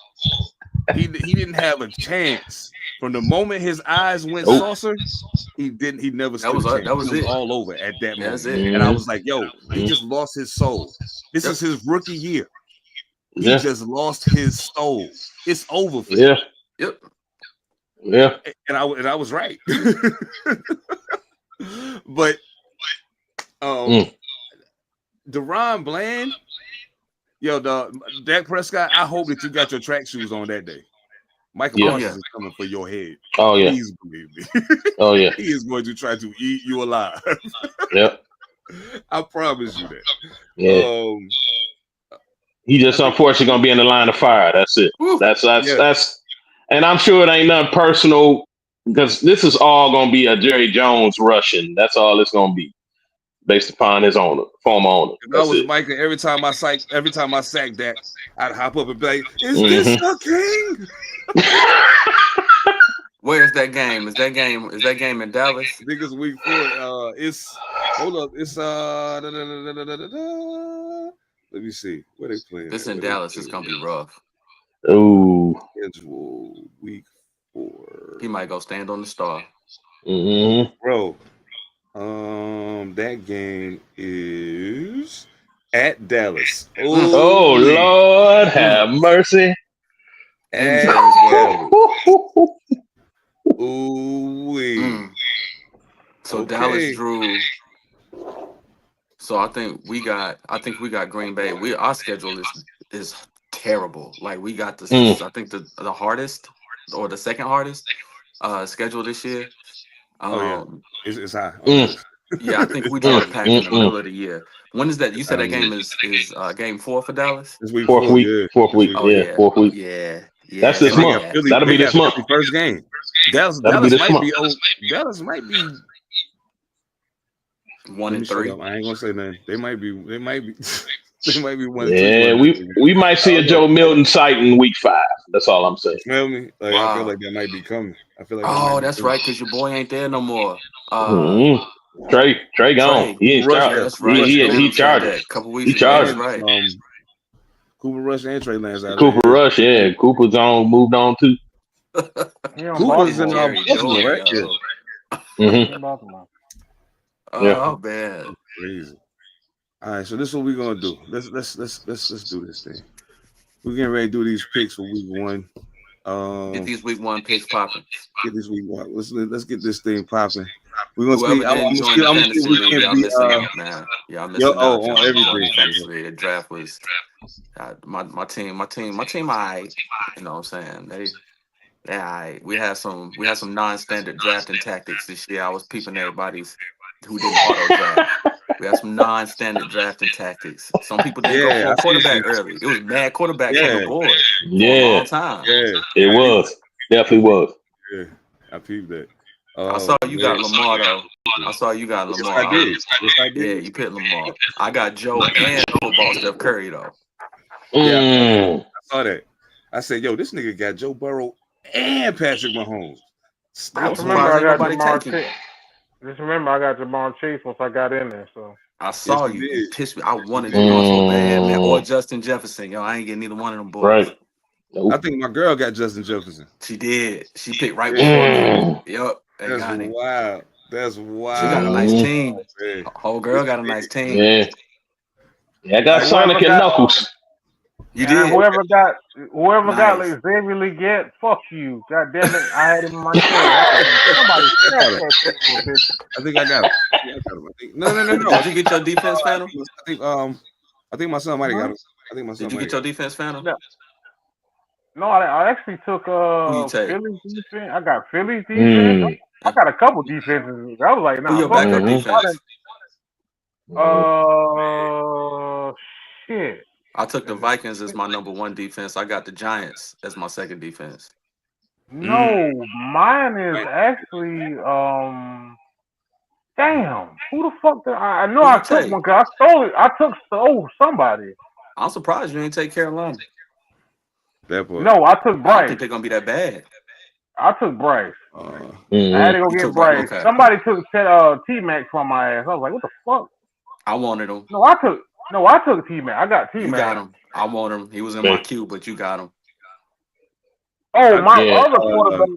[SPEAKER 2] He didn't have a chance. From the moment his eyes went saucer, he never stood a chance. That was it. All over at that moment.
[SPEAKER 5] That's it.
[SPEAKER 2] And I was like, yo, he just lost his soul. This is his rookie year. He just lost his soul. It's over for him.
[SPEAKER 5] Yep.
[SPEAKER 3] Yeah.
[SPEAKER 2] And I was right. But DeRon Bland, yo, Dak Prescott, I hope that you got your track shoes on that day. Michael Parsons is coming for your head.
[SPEAKER 3] Oh, yeah.
[SPEAKER 2] Please believe me.
[SPEAKER 3] Oh, yeah.
[SPEAKER 2] He is going to try to eat you alive.
[SPEAKER 3] Yep.
[SPEAKER 2] I promise you that.
[SPEAKER 3] Yeah. He just unfortunately going to be in the line of fire. That's it. That's and I'm sure it ain't nothing personal because this is all going to be a Jerry Jones Russian. That's all it's going to be based upon his owner, former owner.
[SPEAKER 2] If I was Micah, every time I sack that, I'd hop up and be like, is this the king?
[SPEAKER 5] Where's that game? Is that game in Dallas?
[SPEAKER 2] I think it's week 4. It's hold up. It's let me see where they playing.
[SPEAKER 5] If it's
[SPEAKER 2] At?
[SPEAKER 5] in
[SPEAKER 2] Where they
[SPEAKER 5] Dallas, it's
[SPEAKER 2] playing
[SPEAKER 5] gonna be rough.
[SPEAKER 3] Ooh.
[SPEAKER 2] Schedule week 4.
[SPEAKER 5] He might go stand on the star.
[SPEAKER 3] Mm-hmm.
[SPEAKER 2] Bro, that game is at Dallas.
[SPEAKER 3] Oh Lord, have mercy.
[SPEAKER 5] In
[SPEAKER 2] At
[SPEAKER 5] Jerrysburg.
[SPEAKER 2] Ooh-wee.
[SPEAKER 5] So
[SPEAKER 2] Okay.
[SPEAKER 5] Dallas drew. So I think we got Green Bay. Our schedule is terrible. Like we got the I think the hardest or the second hardest schedule this year.
[SPEAKER 2] It's high.
[SPEAKER 5] Yeah, I think we draw the pack in the middle of the year. When is that? You said that game is game 4 for Dallas?
[SPEAKER 2] It's week
[SPEAKER 3] Fourth
[SPEAKER 2] 4,
[SPEAKER 3] week.
[SPEAKER 2] yeah.
[SPEAKER 3] Fourth week.
[SPEAKER 5] Oh,
[SPEAKER 3] Yeah. Fourth week.
[SPEAKER 5] Yeah.
[SPEAKER 3] That's this month. That'll be this month.
[SPEAKER 2] Philly first game. Dallas
[SPEAKER 3] this
[SPEAKER 2] might
[SPEAKER 3] month.
[SPEAKER 2] be. Dallas might be
[SPEAKER 5] 1-3.
[SPEAKER 2] I ain't gonna say nothing. They might be. They might be 1-3.
[SPEAKER 3] Yeah, we might see a Joe Milton sight in week 5. That's all I'm saying.
[SPEAKER 2] Smell me? Like I feel like that might be coming. I feel like.
[SPEAKER 5] Oh, that's right, because your boy ain't there no more.
[SPEAKER 3] Trey gone. He ain't charged.
[SPEAKER 5] That's right.
[SPEAKER 3] He charged.
[SPEAKER 5] A couple weeks
[SPEAKER 3] He
[SPEAKER 5] ago.
[SPEAKER 3] charged.
[SPEAKER 5] That's right.
[SPEAKER 2] Cooper Rush and Trey Lance out.
[SPEAKER 3] Cooper Rush, yeah. Cooper's moved on too.
[SPEAKER 2] Cooper's in Baltimore, right?
[SPEAKER 3] Mm-hmm.
[SPEAKER 5] Oh man,
[SPEAKER 2] crazy. All right, so this is what we're gonna do. Let's do this thing. We're getting ready to do these picks for week 1.
[SPEAKER 5] Get these week 1 picks popping.
[SPEAKER 2] Get this week 1. Let's get this thing popping. We're gonna
[SPEAKER 5] Whoever
[SPEAKER 2] see. I'm
[SPEAKER 5] didn't join the
[SPEAKER 2] gonna
[SPEAKER 5] fantasy
[SPEAKER 2] see we
[SPEAKER 5] league,
[SPEAKER 2] can
[SPEAKER 5] y'all
[SPEAKER 2] be.
[SPEAKER 5] missing out, man. Y'all missing out.
[SPEAKER 2] On everything.
[SPEAKER 5] The fantasy league. The draft was my team. Alright. You know what I'm saying? They alright. We had some non-standard drafting tactics this year. I was peeping everybody's who didn't auto draft. We had some non-standard drafting tactics. Some people didn't go for a quarterback early. It was bad quarterbacks on the board for a long time.
[SPEAKER 2] Yeah,
[SPEAKER 3] it was. Definitely was.
[SPEAKER 2] Yeah, I peeped that.
[SPEAKER 5] I saw you got Lamar though. I saw you got Lamar.
[SPEAKER 2] Yes, I did.
[SPEAKER 5] Yeah, you picked Lamar. I got Joe and football Steph Curry though.
[SPEAKER 2] Yeah, I saw that. I said, "Yo, this nigga got Joe Burrow and Patrick Mahomes."
[SPEAKER 4] Just remember, I got Jamar Chase once I got in there. So
[SPEAKER 5] I saw you pissed me. I wanted Jamar so bad, man. Or Justin Jefferson. Yo, I ain't getting neither one of them boys.
[SPEAKER 3] Right.
[SPEAKER 2] Nope. I think my girl got Justin Jefferson.
[SPEAKER 5] She did. She picked right before me. Yep.
[SPEAKER 2] That's wild. That's wild.
[SPEAKER 5] She got a nice team. Whole girl got a nice team.
[SPEAKER 3] Yeah, I got Sonic and Knuckles.
[SPEAKER 4] You did. Whoever got like Xavier Leggett, fuck you. God damn it. I had him in my show.
[SPEAKER 2] I think I got him. No.
[SPEAKER 5] Did you get your defense panel?
[SPEAKER 2] I think my son might have got him.
[SPEAKER 5] Did you get your defense panel?
[SPEAKER 4] No, I actually took Philly's defense. I got Philly's defense. I got a couple defenses. I was like, nah.
[SPEAKER 5] Who your backup defense?
[SPEAKER 4] Shit.
[SPEAKER 5] I took the Vikings as my number 1 defense. I got the Giants as my second defense.
[SPEAKER 4] No, mine is actually damn. Who the fuck did I know I took one because I stole it. I took somebody. I'm
[SPEAKER 5] surprised you didn't take Carolina.
[SPEAKER 2] That boy.
[SPEAKER 4] No, I took Bryce.
[SPEAKER 5] I don't think they're gonna be that bad.
[SPEAKER 4] I took Bryce. I had to go get Bryce. Okay. Somebody took T-Mac from my ass. I was like, what the fuck?
[SPEAKER 5] I wanted him.
[SPEAKER 4] No, I took T-Mac. I got T-Mac.
[SPEAKER 5] You got him. I want him. He was in my queue, but you got him.
[SPEAKER 4] Oh, my other quarterback.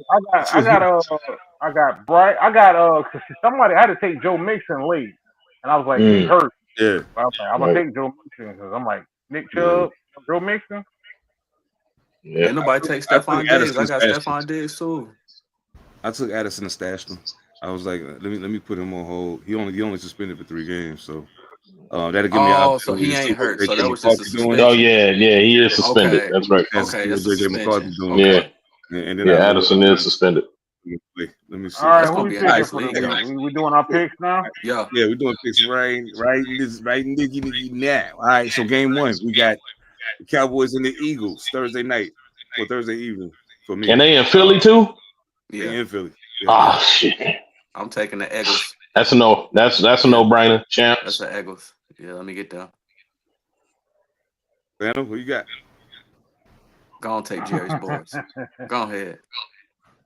[SPEAKER 4] I got Bryce. I got somebody had to take Joe Mixon late, and I was like, he hurt.
[SPEAKER 2] Yeah.
[SPEAKER 4] I was like, I'm gonna take Joe Mixon because I'm like Nick Chubb, Joe Mixon.
[SPEAKER 5] Yeah. Ain't nobody take Stephon Diggs. I got Stephon Diggs too.
[SPEAKER 2] I took Addison and stashed him. I was like, let me put him on hold. He only suspended for 3 games, so that'll give me an opportunity.
[SPEAKER 5] So he ain't hurt. So that was just a suspension.
[SPEAKER 3] Oh yeah, he is suspended.
[SPEAKER 5] Okay.
[SPEAKER 3] That's right.
[SPEAKER 5] Okay, that's a suspension.
[SPEAKER 3] Yeah. And then Addison is suspended.
[SPEAKER 2] Let me see.
[SPEAKER 4] All right, who we picking for the week? We doing our picks now?
[SPEAKER 5] Yeah,
[SPEAKER 2] we're doing picks right now. All right, so game 1, we got the Cowboys and the Eagles Thursday night or Thursday evening for me.
[SPEAKER 3] And they in Philly too?
[SPEAKER 2] Yeah, in Philly.
[SPEAKER 3] Oh shit!
[SPEAKER 5] I'm taking the Eagles.
[SPEAKER 3] That's a no. That's a no-brainer. Champs.
[SPEAKER 5] That's the Eagles. Yeah, let me get down.
[SPEAKER 2] Phantom, who you got?
[SPEAKER 5] Go on, take Jerry's boys. Go ahead.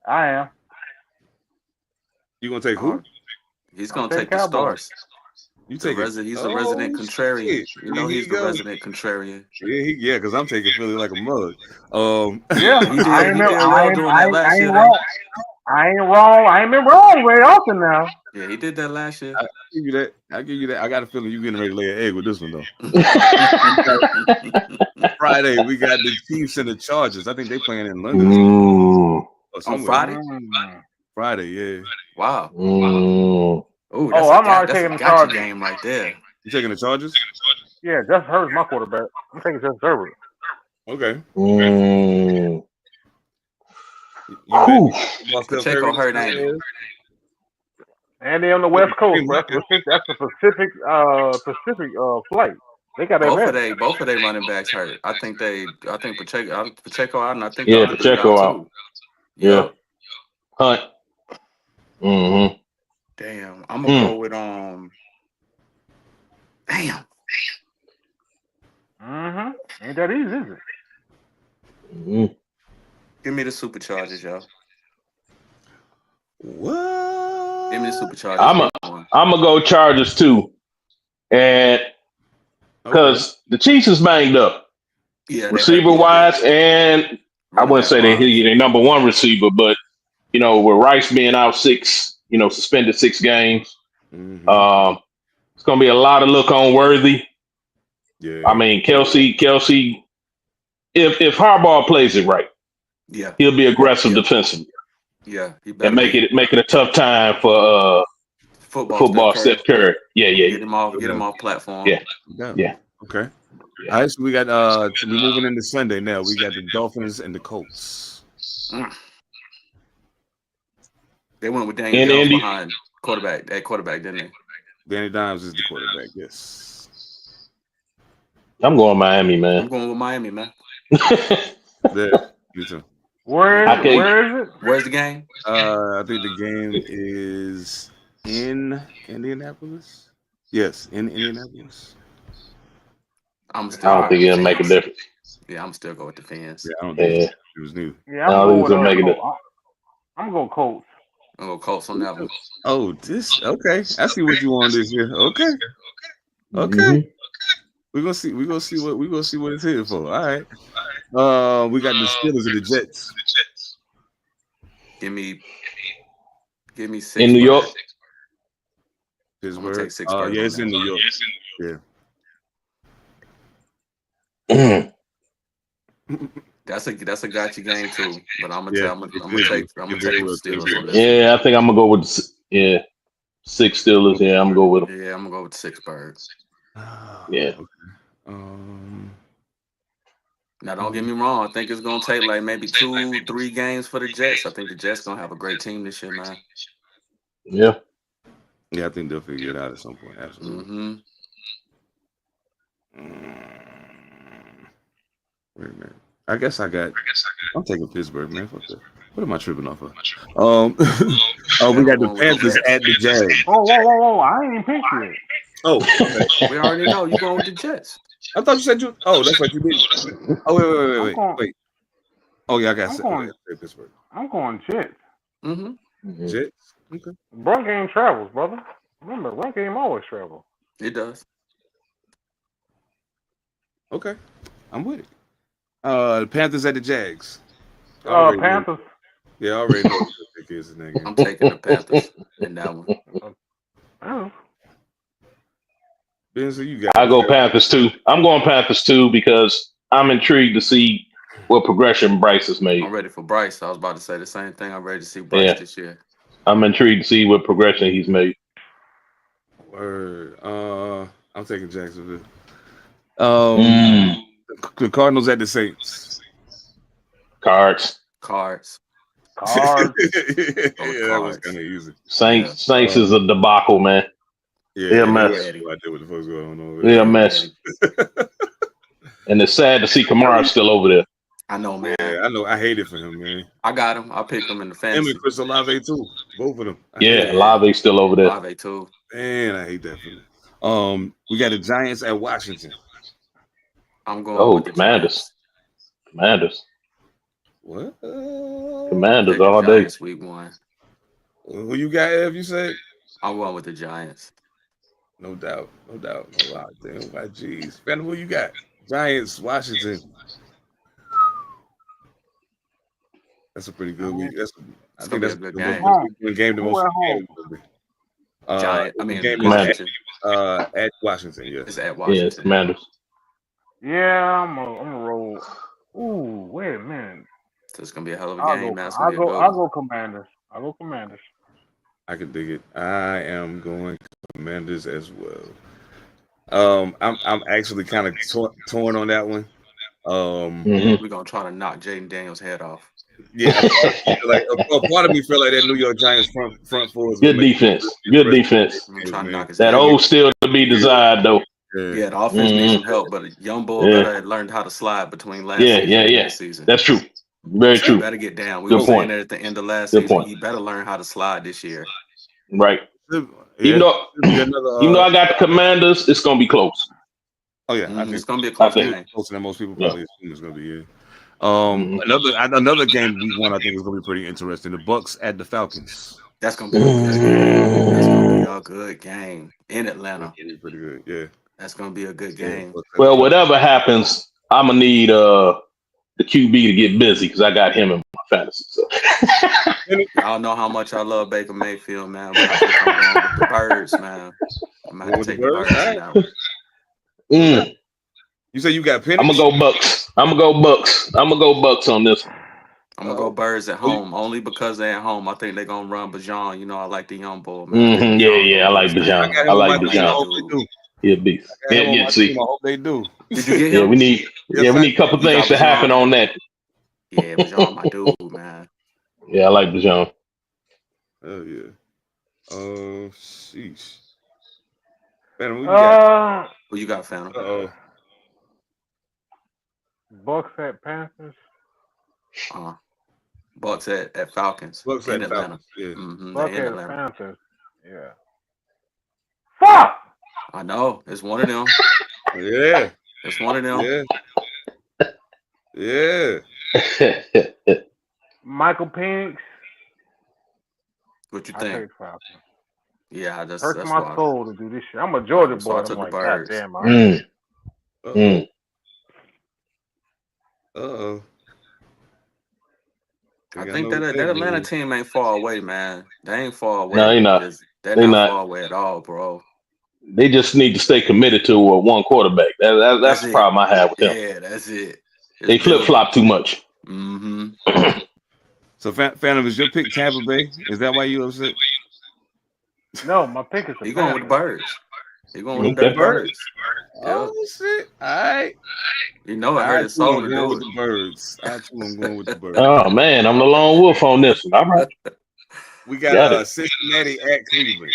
[SPEAKER 4] I am.
[SPEAKER 2] You gonna take who?
[SPEAKER 5] He's
[SPEAKER 4] I'm
[SPEAKER 5] gonna
[SPEAKER 4] taking
[SPEAKER 5] take the
[SPEAKER 4] Cowboys.
[SPEAKER 5] Stars.
[SPEAKER 2] You
[SPEAKER 5] The
[SPEAKER 2] take it.
[SPEAKER 5] he's the resident contrarian.
[SPEAKER 2] Shit.
[SPEAKER 5] You know
[SPEAKER 2] Here
[SPEAKER 5] he's
[SPEAKER 2] you
[SPEAKER 5] the
[SPEAKER 2] go.
[SPEAKER 5] resident contrarian.
[SPEAKER 2] Yeah, because I'm taking Philly like a mug.
[SPEAKER 4] Yeah,
[SPEAKER 5] He
[SPEAKER 4] I
[SPEAKER 5] did
[SPEAKER 4] ain't
[SPEAKER 5] well doing that last year though.
[SPEAKER 4] wrong. I ain't wrong. I ain't been wrong very often now.
[SPEAKER 5] Yeah, he did that last year.
[SPEAKER 2] I'll give you that. I got a feeling you getting ready to lay an egg with this one though. Friday, we got the Chiefs and the Chargers. I think they playing in London or
[SPEAKER 5] On
[SPEAKER 2] somewhere.
[SPEAKER 5] Friday?
[SPEAKER 2] Friday, yeah.
[SPEAKER 5] Wow.
[SPEAKER 3] Mm.
[SPEAKER 5] Oh,
[SPEAKER 4] I'm already
[SPEAKER 5] that's a
[SPEAKER 4] taking the
[SPEAKER 5] gotcha
[SPEAKER 4] Chargers.
[SPEAKER 5] game right there.
[SPEAKER 2] You taking the Chargers?
[SPEAKER 4] Yeah, Justin Herbert's my quarterback. I'm taking Justin Herbert.
[SPEAKER 2] Okay.
[SPEAKER 3] Mm.
[SPEAKER 2] You
[SPEAKER 5] Pacheco hurt, ain't he?
[SPEAKER 4] And they on the West Coast, bro. That's a Pacific flight. They got
[SPEAKER 5] Both of
[SPEAKER 4] advantage.
[SPEAKER 5] they running backs hurt. I think Pacheco out, and I think the
[SPEAKER 3] Yeah,
[SPEAKER 5] other dude
[SPEAKER 3] Pacheco
[SPEAKER 5] out
[SPEAKER 3] out.
[SPEAKER 5] too.
[SPEAKER 3] Yeah.
[SPEAKER 5] Yup.
[SPEAKER 3] Hunt. Mm-hmm.
[SPEAKER 5] Damn. I'm gonna go with Damn.
[SPEAKER 4] Ain't that easy, is it?
[SPEAKER 3] Mm-hmm.
[SPEAKER 5] Give me the Superchargers, y'all.
[SPEAKER 2] What?
[SPEAKER 5] Give me the Superchargers.
[SPEAKER 3] I'm gonna go Chargers too, and because the Chiefs is banged up,
[SPEAKER 5] Yeah,
[SPEAKER 3] receiver wise, and I wouldn't say that he's their number one receiver, but with Rice being out suspended 6 games, it's gonna be a lot of look on Worthy.
[SPEAKER 2] Yeah.
[SPEAKER 3] I mean, Kelsey, if Harbaugh plays it right, he'll be aggressive defensively.
[SPEAKER 5] Yeah, he better
[SPEAKER 3] and make it a tough time for football Steph Curry. Yeah.
[SPEAKER 5] Get him off platform.
[SPEAKER 3] Yeah.
[SPEAKER 2] Okay. All right, so we got we're moving into Sunday now. We got the Dolphins and the Colts.
[SPEAKER 5] They went with Daniel Jones behind quarterback, didn't they?
[SPEAKER 2] Danny Dimes is the quarterback, yes.
[SPEAKER 3] I'm going Miami, man.
[SPEAKER 5] I'm going with Miami, man.
[SPEAKER 2] Yeah, me too.
[SPEAKER 4] Where is it?
[SPEAKER 5] Where's the game?
[SPEAKER 2] I think the game is in Indianapolis. Yes, in Indianapolis.
[SPEAKER 3] I don't think it'll make a difference.
[SPEAKER 5] Yeah, I'm still going with the fans.
[SPEAKER 2] Yeah, I don't think it was new.
[SPEAKER 4] Yeah, I'm going Colts.
[SPEAKER 5] I'm going Colts on that one.
[SPEAKER 2] Oh, okay. I see what you want this year. Okay.
[SPEAKER 3] Mm-hmm.
[SPEAKER 2] We're gonna see what it's here for. All right. We got the Steelers and the Jets.
[SPEAKER 5] Give me 6
[SPEAKER 3] in New York.
[SPEAKER 2] Pittsburgh.
[SPEAKER 5] Yeah,
[SPEAKER 2] it's in New York.
[SPEAKER 3] Yeah.
[SPEAKER 5] That's a gotcha game too. But I'm gonna take the Steelers on this.
[SPEAKER 3] Yeah, I think I'm gonna go with 6 Steelers. Yeah, I'm gonna go with them.
[SPEAKER 5] Yeah, I'm gonna go with 6 Birds.
[SPEAKER 3] Yeah.
[SPEAKER 2] Okay.
[SPEAKER 5] Now don't get me wrong. I think it's gonna take like maybe 2-3 games for the Jets. I think the Jets gonna have a great team this year, man.
[SPEAKER 3] Yeah.
[SPEAKER 2] Yeah, I think they'll figure it out at some point. Absolutely. Wait a minute. I guess I'm taking Pittsburgh, man. Fuck that. What am I tripping off of? We got the Panthers at the Jags.
[SPEAKER 4] Whoa! I ain't even picked it.
[SPEAKER 2] Oh, okay.
[SPEAKER 5] We already know you going with the Jets.
[SPEAKER 2] I thought you said you. Oh, that's what you did. Oh, wait. Oh yeah, I got Pittsburgh.
[SPEAKER 4] I'm going Jets.
[SPEAKER 2] Jets. Okay.
[SPEAKER 4] Run game travels, brother. Remember, run game always travels.
[SPEAKER 5] It does.
[SPEAKER 2] Okay, I'm with it. The Panthers at the Jags.
[SPEAKER 4] Panthers.
[SPEAKER 2] Yeah, I already know what the pick is in that game.
[SPEAKER 5] I'm taking the Panthers in that one.
[SPEAKER 2] Ben, so you got.
[SPEAKER 3] I go Panthers too. I'm going Panthers too because I'm intrigued to see what progression Bryce has made.
[SPEAKER 5] I'm ready for Bryce. I was about to say the same thing. I'm ready to see Bryce this year.
[SPEAKER 3] I'm intrigued to see what progression he's made.
[SPEAKER 2] Word. I'm taking Jacksonville. The Cardinals at the Saints.
[SPEAKER 3] Cards.
[SPEAKER 2] Yeah, that was kind of easy.
[SPEAKER 3] Saints is a debacle, man.
[SPEAKER 2] Yeah,
[SPEAKER 3] they're a mess.
[SPEAKER 2] What the fuck's going on?
[SPEAKER 3] They're a mess. And it's sad to see Kamara still over there.
[SPEAKER 5] I know, man.
[SPEAKER 2] Yeah, I know. I hate it for him, man.
[SPEAKER 5] I got him. I picked him in the fantasy.
[SPEAKER 2] Him and Chris Olave too. Both of them.
[SPEAKER 3] Olave still over there.
[SPEAKER 5] Olave too.
[SPEAKER 2] Man, I hate that for them. We got the Giants at Washington.
[SPEAKER 5] I'm going with the
[SPEAKER 3] Commanders.
[SPEAKER 2] What?
[SPEAKER 3] Commanders all day.
[SPEAKER 5] Week 1.
[SPEAKER 2] Who you got, Ev? You said?
[SPEAKER 5] I'm going with the Giants.
[SPEAKER 2] No doubt. No doubt. No wow. Damn, my G's. Phantom, who you got? Giants, Washington. That's a pretty good week. I
[SPEAKER 5] It's
[SPEAKER 2] think
[SPEAKER 5] gonna be
[SPEAKER 2] that's
[SPEAKER 5] a good
[SPEAKER 2] the most
[SPEAKER 5] game.
[SPEAKER 2] good game. The
[SPEAKER 4] Who
[SPEAKER 2] most
[SPEAKER 4] at home?
[SPEAKER 2] the game is
[SPEAKER 5] Washington.
[SPEAKER 2] at Washington. Yes.
[SPEAKER 5] It's at
[SPEAKER 3] Yeah, it's
[SPEAKER 5] Washington.
[SPEAKER 3] Commanders.
[SPEAKER 4] Yeah, I'm gonna roll. Ooh, wait a minute.
[SPEAKER 5] So it's gonna be a hell of a
[SPEAKER 4] I'll
[SPEAKER 5] game,
[SPEAKER 4] go.
[SPEAKER 5] man. It's gonna be a good
[SPEAKER 4] I'll
[SPEAKER 5] one.
[SPEAKER 4] go Commanders. I'll go Commanders.
[SPEAKER 2] I can dig it. I am going Commanders as well. I'm actually kind of torn on that one.
[SPEAKER 3] Mhm.
[SPEAKER 5] We're gonna try to knock Jaden Daniels' head off.
[SPEAKER 2] Yeah, a part of me feel like that New York Giants front four is
[SPEAKER 3] Good
[SPEAKER 2] gonna make
[SPEAKER 3] defense. Good defense.
[SPEAKER 5] I'm trying to knock his
[SPEAKER 3] That
[SPEAKER 5] head
[SPEAKER 3] old
[SPEAKER 5] off.
[SPEAKER 3] still to be desired though.
[SPEAKER 5] Yeah, the offense needs some help, but young bull
[SPEAKER 3] Yeah.
[SPEAKER 5] better have learned how to slide between last
[SPEAKER 3] Yeah,
[SPEAKER 5] season
[SPEAKER 3] yeah,
[SPEAKER 5] and
[SPEAKER 3] yeah.
[SPEAKER 5] this season.
[SPEAKER 3] That's true. Very
[SPEAKER 5] He
[SPEAKER 3] true.
[SPEAKER 5] better get down. We
[SPEAKER 3] Good
[SPEAKER 5] were saying
[SPEAKER 3] point.
[SPEAKER 5] that at the end of last
[SPEAKER 3] Good
[SPEAKER 5] season.
[SPEAKER 3] point.
[SPEAKER 5] He better learn how to slide this year.
[SPEAKER 3] Right.
[SPEAKER 2] Yeah,
[SPEAKER 3] Even though
[SPEAKER 2] another,
[SPEAKER 3] even though I got the Commanders, it's gonna be close.
[SPEAKER 2] oh yeah, I think
[SPEAKER 5] It's gonna be a
[SPEAKER 3] I
[SPEAKER 5] close
[SPEAKER 3] think.
[SPEAKER 5] game.
[SPEAKER 2] closer than most people
[SPEAKER 3] Yeah.
[SPEAKER 2] probably assume it's gonna be. Yeah.
[SPEAKER 3] Mhm.
[SPEAKER 2] Another game week one I think is gonna be pretty interesting. The Bucks at the Falcons.
[SPEAKER 5] That's gonna be a good game. That's gonna be a good game in Atlanta.
[SPEAKER 2] It's pretty good. Yeah.
[SPEAKER 5] That's gonna be a good game.
[SPEAKER 2] Bucks at the
[SPEAKER 3] Well,
[SPEAKER 2] Falcons.
[SPEAKER 3] whatever happens, I'm gonna need the QB to get busy because I got him in my fantasy. So.
[SPEAKER 5] Y'all know how much I love Baker Mayfield, man, but I think I'm going with the Birds, man. I'm gonna have to take the Birds in that one.
[SPEAKER 3] Mm.
[SPEAKER 2] You say you got Penix?
[SPEAKER 3] I'm gonna go Bucks. I'm gonna go Bucks on this one.
[SPEAKER 5] I'm gonna go Birds at home only because they're at home. I think they're gonna run Bajan. You know, I like the young bull, man.
[SPEAKER 3] Mhm. Yeah, I like Bajan. I like Bajan. Yeah, beast. Yeah, see.
[SPEAKER 2] I hope they do.
[SPEAKER 5] Did you get
[SPEAKER 3] Yeah,
[SPEAKER 5] him?
[SPEAKER 3] we need a couple
[SPEAKER 5] You
[SPEAKER 3] things
[SPEAKER 5] got
[SPEAKER 3] to happen
[SPEAKER 5] Bajan?
[SPEAKER 3] on that.
[SPEAKER 5] Yeah, Bajan, my dude, man.
[SPEAKER 3] Yeah, I like Bajan.
[SPEAKER 2] Oh yeah. Sheesh. Phantom, who you got?
[SPEAKER 5] Who you got, Phantom?
[SPEAKER 4] Bucks at Panthers.
[SPEAKER 5] Bucks at Falcons
[SPEAKER 2] Bucks
[SPEAKER 5] in
[SPEAKER 2] at
[SPEAKER 5] Atlanta.
[SPEAKER 2] Falcons. Yeah.
[SPEAKER 4] Bucks
[SPEAKER 5] in
[SPEAKER 4] at
[SPEAKER 5] Atlanta.
[SPEAKER 4] Panthers. Yeah. Fuck.
[SPEAKER 5] I know. It's one of them.
[SPEAKER 2] Yeah.
[SPEAKER 5] It's one of them.
[SPEAKER 2] Yeah.
[SPEAKER 4] Michael Penix.
[SPEAKER 5] What you
[SPEAKER 4] I
[SPEAKER 5] think?
[SPEAKER 4] take Falcons.
[SPEAKER 5] Yeah, that's
[SPEAKER 4] Hurts
[SPEAKER 5] that's
[SPEAKER 4] my
[SPEAKER 5] why.
[SPEAKER 4] soul to do this shit. I'm a Georgia
[SPEAKER 5] So
[SPEAKER 4] boy.
[SPEAKER 5] I
[SPEAKER 4] I'm
[SPEAKER 5] took the
[SPEAKER 4] like,
[SPEAKER 5] Birds.
[SPEAKER 4] goddamn.
[SPEAKER 2] Uh-oh.
[SPEAKER 5] I think that Atlanta team ain't far away, man. They ain't far away.
[SPEAKER 3] No, they're not.
[SPEAKER 5] They're not far away at all, bro.
[SPEAKER 3] They just need to stay committed to one quarterback. That's the problem I have with them.
[SPEAKER 5] Yeah, that's it.
[SPEAKER 3] They flip flop too much.
[SPEAKER 5] Mm-hmm.
[SPEAKER 2] So, Phantom, is your pick Tampa Bay? Is that why you upset?
[SPEAKER 4] No, my pick is the
[SPEAKER 5] He going with the Birds. He going with
[SPEAKER 3] Okay.
[SPEAKER 5] the Birds.
[SPEAKER 2] Oh shit! All right.
[SPEAKER 5] You know, I heard his soul to do
[SPEAKER 2] with
[SPEAKER 5] it.
[SPEAKER 2] the Birds. I too am going with the Birds.
[SPEAKER 3] Oh man, I'm the lone wolf on this one. All right.
[SPEAKER 2] We got Cincinnati at Cleveland.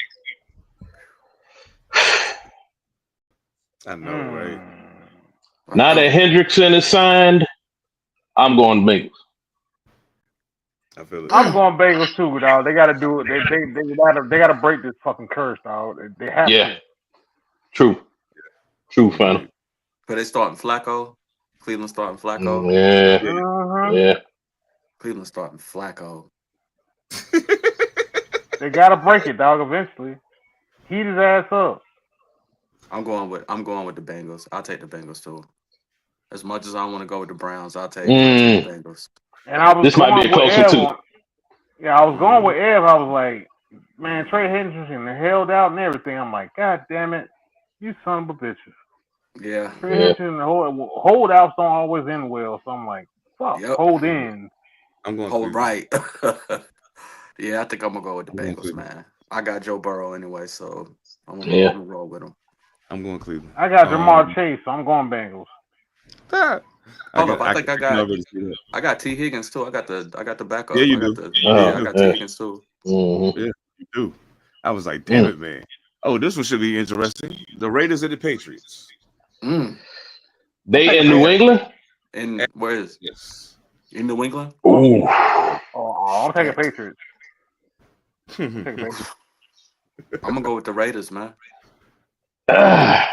[SPEAKER 2] I know, right?
[SPEAKER 3] Now that Hendrickson is signed, I'm going Bengals.
[SPEAKER 2] I feel it.
[SPEAKER 4] I'm going Bengals too, dog. They got to do it. They got to break this fucking curse, dog. They have to.
[SPEAKER 3] True, Phantom.
[SPEAKER 5] But they starting Flacco. Cleveland starting Flacco.
[SPEAKER 3] Yeah.
[SPEAKER 5] Cleveland starting Flacco.
[SPEAKER 4] They got to break it, dog. Eventually, heat his ass up.
[SPEAKER 5] I'm going with the Bengals. I'll take the Bengals too. As much as I want to go with the Browns, I'll take the Bengals.
[SPEAKER 4] And I was
[SPEAKER 3] this might be a close one too.
[SPEAKER 4] I was going with Ev. I was like, man, Trey Hendrickson held out and everything. I'm like, God damn it, you son of a bitches.
[SPEAKER 5] Yeah.
[SPEAKER 4] Trey Hendrickson holdouts don't always end well, so I'm like, fuck, hold in.
[SPEAKER 2] I'm going
[SPEAKER 5] hold right. Yeah, I think I'm gonna go with the Bengals, man. I got Joe Burrow anyway, so I'm gonna roll with him.
[SPEAKER 2] I'm going Cleveland.
[SPEAKER 4] I got Jamar Chase, so I'm going Bengals.
[SPEAKER 5] Hold up, I got T. Higgins too. I got the backup.
[SPEAKER 2] Yeah, you
[SPEAKER 5] I
[SPEAKER 2] do.
[SPEAKER 5] got T. Higgins too.
[SPEAKER 3] Mm-hmm.
[SPEAKER 2] Yeah, you do. I was like, damn it, man. Oh, this one should be interesting. The Raiders and the Patriots.
[SPEAKER 3] They in New England?
[SPEAKER 5] And where is?
[SPEAKER 2] Yes.
[SPEAKER 5] In New England?
[SPEAKER 3] Ooh.
[SPEAKER 4] Oh, I'm taking Patriots.
[SPEAKER 5] I'm gonna go with the Raiders, man.
[SPEAKER 3] I'm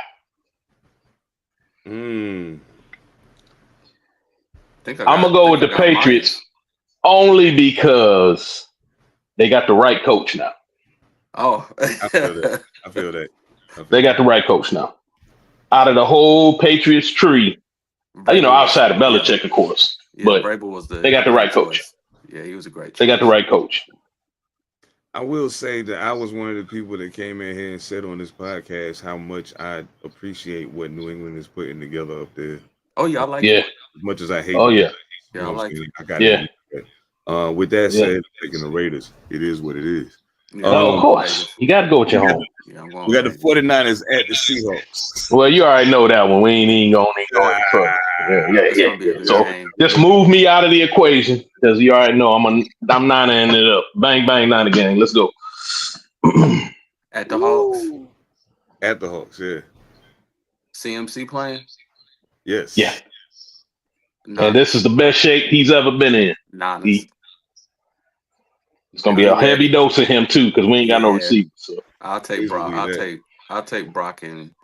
[SPEAKER 3] gonna go with the Patriots only because They got the right coach now.
[SPEAKER 5] Oh,
[SPEAKER 2] I feel that. I feel that.
[SPEAKER 3] They got the right coach now. Out of the whole Patriots tree, outside of Belichick, of course, but
[SPEAKER 5] Vrabel was
[SPEAKER 3] they got the right coach.
[SPEAKER 5] Yeah, he was a great choice.
[SPEAKER 3] They got the right coach.
[SPEAKER 2] I will say that I was one of the people that came in here and said on this podcast how much I appreciate what New England is putting together up there.
[SPEAKER 5] Oh yeah, I like it.
[SPEAKER 2] As much as I hate.
[SPEAKER 3] Oh yeah.
[SPEAKER 2] You know
[SPEAKER 5] I like
[SPEAKER 2] it. I got
[SPEAKER 3] it.
[SPEAKER 2] With that said, taking the Raiders, it is what it is.
[SPEAKER 5] Yeah,
[SPEAKER 3] of course, you got to go with your home.
[SPEAKER 2] We got the 49ers at the Seahawks.
[SPEAKER 3] Well, you already know that one. We ain't even going any further. Yeah. So just move me out of the equation because you already know I'm nine it up. Bang, bang, 9 again. Let's go.
[SPEAKER 5] At the Hawks.
[SPEAKER 2] At the Hawks, yeah.
[SPEAKER 5] CMC playing?
[SPEAKER 2] Yes.
[SPEAKER 3] Yeah. And this is the best shape he's ever been in. It's gonna be a heavy dose of him too, because we ain't got no receivers. So.
[SPEAKER 5] I'll take Brock. I'll take Brock and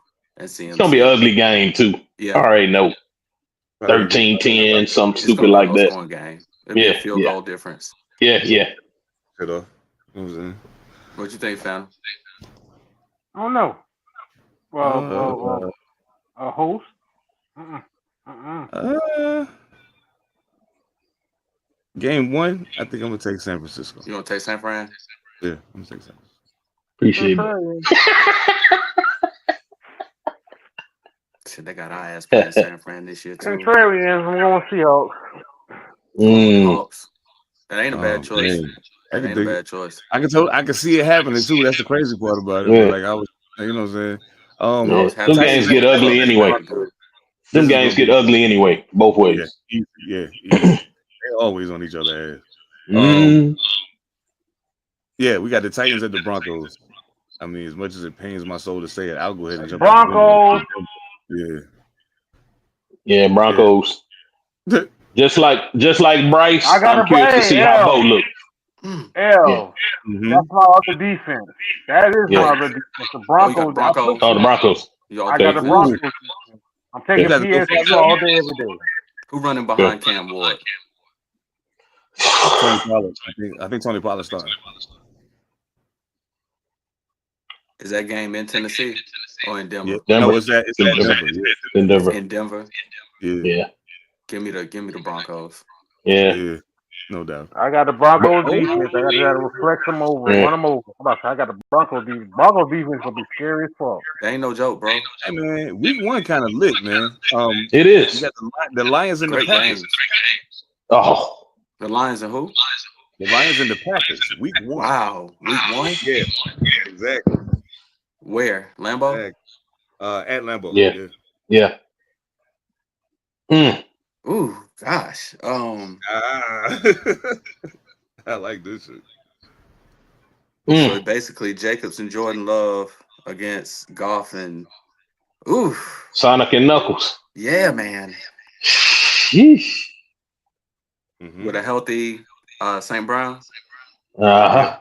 [SPEAKER 5] CMC.
[SPEAKER 3] It's gonna be an ugly game too. Yeah. All right, no. 13-10, something stupid like that.
[SPEAKER 5] Game. It'll be a field goal difference.
[SPEAKER 3] Yeah.
[SPEAKER 2] What
[SPEAKER 5] you think, fam?
[SPEAKER 4] I don't know. A host?
[SPEAKER 2] Game 1, I think I'm gonna take San Francisco.
[SPEAKER 5] You gonna take San Fran?
[SPEAKER 2] Yeah, I'm gonna take San Francisco.
[SPEAKER 3] Appreciate it.
[SPEAKER 5] Shit, they got our ass playing San Fran this year too.
[SPEAKER 4] Contrarians, I'm going Seahawks.
[SPEAKER 5] Hawks. That ain't a bad choice. That ain't a bad choice.
[SPEAKER 2] I can see it happening too. That's the crazy part about it.
[SPEAKER 3] Yeah.
[SPEAKER 2] Like I was, you know what I'm saying?
[SPEAKER 3] Them games get ugly anyway. Them games get ugly anyway, both ways.
[SPEAKER 2] Yeah. They're always on each other's ass. Yeah, we got the Titans at the Broncos. I mean, as much as it pains my soul to say it, I'll go ahead and jump.
[SPEAKER 4] Broncos.
[SPEAKER 3] Yeah, Broncos. Yeah. just like Bryce, I'm curious to see how Bo look.
[SPEAKER 4] That's my other defense. That is my other defense. The Broncos.
[SPEAKER 3] The Broncos.
[SPEAKER 4] I got the Broncos. I'm taking PSU all day, every day.
[SPEAKER 5] Who running behind Cam Ward?
[SPEAKER 2] Tony Pollard. I think Tony Pollard starting.
[SPEAKER 5] Is that game in Tennessee or in Denver?
[SPEAKER 3] Denver.
[SPEAKER 2] No, it's in Denver.
[SPEAKER 3] In Denver.
[SPEAKER 5] In Denver.
[SPEAKER 3] Yeah.
[SPEAKER 5] Give me the Broncos.
[SPEAKER 3] Yeah.
[SPEAKER 2] No doubt.
[SPEAKER 4] I got the Broncos defense. I got to reflect them over, run them over. I got the Broncos defense. Broncos defense gonna be scary as fuck.
[SPEAKER 5] That ain't no joke, bro.
[SPEAKER 2] Hey man, week 1 kind of lit, man.
[SPEAKER 3] It is.
[SPEAKER 2] You got the Lions and the Packers.
[SPEAKER 3] Oh.
[SPEAKER 5] The Lions and who?
[SPEAKER 2] The Lions and the Packers. Week 1.
[SPEAKER 5] Wow. Week 1?
[SPEAKER 2] Yeah, exactly.
[SPEAKER 5] Where? Lambeau?
[SPEAKER 2] At Lambeau.
[SPEAKER 3] Yeah.
[SPEAKER 5] Ooh, gosh.
[SPEAKER 2] I like this shit.
[SPEAKER 5] So basically, Jacobs and Jordan Love against Goff and
[SPEAKER 3] Sonic and Knuckles.
[SPEAKER 5] Yeah, man.
[SPEAKER 3] Sheesh.
[SPEAKER 5] With a healthy St. Brown. Oh.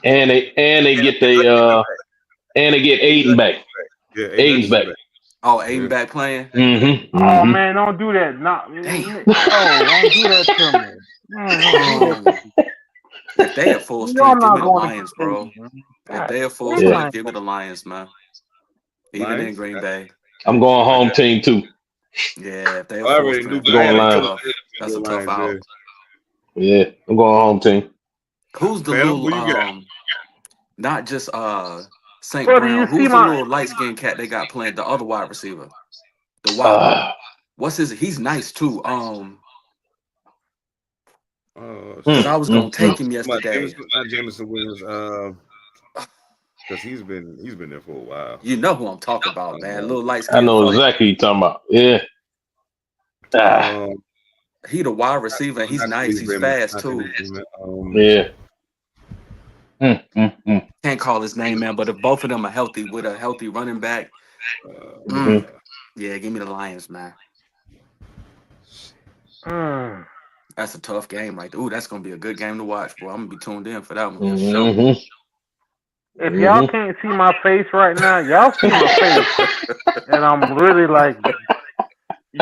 [SPEAKER 3] And they get Aiden back.
[SPEAKER 2] Yeah,
[SPEAKER 3] Aiden's back.
[SPEAKER 5] Oh, Aiden back playing?
[SPEAKER 4] Oh man, don't do that. Don't do that to me.
[SPEAKER 5] If they at full strength, give me the Lions, bro. If they at full strength, give me the Lions, man. Even in Green Bay.
[SPEAKER 3] I'm going home team too.
[SPEAKER 5] Yeah, if they at full strength, that's a tough out.
[SPEAKER 3] Yeah, I'm going home team.
[SPEAKER 5] Who's the little not just St. Brown? Who's the little light skinned cat they got playing the other wide receiver? The wide what's his? He's nice too. I was gonna take him yesterday.
[SPEAKER 2] Not Jameson Williams. Because he's been there for a while.
[SPEAKER 5] You know who I'm talking about, man. Little light skin.
[SPEAKER 3] I know exactly who you're talking about. Yeah.
[SPEAKER 5] He the wide receiver. And he's nice. He's fast too. Can't call his name, man. But if both of them are healthy with a healthy running back, yeah, give me the Lions, man. That's a tough game, right? Ooh, that's gonna be a good game to watch, bro. I'm gonna be tuned in for that one. Sure.
[SPEAKER 4] If y'all can't see my face right now, y'all see my face, and I'm really like,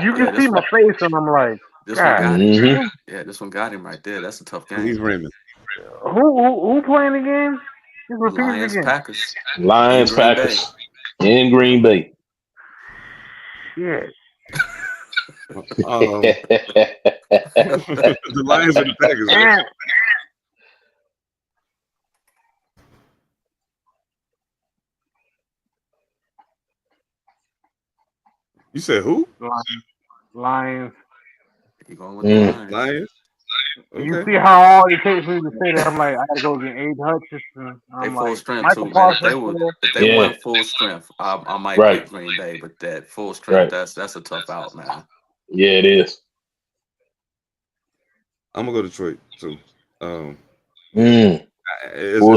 [SPEAKER 4] You can see my face, and I'm like,
[SPEAKER 5] this one
[SPEAKER 4] God,
[SPEAKER 5] got him.
[SPEAKER 3] Mm-hmm.
[SPEAKER 5] Yeah, this one got him right there. That's a tough
[SPEAKER 2] Leave
[SPEAKER 5] game.
[SPEAKER 2] Raymond.
[SPEAKER 4] who playing again? Just repeat it
[SPEAKER 5] Lions,
[SPEAKER 4] again.
[SPEAKER 5] Packers,
[SPEAKER 3] Lions,
[SPEAKER 5] Green Bay.
[SPEAKER 3] Packers, in Green Bay.
[SPEAKER 4] Shit.
[SPEAKER 2] The Lions and the Packers. Right?
[SPEAKER 4] And
[SPEAKER 2] You said who?
[SPEAKER 4] Lions.
[SPEAKER 5] You going with the Lions?
[SPEAKER 2] Lions.
[SPEAKER 4] You
[SPEAKER 2] Okay.
[SPEAKER 4] see how hard it takes me to say that? I'm like, I gotta go get Aiden Hutchinson.
[SPEAKER 5] They
[SPEAKER 4] I'm
[SPEAKER 5] full
[SPEAKER 4] like,
[SPEAKER 5] strength
[SPEAKER 4] Michael
[SPEAKER 5] too, man. If
[SPEAKER 4] Parsons.
[SPEAKER 5] they
[SPEAKER 3] Yeah.
[SPEAKER 5] went full strength, I might
[SPEAKER 3] Right.
[SPEAKER 5] pick Green Bay, but that full strength, that's a tough out, man.
[SPEAKER 3] Yeah, it is.
[SPEAKER 2] I'm gonna go Detroit too.
[SPEAKER 3] Full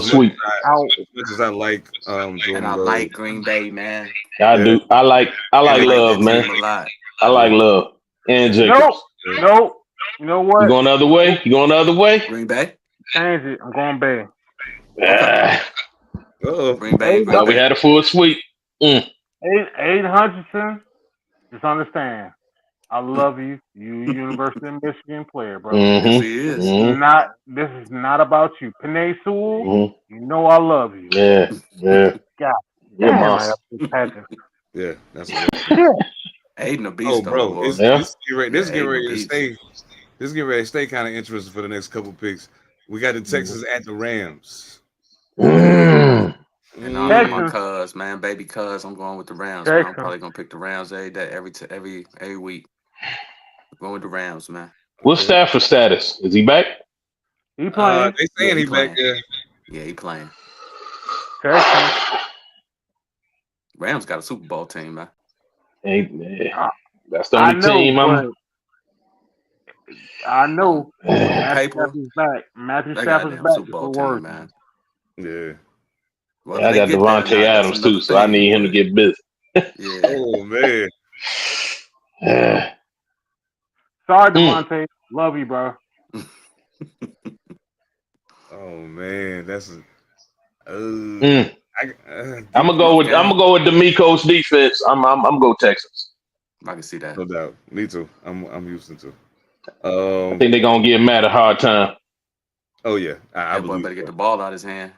[SPEAKER 3] sweep.
[SPEAKER 2] As much as I like Jordan
[SPEAKER 5] And I
[SPEAKER 2] Love,
[SPEAKER 5] like Green Bay, man.
[SPEAKER 3] I do. I like
[SPEAKER 5] I like
[SPEAKER 3] Love,
[SPEAKER 5] that
[SPEAKER 3] man.
[SPEAKER 5] team a lot.
[SPEAKER 3] I like Love and Jacobs.
[SPEAKER 4] Nope. You know what?
[SPEAKER 3] You going the other way? You going the other way?
[SPEAKER 5] Green Bay?
[SPEAKER 4] Change it. I'm going Bay.
[SPEAKER 5] Green Bay, Green
[SPEAKER 3] Well, we
[SPEAKER 5] Bay.
[SPEAKER 3] had a full sweep.
[SPEAKER 4] Aiden Hutchinson. Just understand. I love you. You University of Michigan player, bro.
[SPEAKER 5] Yes, he is.
[SPEAKER 4] This is not about you. Panay Sewell, you know I love you.
[SPEAKER 3] Yeah.
[SPEAKER 4] God
[SPEAKER 3] You're
[SPEAKER 4] damn,
[SPEAKER 3] boss.
[SPEAKER 2] yeah, that's
[SPEAKER 5] Aiden a beast, though,
[SPEAKER 2] bro.
[SPEAKER 5] boy.
[SPEAKER 2] This getting ready to stay. This getting ready to stay kind of interesting for the next couple picks. We got the Texans at the Rams.
[SPEAKER 5] And I know my cuz, man, baby cuz, I'm going with the Rams, man. I'm probably gonna pick the Rams every day, every week. I'm going with the Rams, man.
[SPEAKER 3] What's Stafford's status? Is he back?
[SPEAKER 4] He playing.
[SPEAKER 2] They saying he back there.
[SPEAKER 5] Yeah, he playing.
[SPEAKER 4] Texans.
[SPEAKER 5] Rams got a Super Bowl team, man.
[SPEAKER 3] That's the only team
[SPEAKER 4] I know.
[SPEAKER 5] Matthew
[SPEAKER 4] Stafford's back. Matthew
[SPEAKER 5] they got
[SPEAKER 4] Stafford's
[SPEAKER 5] a
[SPEAKER 4] back.
[SPEAKER 5] Super Bowl team, man.
[SPEAKER 2] Yeah.
[SPEAKER 5] Well,
[SPEAKER 3] I got Devontae Adams too, so I need him to get busy.
[SPEAKER 5] Yeah.
[SPEAKER 2] Oh man.
[SPEAKER 4] Sorry, Devontae. Love you, bro.
[SPEAKER 2] Oh man, that's.
[SPEAKER 3] I'm gonna go with D'Amico's defense. I'm gonna go Texans.
[SPEAKER 5] I can see that.
[SPEAKER 2] No doubt. Me too. I'm Houston too.
[SPEAKER 3] I think they're gonna give Matt a hard time.
[SPEAKER 2] Oh yeah, I
[SPEAKER 5] boy
[SPEAKER 2] believe
[SPEAKER 5] better get the ball out of his hand.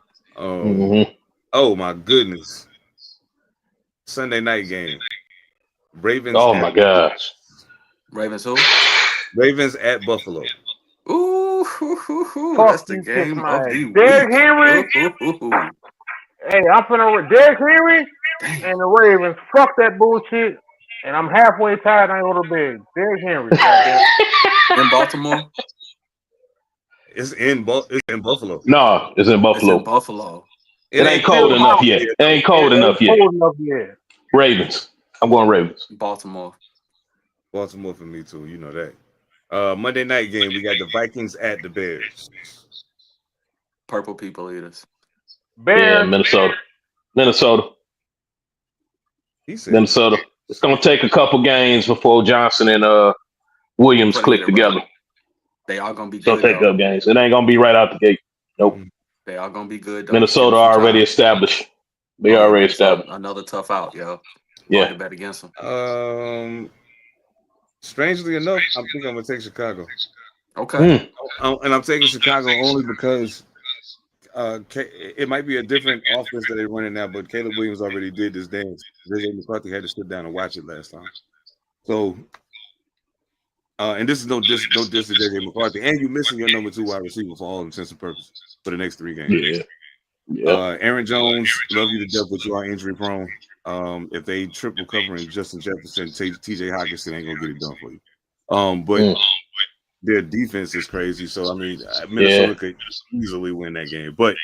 [SPEAKER 2] Oh my goodness. Sunday night game. Ravens.
[SPEAKER 3] Oh my gosh.
[SPEAKER 5] Ravens who?
[SPEAKER 2] Ravens at Buffalo.
[SPEAKER 5] Ooh, that's the game of the week.
[SPEAKER 4] Derrick Henry. Hey, I'm finna Derrick Henry and the Ravens. Fuck that bullshit. And I'm halfway tired. I ain't go to bed. Derrick Henry.
[SPEAKER 5] In Baltimore.
[SPEAKER 2] It's in Buffalo.
[SPEAKER 3] No, it's in Buffalo.
[SPEAKER 5] It's in Buffalo.
[SPEAKER 3] It ain't cold enough yet. It ain't cold enough yet. Ravens. I'm going Ravens.
[SPEAKER 5] Baltimore
[SPEAKER 2] for me too. You know that. Monday night game, we got the Vikings at the Bears.
[SPEAKER 5] Purple people eaters.
[SPEAKER 4] Bears.
[SPEAKER 3] Yeah, Minnesota.
[SPEAKER 2] He said
[SPEAKER 3] Minnesota. It's gonna take a couple games before Johnson and Williams click together.
[SPEAKER 5] Right. They are gonna be good.
[SPEAKER 3] It'll take up games. It ain't gonna be right out the gate. Nope.
[SPEAKER 5] They are gonna be good. Though.
[SPEAKER 3] Minnesota already established. They already established.
[SPEAKER 5] Another tough out, yo.
[SPEAKER 3] Yeah.
[SPEAKER 5] Bet against them.
[SPEAKER 2] Strangely enough, I think I'm gonna take Chicago.
[SPEAKER 5] Okay.
[SPEAKER 2] And I'm taking Chicago only because it might be a different offense that they're running now, but Caleb Williams already did this dance. J.J. McCarthy had to sit down and watch it last time. So, and this is no diss to J.J. McCarthy, and you're missing your number 2 wide receiver for all intents and purposes for the next 3 games.
[SPEAKER 3] Yeah.
[SPEAKER 2] Aaron Jones, love you to death, but you are injury prone. If they triple covering Justin Jefferson, T.J. Hockenson ain't gonna get it done for you. But their defense is crazy. So I mean, Minnesota could easily win that game. But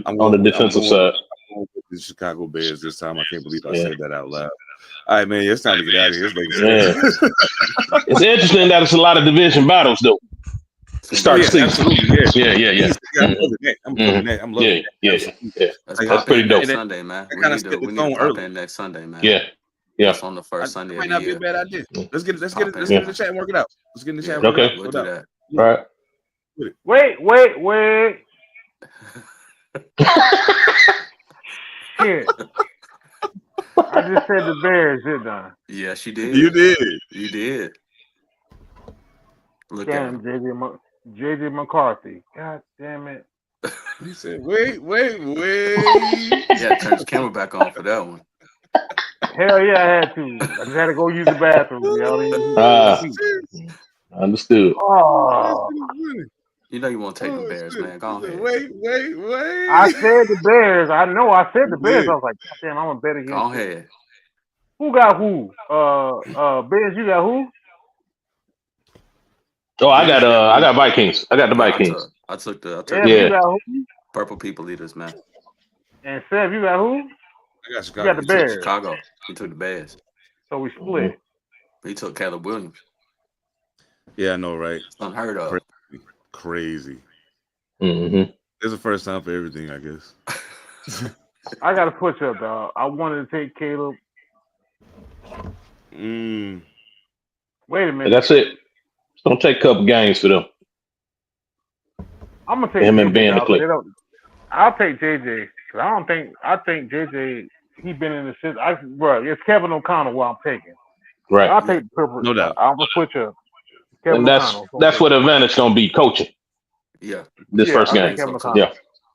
[SPEAKER 2] I'm
[SPEAKER 3] on the defensive side,
[SPEAKER 2] I'm going with the Chicago Bears this time. I can't believe I said that out loud. All right, man, it's time to get out of here.
[SPEAKER 3] It's interesting that it's a lot of division battles though. Start the season. Yeah.
[SPEAKER 2] I'm loving that. I'm loving
[SPEAKER 3] that. Yeah. That's pretty dope.
[SPEAKER 5] Sunday, man. We need to pop in next Sunday, man.
[SPEAKER 3] Yeah.
[SPEAKER 5] That's on the first Sunday.
[SPEAKER 2] Might not be a bad idea. Let's get in the chat and work it out. Let's get in the chat.
[SPEAKER 3] Okay.
[SPEAKER 5] We'll do that.
[SPEAKER 3] All right.
[SPEAKER 4] Wait. Shit. I just said the Bears, didn't I?
[SPEAKER 5] Yeah, she did.
[SPEAKER 2] You did.
[SPEAKER 5] You did. Look
[SPEAKER 4] Damn,
[SPEAKER 5] at him.
[SPEAKER 4] JJ McCarthy. God damn it.
[SPEAKER 2] He said, wait.
[SPEAKER 5] Yeah, turn his camera back on for that one.
[SPEAKER 4] Hell yeah, I had to. I just had to go use the bathroom, y'all.
[SPEAKER 3] Understood.
[SPEAKER 4] Oh,
[SPEAKER 5] You know you want to take the Bears, man. Go ahead.
[SPEAKER 2] Wait.
[SPEAKER 4] I said the Bears. I know I said the Bears.
[SPEAKER 2] Yeah.
[SPEAKER 4] I was like, God damn, I'm gonna bet against
[SPEAKER 5] Go
[SPEAKER 4] you.
[SPEAKER 5] ahead.
[SPEAKER 4] Who got who? Bears, you got who?
[SPEAKER 3] Oh, I got Vikings. I got the Vikings.
[SPEAKER 5] I took the
[SPEAKER 4] Ev,
[SPEAKER 3] Yeah.
[SPEAKER 4] you got who?
[SPEAKER 5] Purple People Eaters, man.
[SPEAKER 4] And Sev, you got who?
[SPEAKER 2] I got
[SPEAKER 4] You got the Bears.
[SPEAKER 5] Chicago. He took the Bears.
[SPEAKER 4] So we split.
[SPEAKER 5] He took Caleb Williams.
[SPEAKER 2] Yeah, I know, right?
[SPEAKER 5] It's unheard of.
[SPEAKER 2] Crazy.
[SPEAKER 3] Mm-hmm.
[SPEAKER 2] It's the first time for everything, I guess.
[SPEAKER 4] I got to push up, dog. I wanted to take Caleb. Wait a minute.
[SPEAKER 3] That's it. It's gonna take a couple games for them.
[SPEAKER 4] I'm gonna take
[SPEAKER 3] Him
[SPEAKER 4] JJ,
[SPEAKER 3] and Ben to
[SPEAKER 4] dog,
[SPEAKER 3] click.
[SPEAKER 4] I'll take JJ because I think JJ. He been in the system. Bro, it's Kevin O'Connell who I'm taking.
[SPEAKER 3] Right.
[SPEAKER 4] I'll take the purple.
[SPEAKER 2] No doubt.
[SPEAKER 4] I'm gonna switch up. Kevin
[SPEAKER 3] And that's
[SPEAKER 4] O'Connell.
[SPEAKER 3] what the advantage gonna be coaching
[SPEAKER 5] Yeah.
[SPEAKER 3] this first
[SPEAKER 4] I'll
[SPEAKER 3] game.
[SPEAKER 4] take Kevin O'Connell.
[SPEAKER 3] Yeah.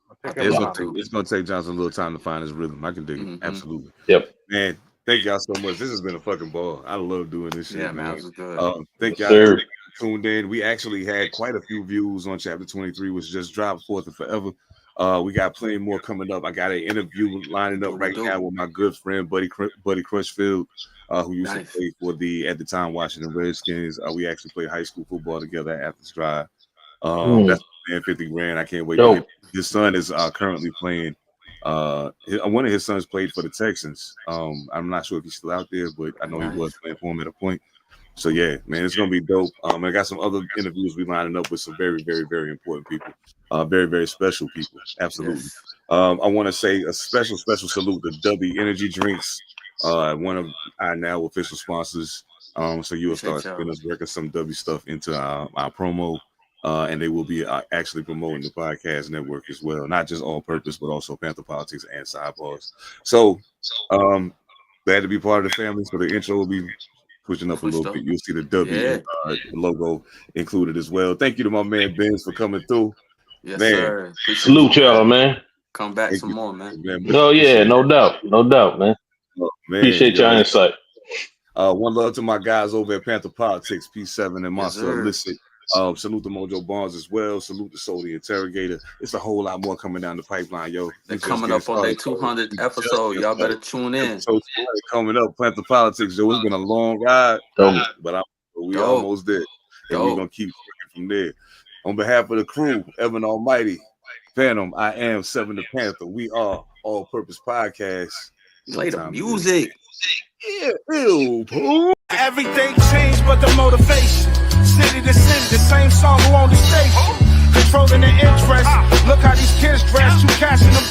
[SPEAKER 4] I'll take Kevin O'Connell.
[SPEAKER 2] It's gonna take Johnson a little time to find his rhythm. I can dig it. Absolutely.
[SPEAKER 3] Yep.
[SPEAKER 2] Man, thank y'all so much. This has been a fucking ball. I love doing this shit.
[SPEAKER 5] Yeah,
[SPEAKER 2] man.
[SPEAKER 5] This was good.
[SPEAKER 2] Thank y'all
[SPEAKER 3] Sir.
[SPEAKER 2] for tuned in. We actually had quite a few views on chapter 23, which just dropped forth and forever. We got plenty more coming up. I got an interview lining up right now with my good friend Buddy Crutchfield, who used to play for at the time Washington Redskins. We actually played high school football together at Athens Drive. That's man, 50 grand. I can't wait. His son is currently playing. One of his sons played for the Texans. I'm not sure if he's still out there, but I know he was playing for him at a point. So yeah, man, it's gonna be dope. I got some other interviews we lining up with some very, very, very important people, very, very special people. Absolutely.
[SPEAKER 5] Yes.
[SPEAKER 2] I want to say a special salute to W Energy Drinks, one of our now official sponsors. So you will start seeing us working some W stuff into our promo, and they will be actually promoting the podcast network as well, not just All Purpose, but also Panther Politics and Sidebars. So glad to be part of the family. So the intro will be pushing up a little bit. You'll see the W logo included as well. Thank you to my man Benz for coming through.
[SPEAKER 5] Yes,
[SPEAKER 2] man.
[SPEAKER 5] sir.
[SPEAKER 3] Salute y'all, man.
[SPEAKER 5] Come back some more, man.
[SPEAKER 3] Oh yeah, no doubt, man.
[SPEAKER 2] Oh, man.
[SPEAKER 3] Appreciate your insight.
[SPEAKER 2] One love to my guys over at Panther Politics, P7 and Monster Illicit. Salute to Mojo Barnes as well. Salute to Soul the Interrogator. It's a whole lot more coming down the pipeline, yo.
[SPEAKER 5] They're coming up on their 200th episode. Y'all better tune in.
[SPEAKER 2] So coming up, Panther Politics, yo. It's been a long ride, but we almost there. And we're gonna keep working from there. On behalf of the crew, Evan All Mightee, Phantom, I am Seven Da Pantha. We are All Purpose Podcast.
[SPEAKER 5] Play the music.
[SPEAKER 2] Yeah, ew,
[SPEAKER 1] Everything changed but the motivation. City to city, the same song on the station. Controlling the interest. Look how these kids dress, you cashing them.